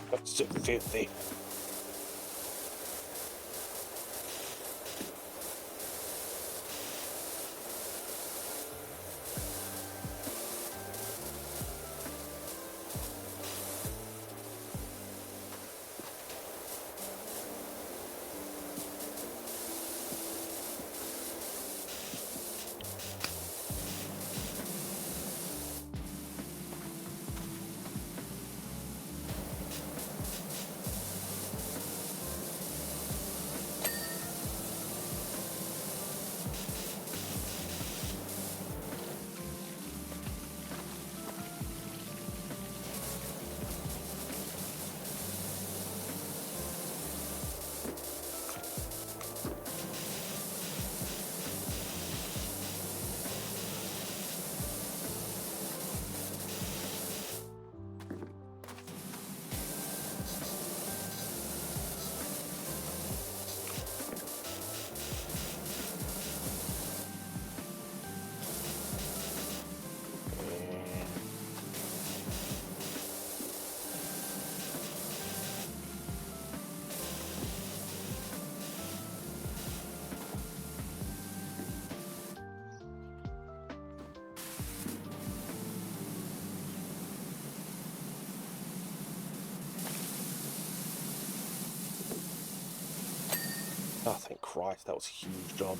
That's so filthy. Thank Christ, that was a huge job.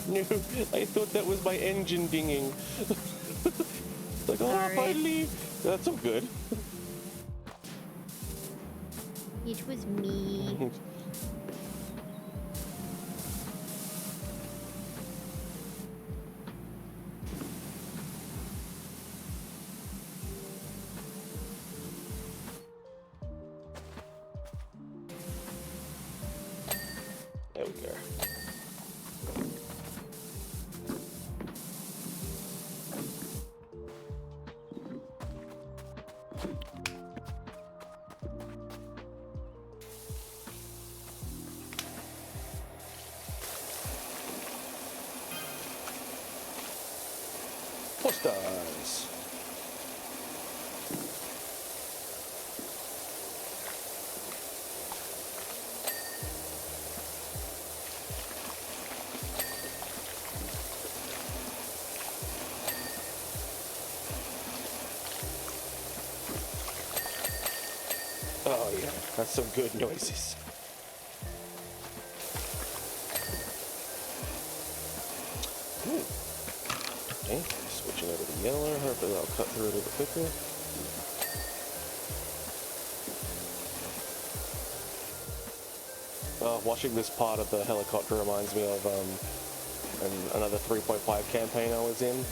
No, I thought that was my engine dinging. Like, oh, Sorry. finally. That's all good. It was me. There we go. Posters. Oh yeah, that's some good noises. Ooh. Okay, switching over to yellow. Hopefully that'll cut through a little bit quicker. Watching this part of the helicopter reminds me of another 3.5 campaign I was in.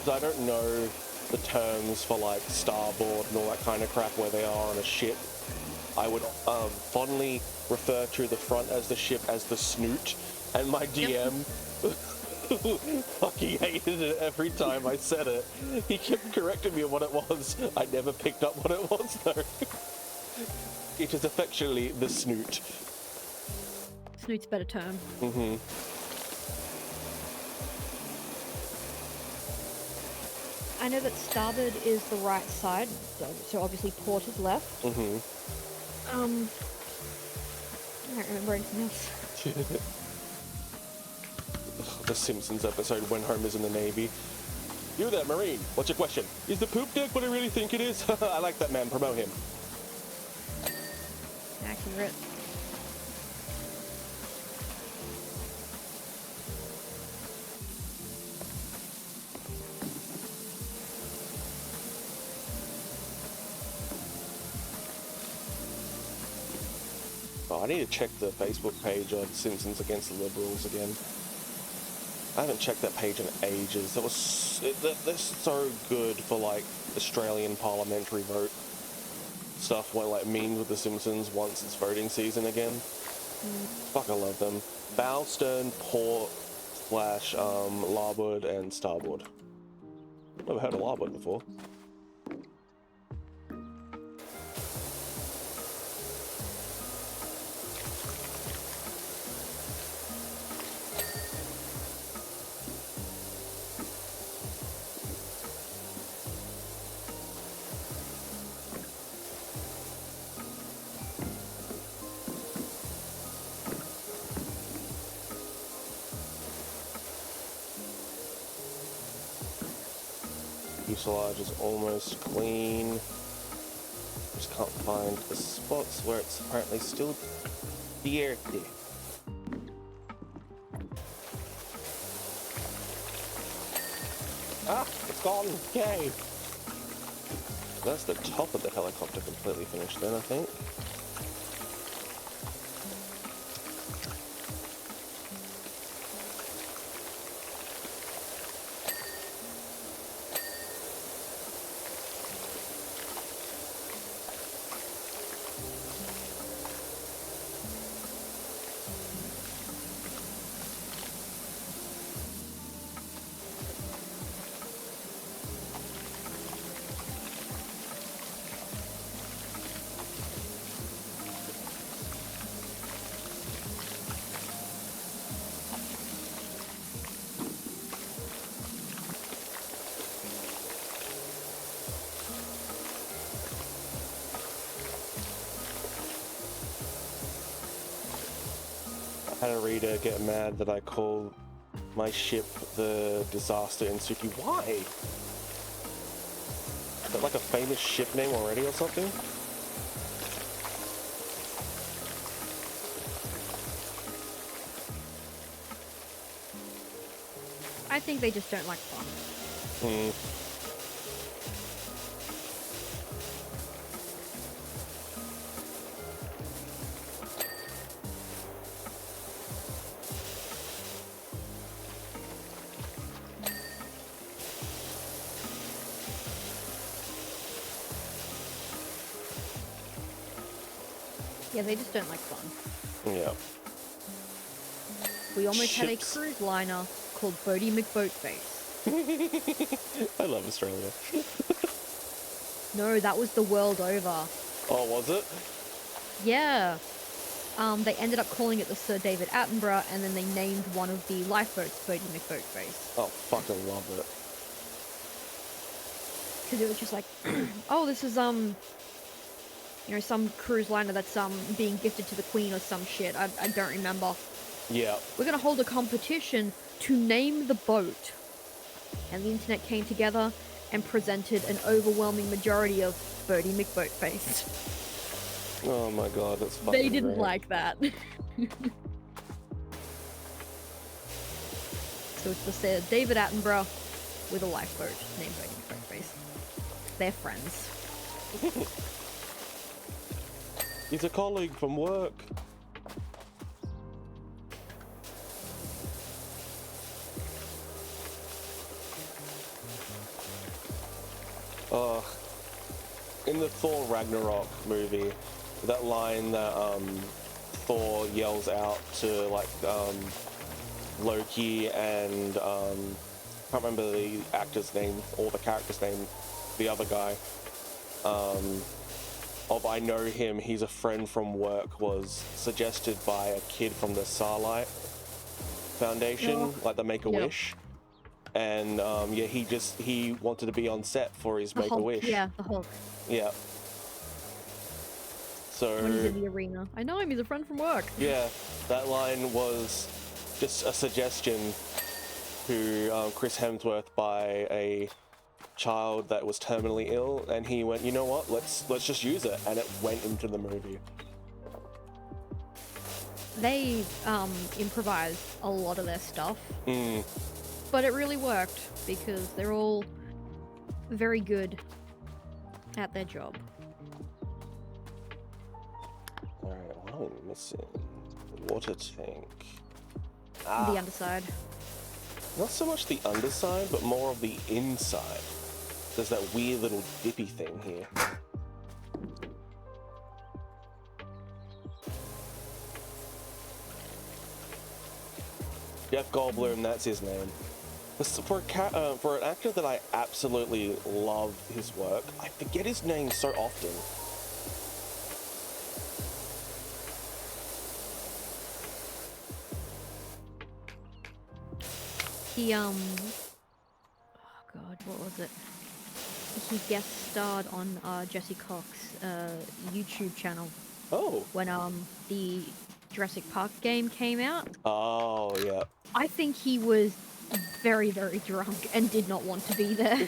So I don't know the terms for like starboard and all that kind of crap where they are on a ship. I would fondly refer to the front as the ship as the snoot, and my DM fucking hated it every time I said it. He kept correcting me on what it was. I never picked up what it was though. It is affectionately the snoot. Snoot's better term. Mm-hmm. I know that starboard is the right side, so obviously port is left. Mm-hmm. I don't remember anything else. The Simpsons episode when Homer's in the Navy. You there, Marine. What's your question? Is the poop deck what I really think it is? I like that man. Promote him. Accurate. Oh, I need to check the Facebook page of Simpsons Against the Liberals again. I haven't checked that page in ages. They're so good for like Australian parliamentary vote stuff, where like memes with the Simpsons once it's voting season again. Fuck, I love them. Bow, stern, port, / larboard, and starboard. Never heard of larboard before. Fuselage is almost clean. Just can't find the spots where it's apparently still dirty. Ah, it's gone. Yay. That's the top of the helicopter completely finished then, I think. Had a reader get mad that I call my ship the Disaster in Suki. Why? Is that like a famous ship name already or something? I think they just don't like fun. Yeah, they just don't like fun. Yeah. We almost had a Ships. cruise liner called Bodie McBoatface. I love Australia. No, that was the world over. Oh, was it? Yeah. They ended up calling it the Sir David Attenborough, and then they named one of the lifeboats Bodie McBoatface. Oh, fucking love it. Because it was just like, oh, this is, you know, some cruise liner that's, being gifted to the Queen or some shit. I don't remember. Yeah. We're gonna hold a competition to name the boat. And the internet came together and presented an overwhelming majority of Bodie McBoatface. Oh my god, that's fucking They didn't great. like that. So it's the Sir David Attenborough with a lifeboat named Bodie McBoatface. They're friends. He's a colleague from work. In the Thor Ragnarok movie, that line that Thor yells out to like Loki and I can't remember the actor's name or the character's name, the other guy. Of I know him, he's a friend from work, was suggested by a kid from the Starlight Foundation, like the Make-A-Wish. And yeah, he wanted to be on set for his The Make-A-Wish. Hulk, yeah, the Hulk. Yeah. So When he's in the arena. I know him, he's a friend from work. yeah, that line was just a suggestion to Chris Hemsworth by a child that was terminally ill, and he went, you know what, let's just use it, and it went into the movie. They improvised a lot of their stuff, but it really worked because they're all very good at their job. Alright, what am I missing? Water tank. The underside. Not so much the underside, but more of the inside. There's that weird little dippy thing here. Jeff Goldblum, that's his name. For an actor that I absolutely love his work, I forget his name so often. He, oh god, what was it? He guest starred on Jesse Cox's YouTube channel Oh. when the Jurassic Park game came out. Oh, yeah. I think he was very, very drunk and did not want to be there.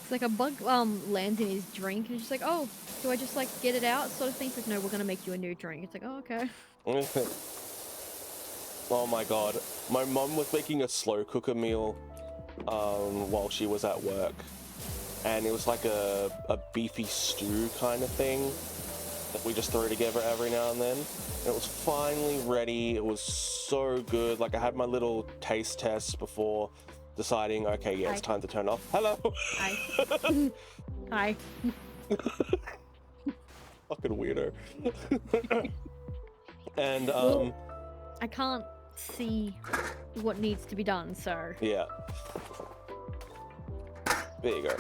It's like a bug lands in his drink and he's just like, oh, do I just like get it out sort of thing? It's like, no, we're gonna make you a new drink. It's like, oh, okay. Oh my god. My mum was making a slow cooker meal while she was at work. And it was like a beefy stew kind of thing that we just throw together every now and then. And it was finally ready. It was so good. Like I had my little taste test before deciding, okay, yeah, it's time to turn off. Hello! Hi. Hi. Fucking weirdo. And, Well, I can't see what needs to be done, so... yeah. There you go.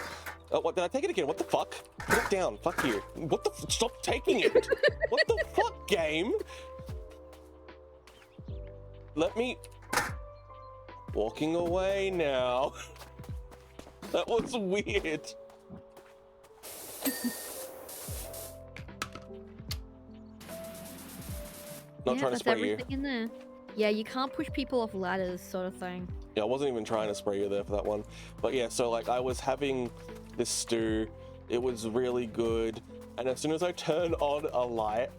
Oh, what, did I take it again? What the fuck? Put it down. Fuck you. What the stop taking it. What the fuck, game? Let me... Walking away now. That was weird. Not Yeah, trying to that's spray you. everything in there. Yeah, you can't push people off ladders, sort of thing. Yeah, I wasn't even trying to spray you there for that one. But yeah, so like I was having this stew, it was really good, and as soon as I turn on a light,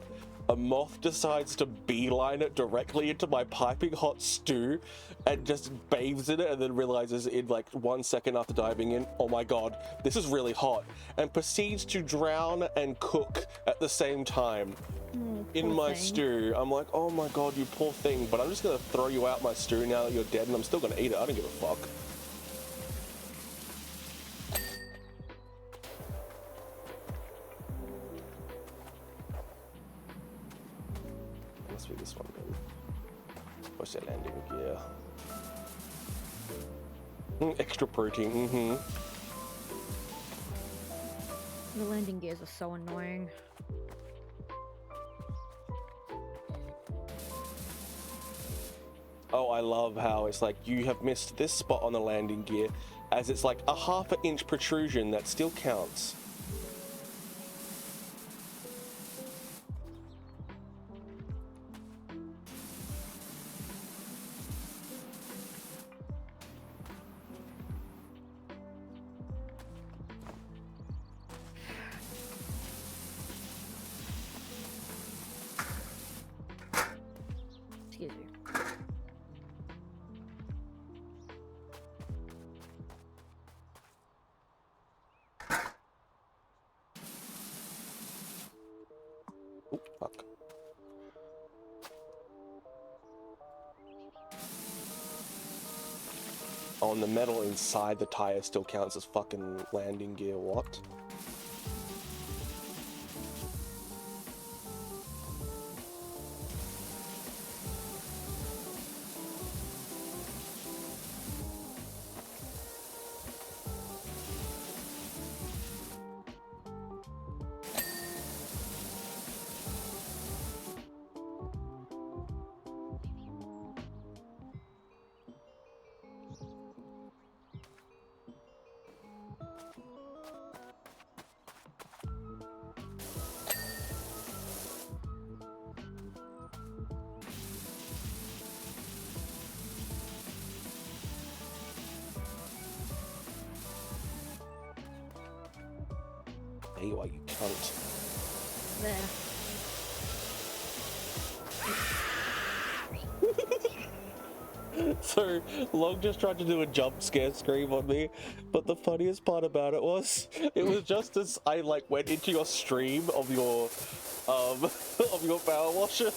a moth decides to beeline it directly into my piping hot stew and just bathes in it, and then realizes in like 1 second after diving in, oh my god, this is really hot, and proceeds to drown and cook at the same time. Oh, In poor my thing. stew. I'm like, oh my god, you poor thing, but I'm just gonna throw you out my stew now that you're dead, and I'm still gonna eat it. I don't give a fuck. Must be this one then. What's that landing gear? Extra protein, The landing gears are so annoying. Oh, I love how it's like you have missed this spot on the landing gear, as it's like a ½ inch protrusion that still counts. Excuse me. Oop, fuck. Oh, and the metal inside the tire still counts as fucking landing gear, what? There you are, you cunt. There. So, Long just tried to do a jump scare scream on me, but the funniest part about it was just as I like went into your stream of your of your power washer,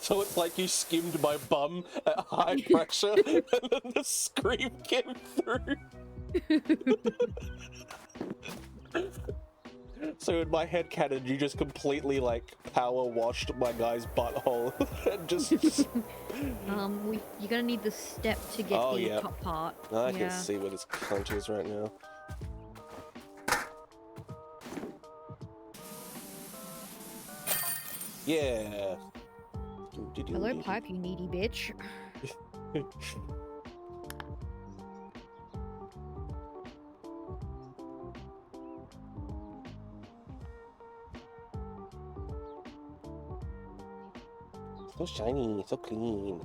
so it's like you skimmed my bum at high pressure, and then the scream came through. So in my head canon, you just completely like power washed my guy's butthole and just. You're gonna need the step to get Oh, the yeah. top part. I yeah. can see where this cunt is right now. Yeah. Hello, pipe, you needy bitch. So shiny, so clean.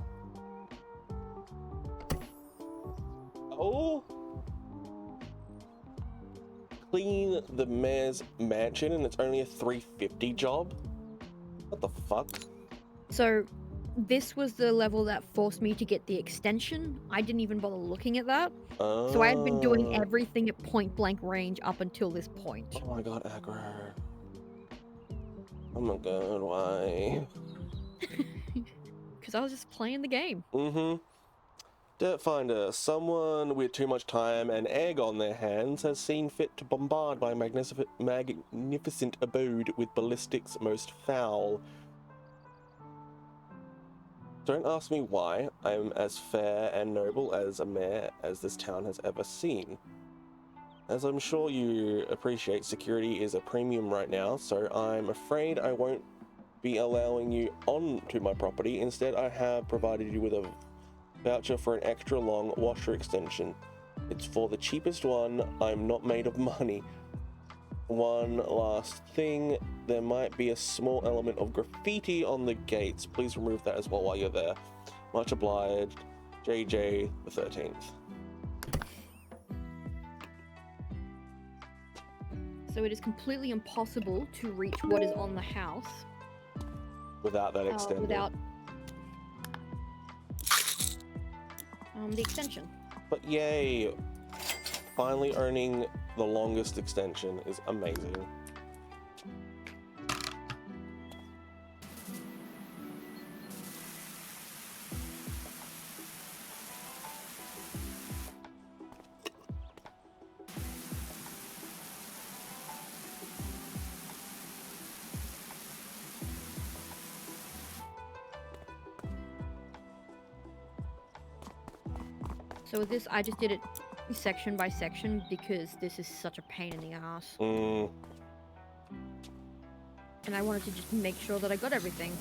Oh! Clean the mayor's mansion and it's only a 350 job? What the fuck? So, this was the level that forced me to get the extension. I didn't even bother looking at that. So I had been doing everything at point blank range up until this point. Oh my god, aggro. Oh my god, why? Because I was just playing the game. Dirt Finder, someone with too much time and egg on their hands has seen fit to bombard my magnificent abode with ballistics most foul. Don't ask me why. I'm as fair and noble as a mayor as this town has ever seen. As I'm sure you appreciate, security is a premium right now, so I'm afraid I won't be allowing you onto my property. Instead, I have provided you with a voucher for an extra long washer extension. It's for the cheapest one. I'm not made of money. one last thing. There might be a small element of graffiti on the gates. Please remove that as well while you're there. Much obliged, JJ the 13th. So it is completely impossible to reach what is on the house Without that extender. without the extension. But yay! Finally owning the longest extension is amazing. So with this, I just did it section by section because this is such a pain in the ass. And I wanted to just make sure that I got everything.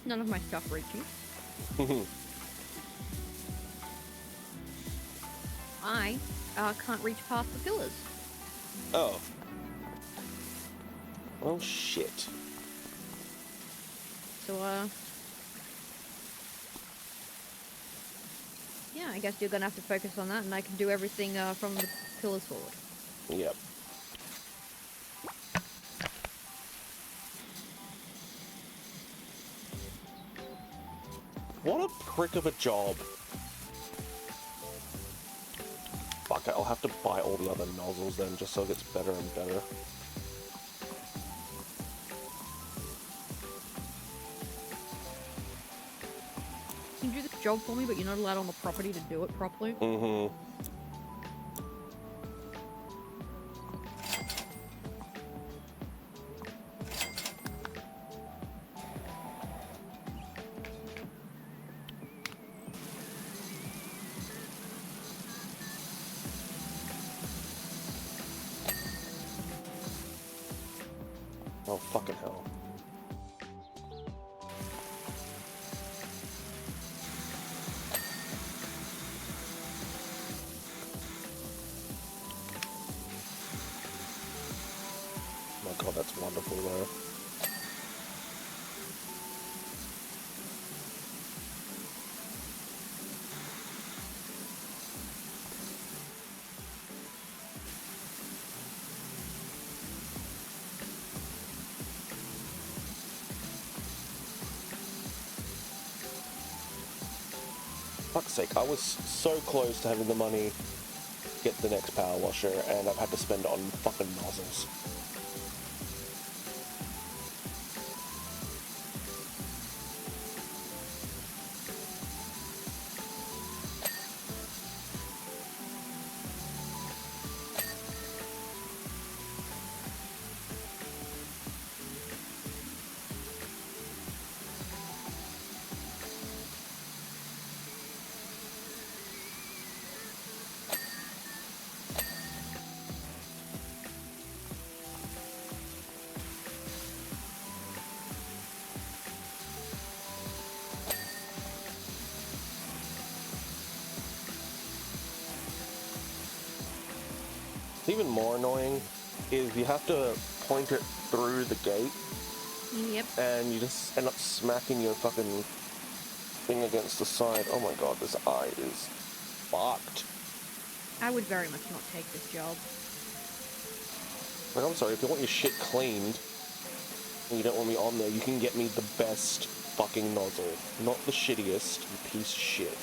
None of my stuff reaching. I can't reach past the pillars. Oh. Well, shit. So, yeah, I guess you're gonna have to focus on that, and I can do everything from the pillars forward. Yep. What a prick of a job. Fuck it, I'll have to buy all the other nozzles then, just so it gets better and better. Can you do the job for me, but you're not allowed on the property to do it properly? Mm-hmm. Oh, fucking hell. Oh my god, that's wonderful though. Fuck's sake, I was so close to having the money to get the next power washer, and I've had to spend it on fucking nozzles. Even more annoying is you have to point it through the gate. Yep. And you just end up smacking your fucking thing against the side. Oh my god, this eye is fucked. I would very much not take this job. Like, I'm sorry, if you want your shit cleaned and you don't want me on there, you can get me the best fucking nozzle. Not the shittiest, you piece of shit.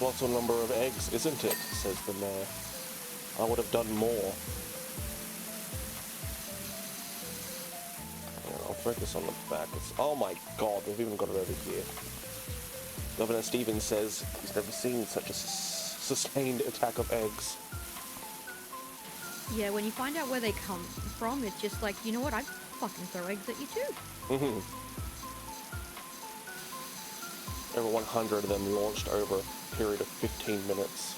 Lots of number of eggs, isn't it? Says the mayor. I would have done more. Focus on the back. Oh my god, they've even got it over here. Governor Stevens says he's never seen such a sustained attack of eggs. Yeah, when you find out where they come from, it's just like, you know what, I'd fucking throw eggs at you too. Over 100 of them launched over a period of 15 minutes.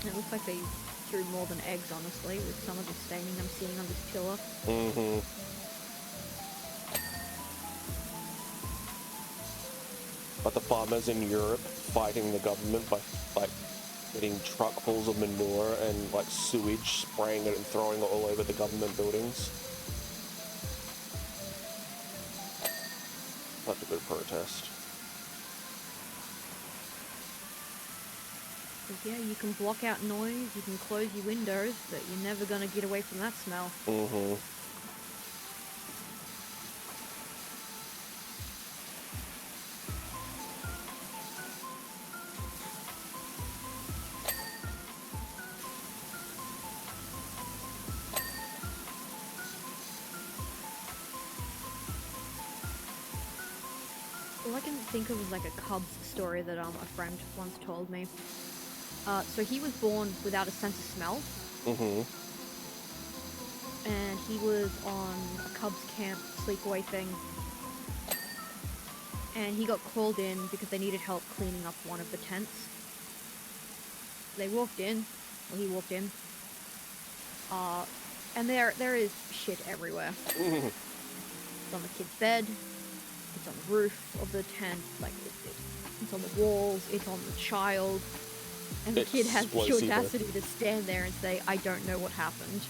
It looks like they threw more than eggs, honestly, with some of the staining I'm seeing on this pillar. But the farmers in Europe fighting the government by, like, getting truckfuls of manure and, like, sewage, spraying it and throwing it all over the government buildings. That's a good protest. Yeah, you can block out noise, you can close your windows, but you're never gonna get away from that smell. All I can think of is like a Cubs story that a friend once told me. So he was born without a sense of smell. And he was on a Cubs camp sleepaway thing. And he got called in because they needed help cleaning up one of the tents. They walked in, well, he walked in, and there is shit everywhere. It's on the kid's bed, it's on the roof of the tent, like it's on the walls, it's on the child. And the kid has the audacity to stand there and say, I don't know what happened.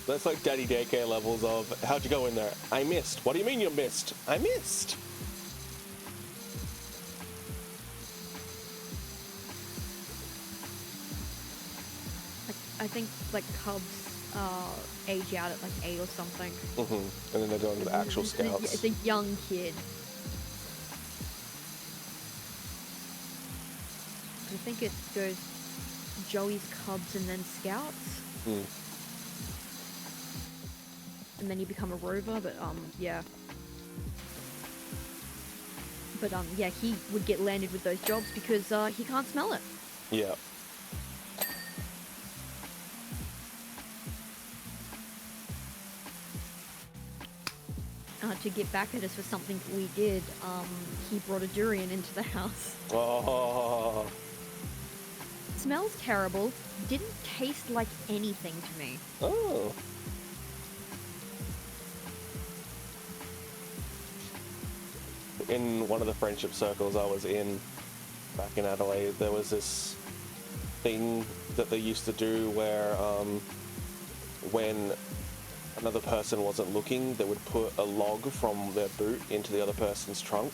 That's like daddy daycare levels of, how'd you go in there? I missed. What do you mean you missed? I missed. I think, like, Cubs age out at, like, 8 or something. And then they're going to the actual scouts. It's a young kid. I think it goes Joey's Cubs and then Scouts. And then you become a rover, but yeah. But yeah, he would get landed with those jobs because he can't smell it. Yeah. To get back at us for something we did, he brought a durian into the house. Oh. Smells terrible. Didn't taste like anything to me. Oh. In one of the friendship circles I was in back in Adelaide, there was this thing that they used to do where when another person wasn't looking, they would put a log from their boot into the other person's trunk.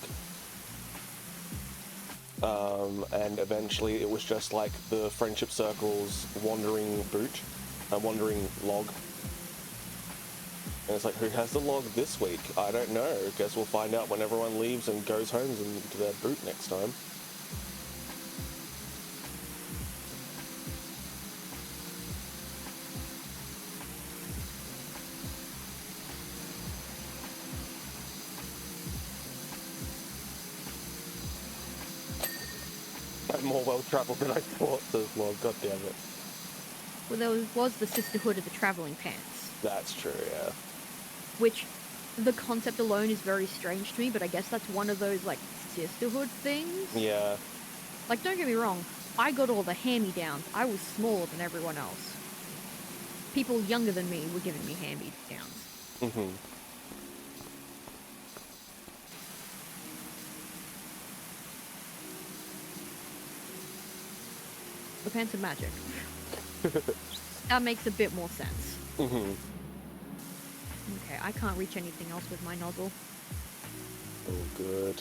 And eventually it was just like the friendship circle's wandering boot, a wandering log. And it's like, who has the log this week? I don't know. Guess we'll find out when everyone leaves and goes home into their boot next time. I'm more well-travelled than I thought, says Log. God damn it. Well, there was the Sisterhood of the Travelling Pants. That's true, yeah. Which, the concept alone is very strange to me, but I guess that's one of those, like, sisterhood things? Yeah. Like, don't get me wrong, I got all the hand-me-downs. I was smaller than everyone else. People younger than me were giving me hand-me-downs. The pants are magic. That makes a bit more sense. Okay, I can't reach anything else with my nozzle. Oh, good.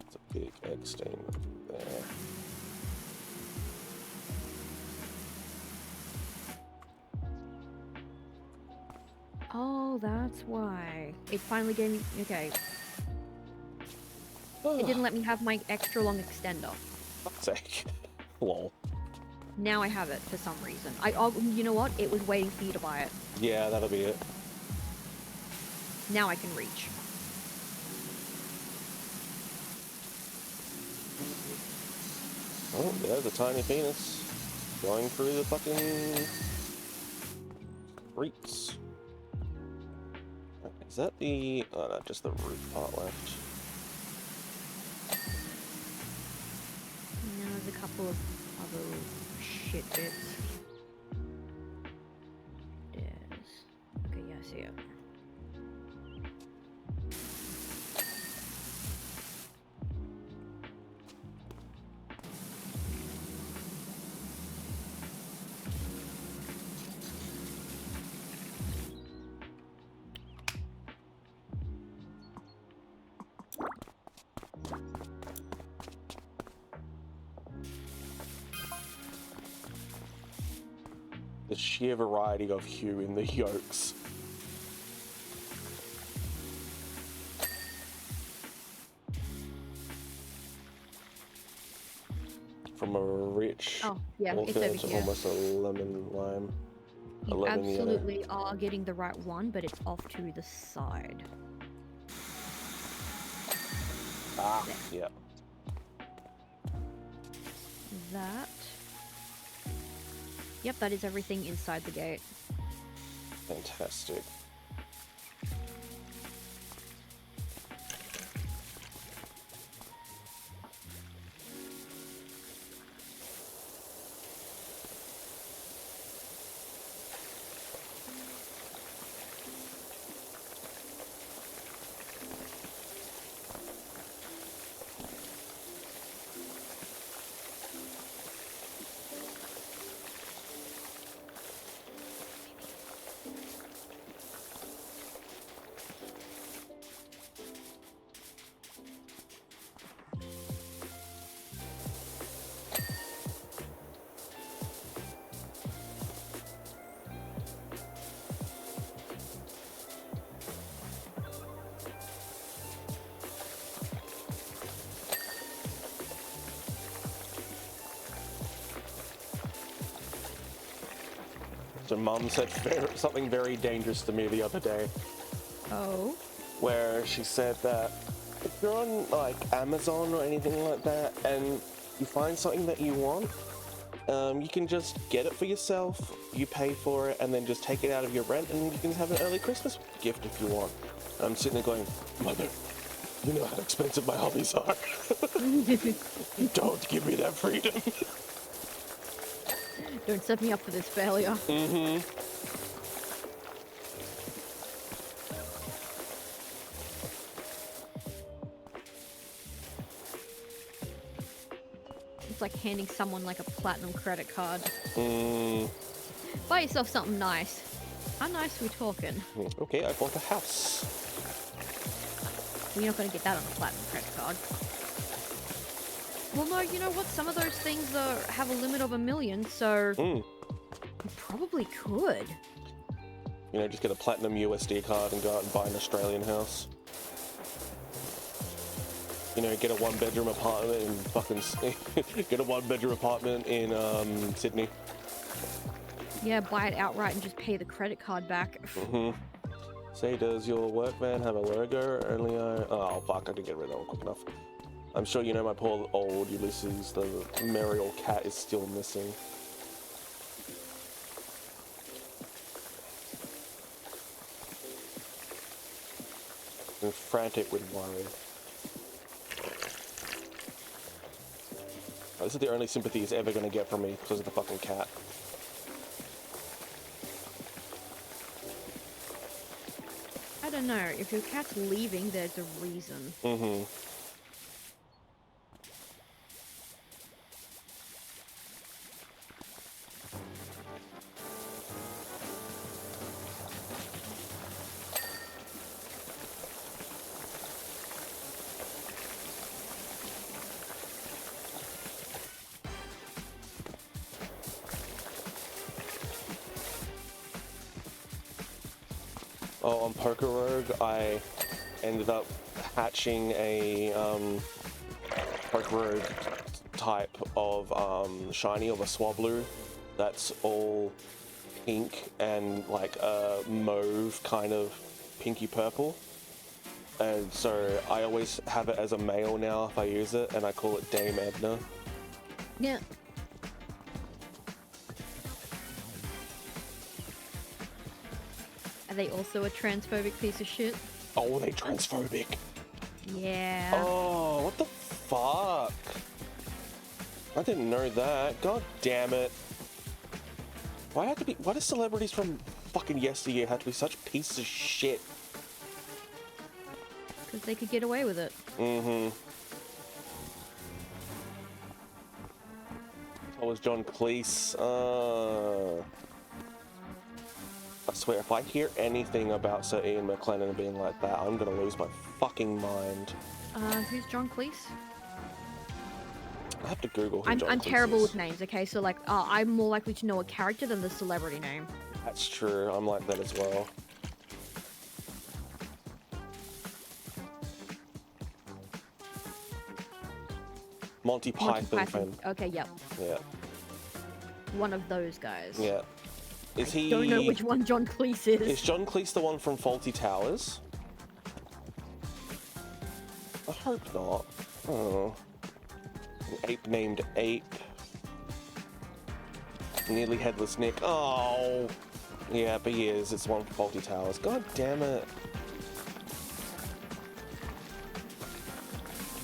It's a big egg stain there. Oh, that's why. It finally gave me... Okay. It didn't let me have my extra long extender. Fuck's sake. Lol. Now I have it for some reason. Oh, you know what? It was waiting for you to buy it. Yeah, that'll be it. Now I can reach. Oh, there's a tiny penis going through the fucking creeps. Is that the... Oh, no, just the roof part left. Now there's a couple of other shit bits. Okay, yeah, I see it. The sheer variety of hue in the yolks. From a rich Oh, yeah, it's author over to here. almost a lemon lime. A You lemon yellow. absolutely are getting the right one, but it's off to the side. Ah, yeah. That. Yep, that is everything inside the gate. Fantastic. So Mum said something very dangerous to me the other day, Oh? where she said that if you're on like Amazon or anything like that and you find something that you want, you can just get it for yourself, you pay for it, and then just take it out of your rent and you can have an early Christmas gift if you want. And I'm sitting there going, Mother, you know how expensive my hobbies are. Don't give me that freedom. Don't set me up for this failure. Mm-hmm. It's like handing someone like a platinum credit card. Mm. Buy yourself something nice. How nice are we talking? Okay, I bought a house. Well, you're not going to get that on a platinum credit card. Well, no, you know what? Some of those things have a limit of 1 million, so you probably could. You know, just get a platinum USD card and go out and buy an Australian house. You know, get a one-bedroom apartment in fucking... get a one-bedroom apartment in Sydney. Yeah, buy it outright and just pay the credit card back. Mm-hmm. Say, does your work van have a logo? Only I... Oh, fuck, I didn't get rid of that one quick enough. I'm sure you know my poor old Ulysses, the merry old cat, is still missing. I'm frantic with worry. Oh, this is the only sympathy he's ever going to get from me because of the fucking cat. I don't know. If your cat's leaving, there's a reason. Mm-hmm. Oh, on Poker Rogue, I ended up hatching a Poker Rogue type of shiny of a Swablu that's all pink and like a mauve kind of pinky purple. And so I always have it as a male now if I use it, and I call it Dame Edna. Yeah. Are they also a transphobic piece of shit? Oh, are they transphobic? Yeah. Oh, what the fuck? I didn't know that. God damn it. Why do celebrities from fucking yesteryear have to be such pieces of shit? Because they could get away with it. Mm-hmm. I was John Cleese. I swear, if I hear anything about Sir Ian McLennan being like that, I'm gonna lose my fucking mind. Who's John Cleese? I have to Google who I'm John Cleese terrible is. with names, okay? So, like, I'm more likely to know a character than the celebrity name. That's true, I'm like that as well. Monty Python fan. Okay, yep. Yeah. One of those guys. Yeah. Is he... Don't know which one John Cleese is. Is John Cleese the one from Faulty Towers? I hope not. Oh. An ape named Ape. Nearly Headless Nick. Oh. Yeah, but he is. It's the one from Faulty Towers. God damn it.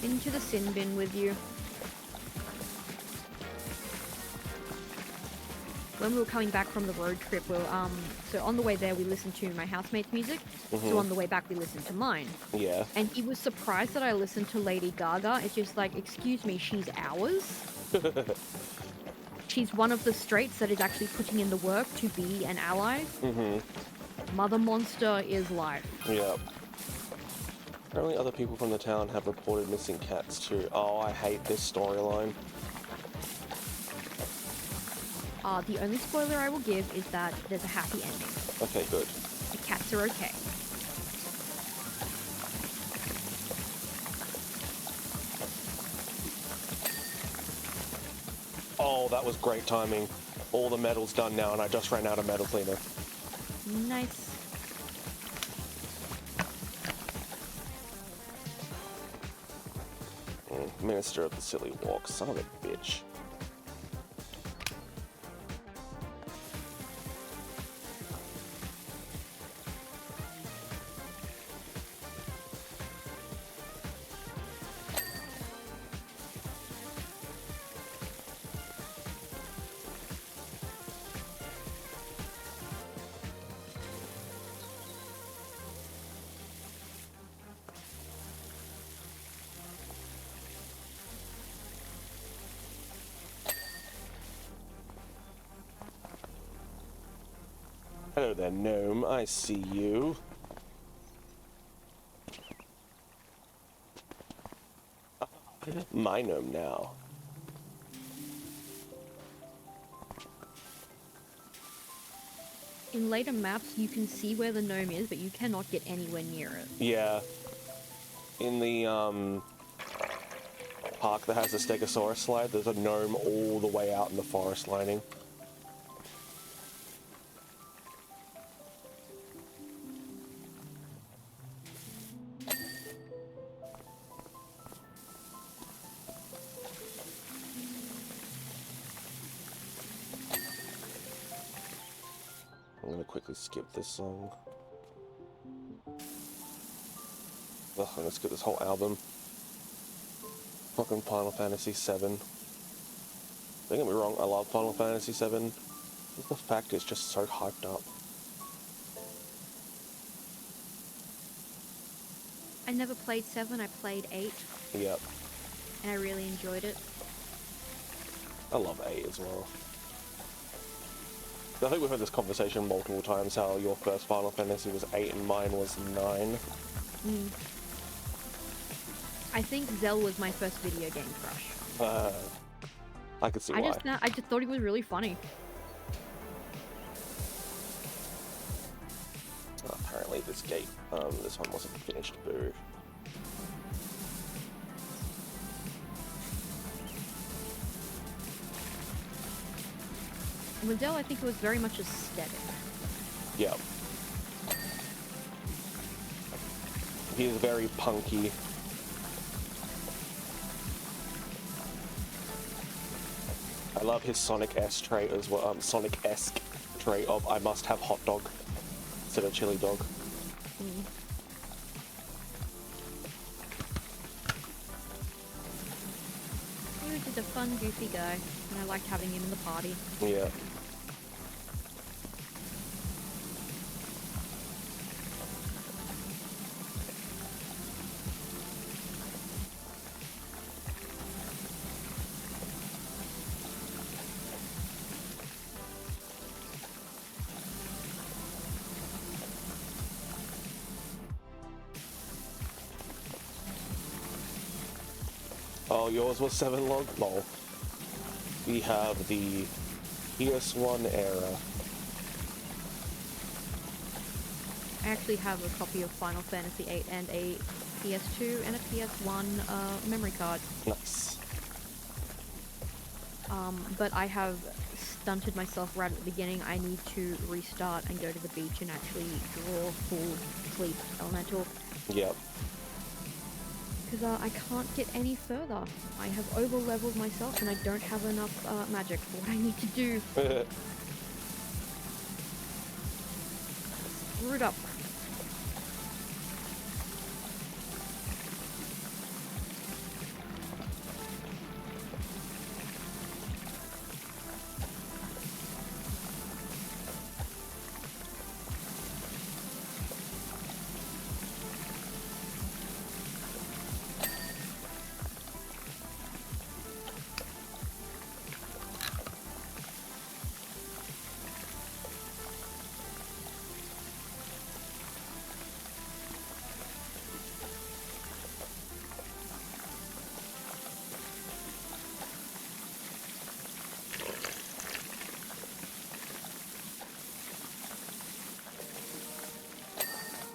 Into the sin bin with you. When we were coming back from the road trip, so on the way there we listened to my housemate's music, so on the way back we listened to mine. Yeah. And he was surprised that I listened to Lady Gaga. It's just like, excuse me, she's ours? She's one of the straights that is actually putting in the work to be an ally. Mother Monster is life. Yep. Apparently other people from the town have reported missing cats too. Oh, I hate this storyline. The only spoiler I will give is that there's a happy ending. Okay, good. The cats are okay. Oh, that was great timing. All the metal's done now and I just ran out of metal cleaner. Nice. Minister of the Silly Walk, son of a bitch. Hello there, gnome. I see you. My gnome now. In later maps, you can see where the gnome is, but you cannot get anywhere near it. Yeah. In the park that has the Stegosaurus slide, there's a gnome all the way out in the forest lining. I'm gonna quickly skip this song. Ugh, I'm gonna skip this whole album. Fucking Final Fantasy VII. Don't get me wrong, I love Final Fantasy VII. Just the fact it's just so hyped up. I never played 7, I played 8, Yep. and I really enjoyed it. I love 8 as well. I think we've had this conversation multiple times, how your first Final Fantasy was 8 and mine was 9. I think Zell was my first video game crush. I could see why. I just thought he was really funny. Apparently this gate. This one wasn't finished. Boo. Liddell, I think it was very much aesthetic. Yeah. He is very punky. I love his Sonic-esque trait as well. Sonic-esque trait of I must have hot dog instead of chili dog. He was just a fun, goofy guy, and I liked having him in the party. Yeah. Oh, yours was 7 log? Lol. We have the PS1 era. I actually have a copy of Final Fantasy VIII and a PS2 and a PS1 memory card. Nice. But I have stunted myself right at the beginning. I need to restart and go to the beach and actually draw full sleep elemental. Yep. Because I can't get any further. I have over-leveled myself and I don't have enough magic for what I need to do. Screwed up.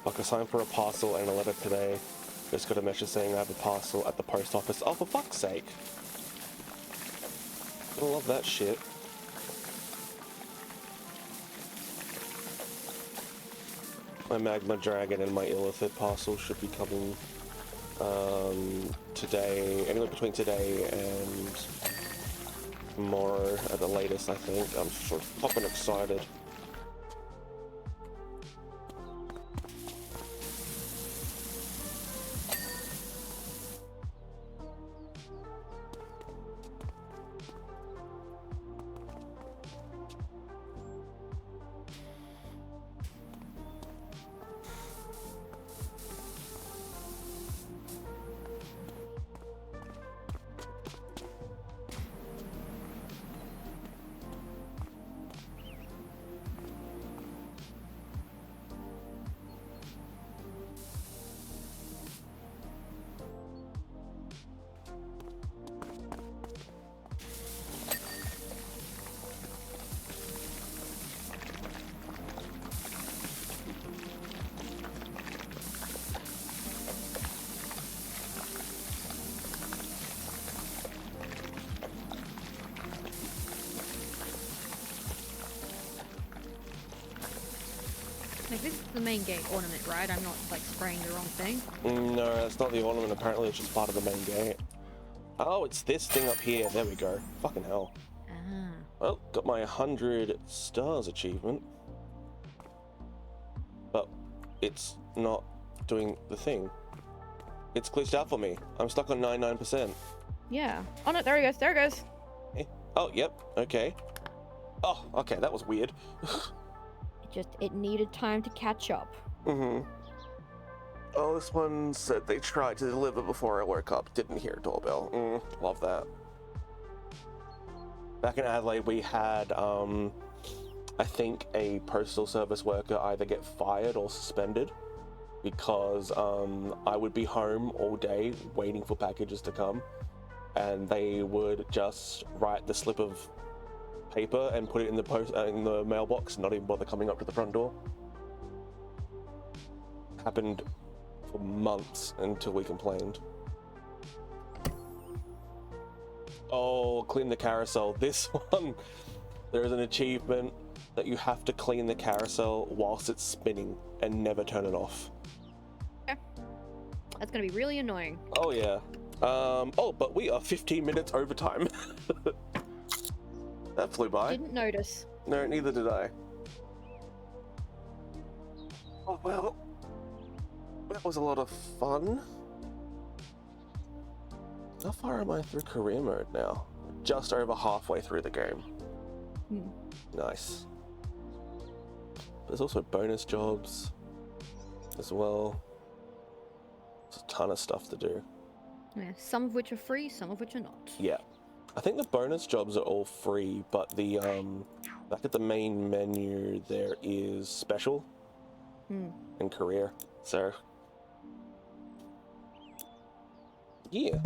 Like I signed for a parcel and a letter today. Just got a message saying I have a parcel at the post office. Oh, for fuck's sake. I love that shit. My Magma Dragon and my Illithid parcel should be coming today, anywhere between today and tomorrow at the latest, I think. I'm so fucking excited. Like, this is the main gate ornament, right? I'm not, like, spraying the wrong thing. No, that's not the ornament. Apparently it's just part of the main gate. Oh, it's this thing up here. There we go. Fucking hell. Ah. Well, got my 100 stars achievement. But it's not doing the thing. It's glitched out for me. I'm stuck on 99%. Yeah. Oh, no, there he goes. There he goes. Eh? Oh, yep. Okay. Oh, okay. That was weird. It needed time to catch up. Mm-hmm. Oh, this one said they tried to deliver before I woke up. Didn't hear a doorbell. Love that. Back in Adelaide, we had, I think, a postal service worker either get fired or suspended because I would be home all day waiting for packages to come, and they would just write the slip of paper and put it in the mailbox, not even bother coming up to the front door. happened for months until we complained. Oh, clean the carousel. This one, there is an achievement that you have to clean the carousel whilst it's spinning and never turn it off. That's gonna be really annoying. Oh yeah. Oh, but we are 15 minutes overtime. That flew by. Didn't notice. No, neither did I. Oh well, that was a lot of fun. How far am I through career mode now? Just over halfway through the game. Nice. There's also bonus jobs as well. There's a ton of stuff to do. Yeah, some of which are free, some of which are not. Yeah. I think the bonus jobs are all free, but the back at the main menu there is special and career. So yeah.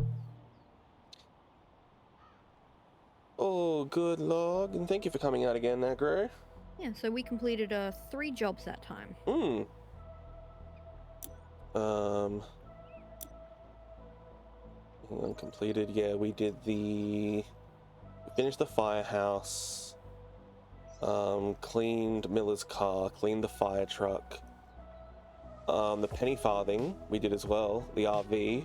Oh, good log, and thank you for coming out again, Agro. Yeah, so we completed 3 jobs that time. Uncompleted. Yeah, we did we finished the firehouse, cleaned Miller's car, cleaned the fire truck, the penny farthing we did as well, the RV,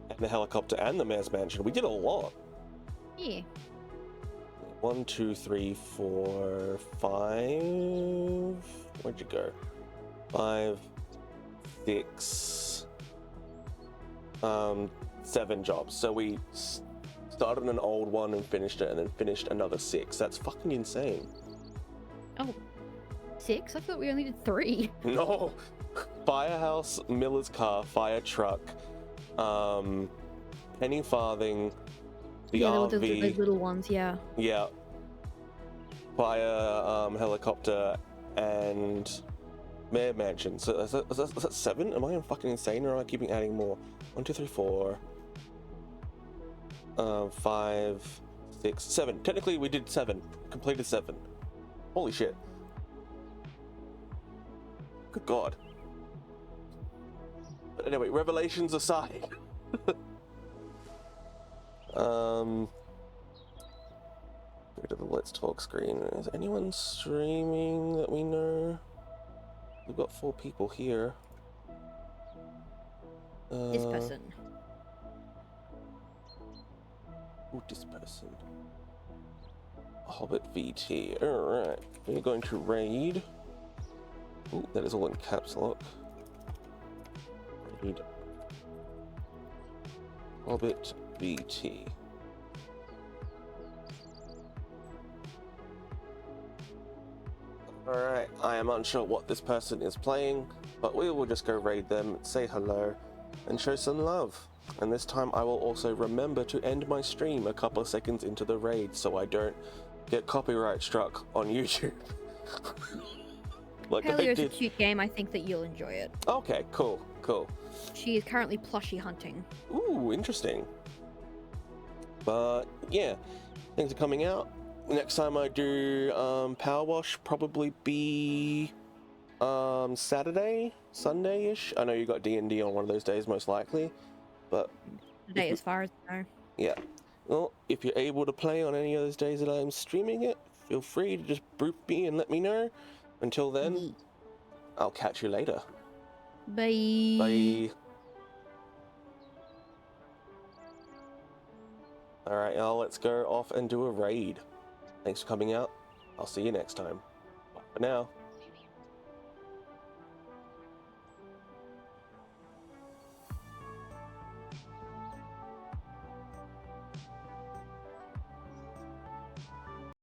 and the helicopter and the mayor's mansion. We did a lot. Yeah. 1, 2, 3, 4, 5. Where'd you go? 5, 6, 7 jobs. So we started an old one and finished it, and then finished another 6. That's fucking insane. Oh, 6? I thought we only did 3. No, firehouse, Miller's car, fire truck, penny farthing, the yeah, RV, those little ones, yeah. yeah, fire, helicopter, and mayor mansion. So is that 7? Am I fucking insane, or am I keeping adding more? 1, 2, 3, 4, 5, 6, 7. Technically, we did 7. Completed 7. Holy shit. Good God. But anyway, revelations aside. Go to the Let's Talk screen. Is anyone streaming that we know? We've got 4 people here. This person. Ooh, this person. Hobbit VT. Alright. We're going to raid. Ooh, that is all in caps lock. Raid. Hobbit VT. Alright, I am unsure what this person is playing, but we will just go raid them, say hello, and show some love. And this time I will also remember to end my stream a couple of seconds into the raid so I don't get copyright struck on YouTube. Like I Paleo is a did. cute game. I think that you'll enjoy it. Okay, cool, cool. She is currently plushie hunting. Ooh, interesting. But yeah, things are coming out. Next time I do PowerWash, probably be Saturday, Sunday-ish. I know you got D&D on one of those days, most likely. But Today, as far as I know. yeah, well, if you're able to play on any of those days that I'm streaming it, feel free to just boop me and let me know. Until then, I'll catch you later. Bye. Bye. Alright, y'all, let's go off and do a raid. Thanks for coming out. I'll see you next time. Bye for now.